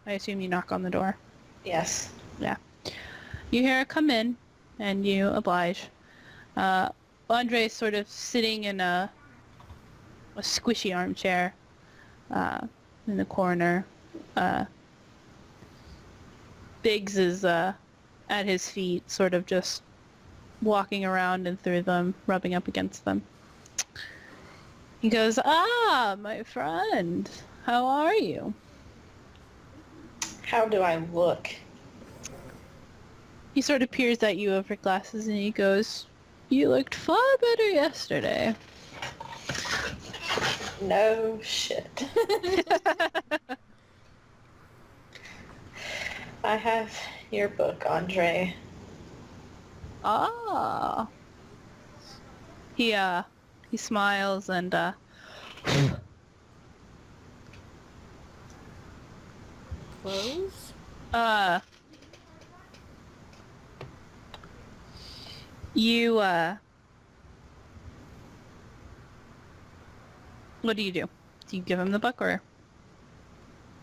I assume you knock on the door. Yes. Yeah. You hear her come in, and you oblige. Andre's sort of sitting in a squishy armchair in the corner. Biggs is at his feet, sort of just walking around and through them, rubbing up against them. He goes, "Ah, my friend, how are you?" How do I look? He sort of peers at you over glasses and he goes, "You looked far better yesterday." No shit. I have your book, Andre. Ah. He smiles and Clothes? You what do? Do you give him the book, or?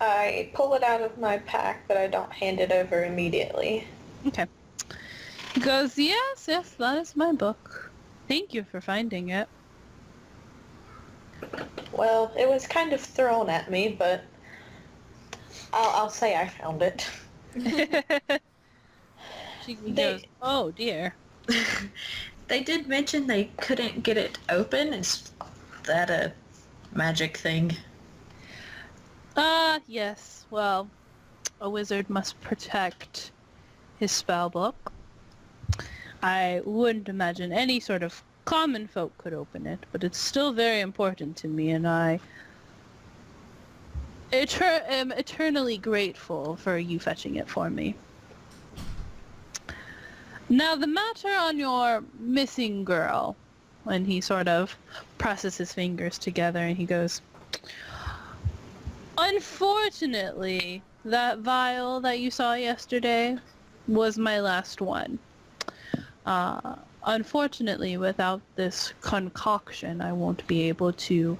I pull it out of my pack, but I don't hand it over immediately. Okay. He goes, yes, that is my book. Thank you for finding it. Well, it was kind of thrown at me, but I'll say I found it. She goes, oh dear. They did mention they couldn't get it open. Is that a magic thing? Yes. Well, a wizard must protect his spell book. I wouldn't imagine any sort of common folk could open it, but it's still very important to me, and I am eternally grateful for you fetching it for me. Now, the matter on your missing girl, and he sort of presses his fingers together and he goes, unfortunately, that vial that you saw yesterday was my last one. Unfortunately, without this concoction, I won't be able to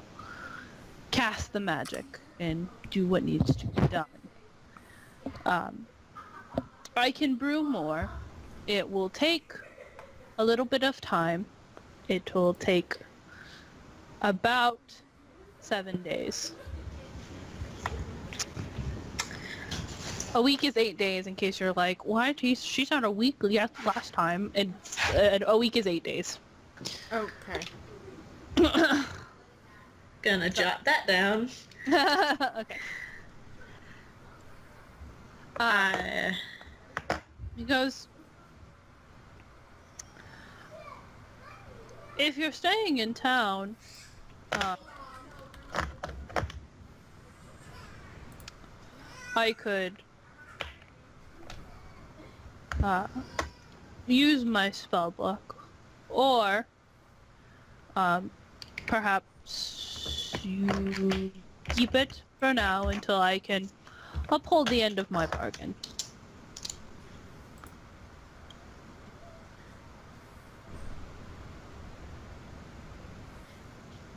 cast the magic and do what needs to be done. I can brew more. It will take a little bit of time. It will take about 7 days. A week is 8 days, in case you're like, what? She's on a week last time, and a week is 8 days. Okay. Gonna jot that down. Okay. He goes, if you're staying in town, I could use my spell book, or perhaps you keep it for now until I can uphold the end of my bargain.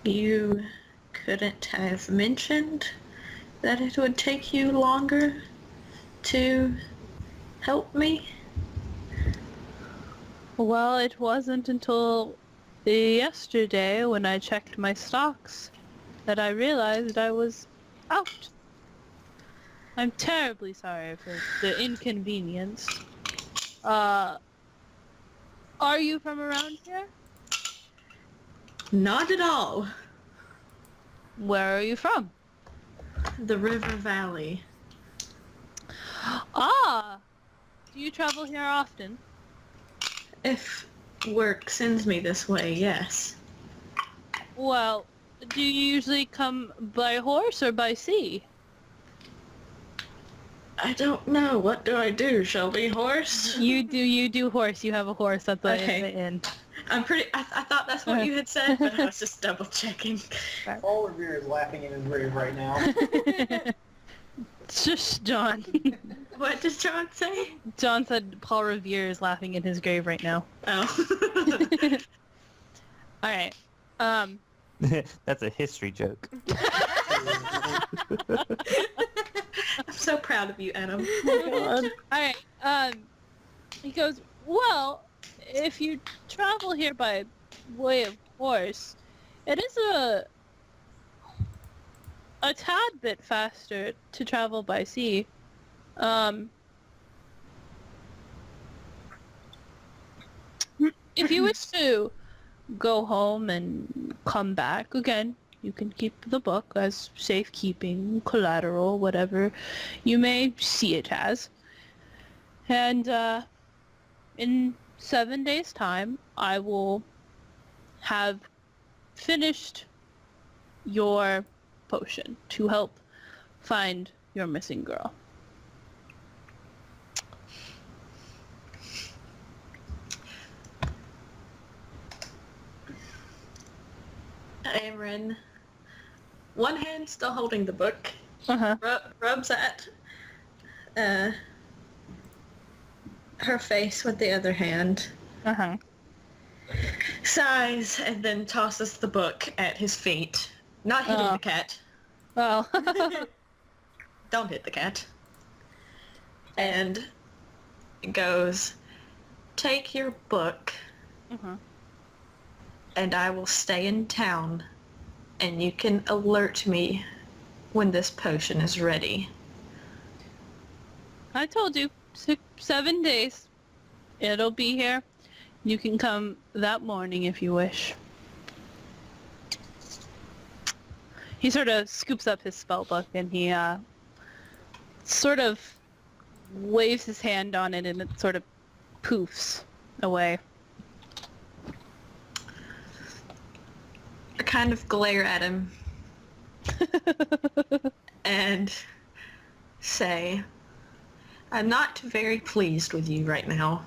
You couldn't have mentioned that it would take you longer to help me? Well, it wasn't until yesterday when I checked my stocks that I realized I was out. I'm terribly sorry for the inconvenience. Are you from around here? Not at all. Where are you from? The River Valley. Ah! Do you travel here often? If work sends me this way, yes. Well, do you usually come by horse or by sea? I don't know. What do I do, Shelby? Horse? You do horse. You have a horse at the inn. I thought that's what you had said, but I was just double checking. Paul Revere is laughing in his grave right now. Shush, John. What does John say? John said Paul Revere is laughing in his grave right now. Oh. Alright. That's a history joke. I'm so proud of you, Adam. Alright, he goes, well, if you travel here by way of horse, it is a tad bit faster to travel by sea. If you wish to go home and come back again, you can keep the book as safekeeping, collateral, whatever you may see it as. And in 7 days' time, I will have finished your potion to help find your missing girl. Amrin, one hand still holding the book, rubs at her face with the other hand, sighs, and then tosses the book at his feet. Not hitting the cat. Well. Don't hit the cat. And goes, take your book, and I will stay in town, and you can alert me when this potion is ready. I told you, 7 days. It'll be here. You can come that morning if you wish. He sort of scoops up his spell book and he sort of waves his hand on it and it sort of poofs away. I kind of glare at him and say, I'm not very pleased with you right now.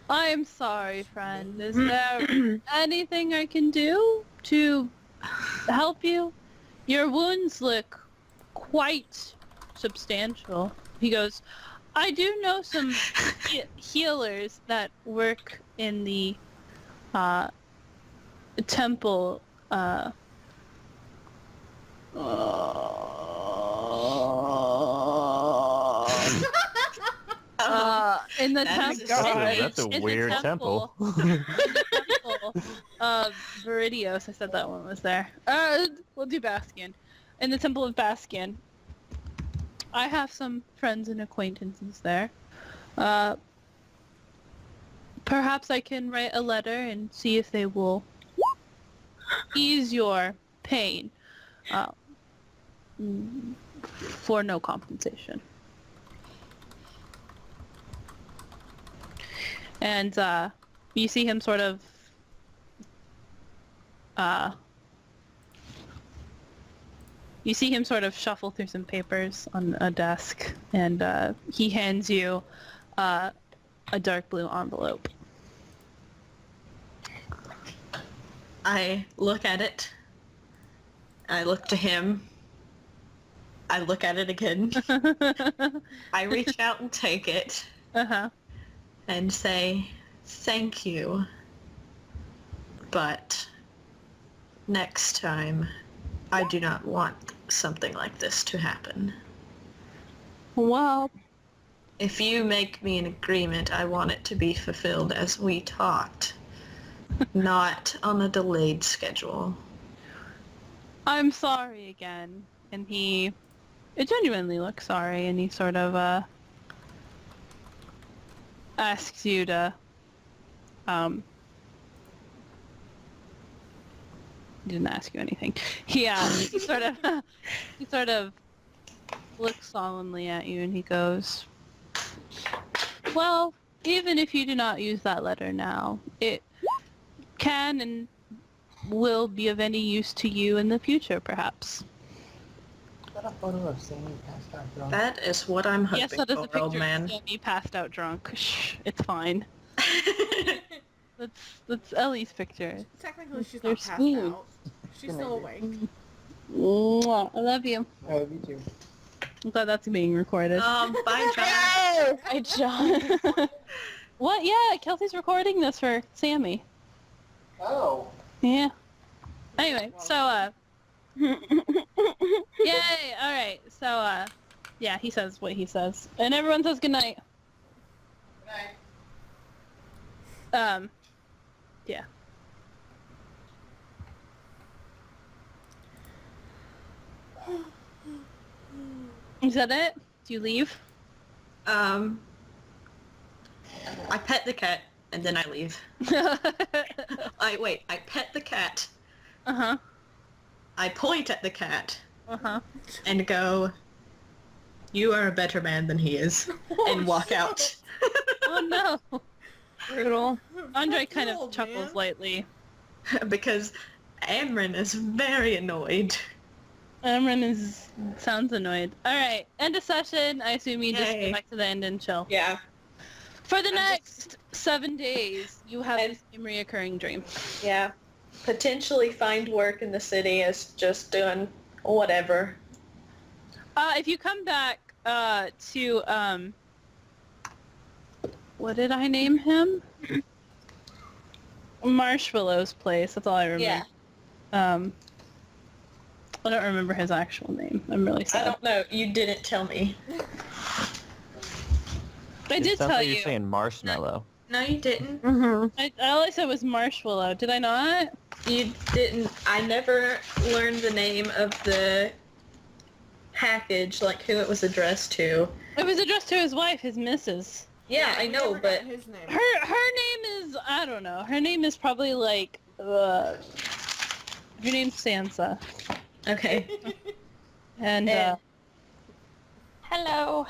I am sorry, friend. Is there anything I can do to help you? Your wounds look quite substantial. He goes, I do know some healers that work in the temple in the temple. That's a weird temple. Viridios, I said that one was there. We'll do Bastion. In the Temple of Bastion. I have some friends and acquaintances there. Perhaps I can write a letter and see if they will ease your pain for no compensation. And you see him sort of shuffle through some papers on a desk, and he hands you a dark blue envelope. I look at it. I look to him. I look at it again. I reach out and take it. And say, thank you. But next time, I do not want something like this to happen. Well, If you make me an agreement, I want it to be fulfilled as we talked, not on a delayed schedule. I'm sorry again. And he genuinely looks sorry, and he sort of asks you to he didn't ask you anything. He sort of looks solemnly at you, and he goes, well, even if you do not use that letter now, it can and will be of any use to you in the future, perhaps. Is that a photo of Sammy passed out drunk? That is what I'm hoping Yes, that is a for, old picture man. of Sammy passed out drunk. Shh, it's fine. That's Ellie's picture. Technically, she's They're not passed spoons. out. She's still awake. Mwah, I love you. I love you too. I'm glad that's being recorded. Bye, John. Hi, John. What? Yeah, Kelsey's recording this for Sammy. Oh. Yeah. Anyway, so, yay! Alright, so, yeah, he says what he says. And everyone says goodnight. Good night. Yeah. Is that it? Do you leave? I pet the cat and then I leave. I pet the cat. Uh-huh. I point at the cat Uh-huh. and go, you are a better man than he is, and walk out. Oh no! Brutal. Andre kind of Old chuckles man. lightly. Because Amrin is very annoyed. Amrin sounds annoyed. Alright, end of session. I assume you just Yay. go back to the end and chill. Yeah. For the I'm next 7 days, you have And- the same reoccurring dream. Yeah. Potentially find work in the city as just doing whatever. If you come back to what did I name him? Marshmallow's place. That's all I remember. Yeah. I don't remember his actual name. I'm really I sad. don't know. You didn't tell me. I It did sounds tell like you. you're saying marshmallow. No, you didn't. Mm-hmm. All I said was Marshmallow. Did I not? You didn't. I never learned the name of the package, like who it was addressed to. It was addressed to his wife, his missus. Yeah, I we know, never but got his name. Her name is, I don't know. Her name is probably like her name's Sansa. okay. And And- Hello.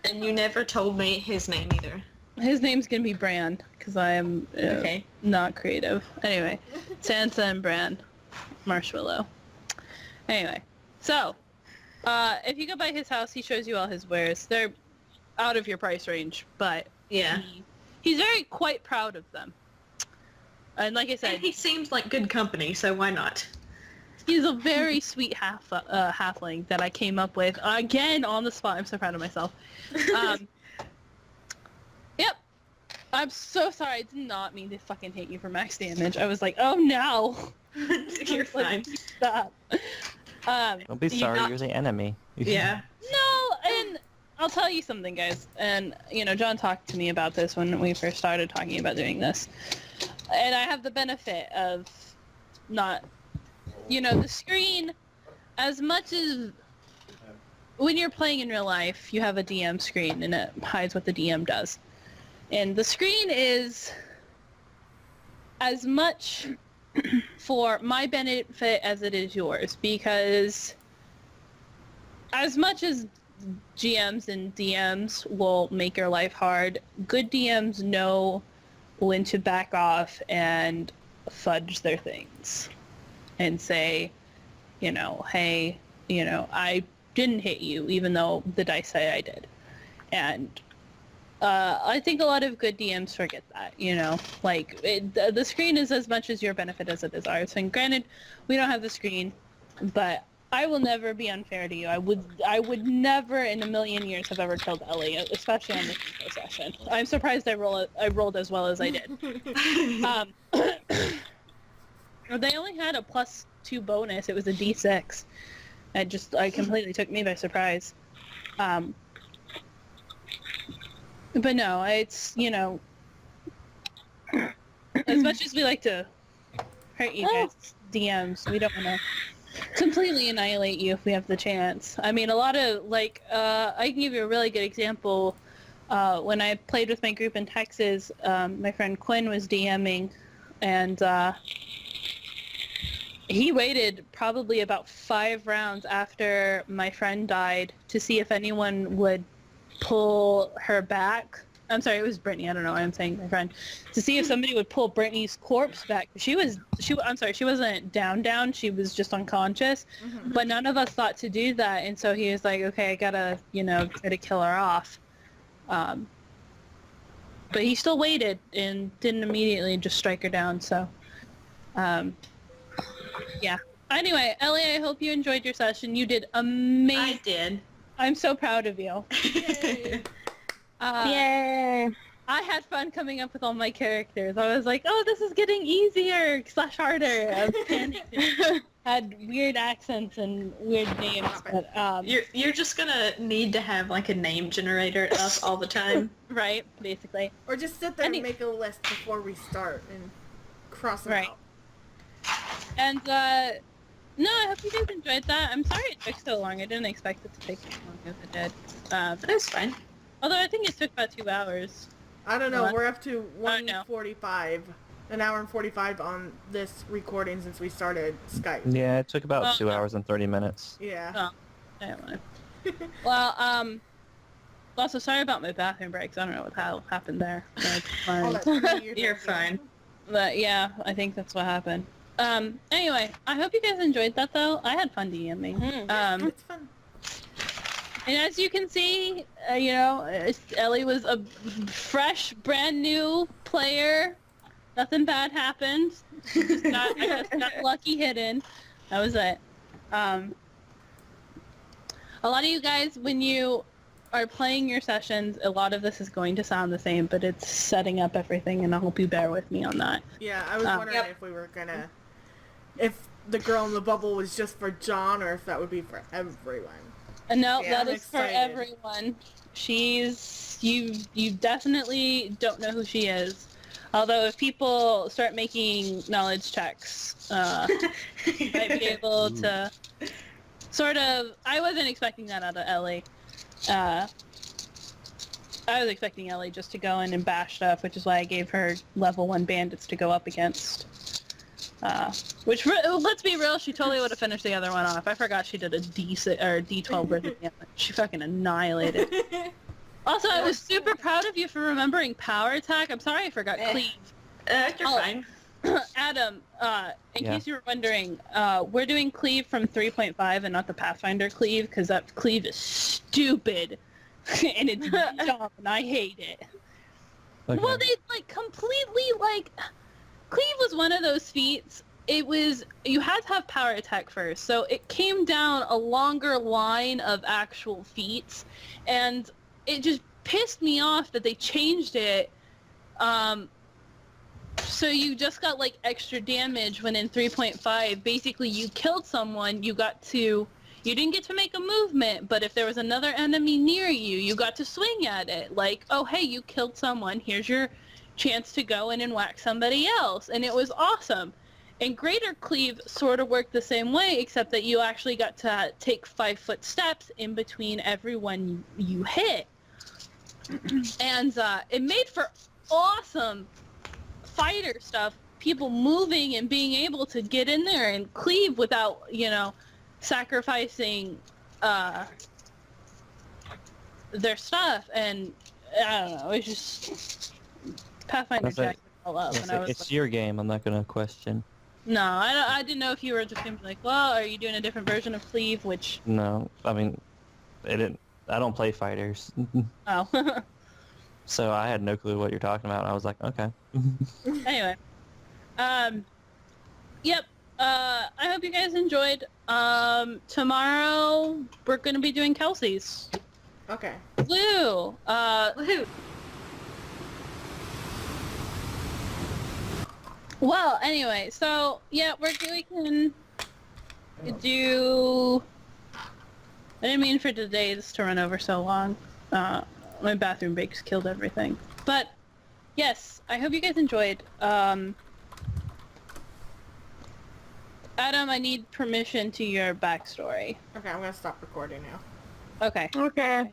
And you never told me his name either. his name's gonna be Bran because I am Okay. not creative. Anyway, Sansa and Bran, Marshmallow. Anyway, so if you go by his house, he shows you all his wares. They're out of your price range, but Yeah. he's very quite proud of them. And like I said, And he seems like good company, so why not? he's a very sweet halfling that I came up with again on the spot. I'm so proud of myself. Yep. I'm so sorry. I did not mean to fucking hit you for max damage. I was like, oh no. You're fine. Stop. Don't be You sorry, not- you're the enemy. Yeah. No, and I'll tell you something, guys. And, John talked to me about this when we first started talking about doing this. And I have the benefit of not, the screen, as much as when you're playing in real life, you have a DM screen and it hides what the DM does. And the screen is as much for my benefit as it is yours, because as much as GMs and DMs will make your life hard, good DMs know when to back off and fudge their things and say, hey, I didn't hit you even though the dice say I did. And I think a lot of good DMs forget that, the screen is as much as your benefit as it is ours. And granted, we don't have the screen, but I will never be unfair to you. I would never in a million years have ever killed Ellie, especially on this info session. I'm surprised I rolled as well as I did. They only had a +2 bonus. It was a D6. It completely took me by surprise. But no, it's, as much as we like to hurt you guys, DMs, we don't want to completely annihilate you if we have the chance. I mean, a lot of, I can give you a really good example. When I played with my group in Texas, my friend Quinn was DMing, and he waited probably about 5 rounds after my friend died to see if anyone would pull her back. I'm sorry, it was Brittany. I don't know why I'm saying my friend. To see if somebody would pull Brittany's corpse back. I'm sorry, she wasn't down. She was just unconscious. Mm-hmm. But none of us thought to do that. And so he was like, okay, I gotta, try to kill her off. But he still waited and didn't immediately just strike her down. So, yeah. Anyway, Ellie, I hope you enjoyed your session. You did amazing. I did. I'm so proud of you. Yay! I had fun coming up with all my characters. I was like, oh, this is getting easier / harder. I was panicked. Had weird accents and weird names. But, you're just gonna need to have like a name generator up all the time. Right, basically. Or just sit there and make a list before we start and cross them out. And, no, I hope you guys enjoyed that. I'm sorry it took so long. I didn't expect it to take as long as it did. That was fine. Although I think it took about 2 hours. I don't know. We're up to 1:45. An hour and 45 on this recording since we started Skype. Yeah, it took about 2 hours and 30 minutes. Yeah. Oh, anyway. Well, also sorry about my bathroom breaks. I don't know what happened there. You're fine. But yeah, I think that's what happened. Anyway, I hope you guys enjoyed that though. I had fun DMing. It's fun. And as you can see, Ellie was a fresh, brand new player. Nothing bad happened. I just got lucky hidden. That was it. A lot of you guys, when you are playing your sessions, a lot of this is going to sound the same, but it's setting up everything, and I hope you bear with me on that. Yeah, I was wondering if we were gonna... If the girl in the bubble was just for John, or if that would be for everyone. No, Yeah, that I'm is excited. for everyone. You definitely don't know who she is. Although if people start making knowledge checks, you might be able to sort of... I wasn't expecting that out of Ellie. I was expecting Ellie just to go in and bash stuff, which is why I gave her level 1 bandits to go up against. Which, let's be real, she totally would have finished the other one off. I forgot she did a D6 or D12 worth of damage. She fucking annihilated. Also, I was super proud of you for remembering power attack. I'm sorry I forgot cleave. You're fine. Adam, in case you were wondering, we're doing cleave from 3.5 and not the Pathfinder cleave, because that cleave is stupid. And it's dumb, and I hate it. Okay. Well, they, completely, cleave was one of those feats. It was, you had to have power attack first, so it came down a longer line of actual feats, and it just pissed me off that they changed it, so you just got, extra damage when in 3.5, basically you killed someone, you didn't get to make a movement, but if there was another enemy near you, you got to swing at it. Oh, hey, you killed someone, here's your chance to go in and whack somebody else. And it was awesome. And Greater Cleave sort of worked the same way, except that you actually got to take 5-foot steps in between everyone you hit. And it made for awesome fighter stuff, people moving and being able to get in there and cleave without, sacrificing their stuff. And I don't know, it's just Pathfinder jacked it all up. And I was it's your game, I'm not going to question. No, I didn't know if you were just going to be well, are you doing a different version of cleave, which... No, I mean, I don't play fighters. Oh. So I had no clue what you're talking about. I was like, okay. Anyway. Yep. I hope you guys enjoyed. Tomorrow we're going to be doing Kelsey's. Okay. Woo! Woohoo! Well, anyway, so, yeah, we can do... I didn't mean for today's to run over so long. My bathroom breaks killed everything. But yes, I hope you guys enjoyed. Adam, I need permission to your backstory. Okay, I'm gonna stop recording now. Okay. Okay.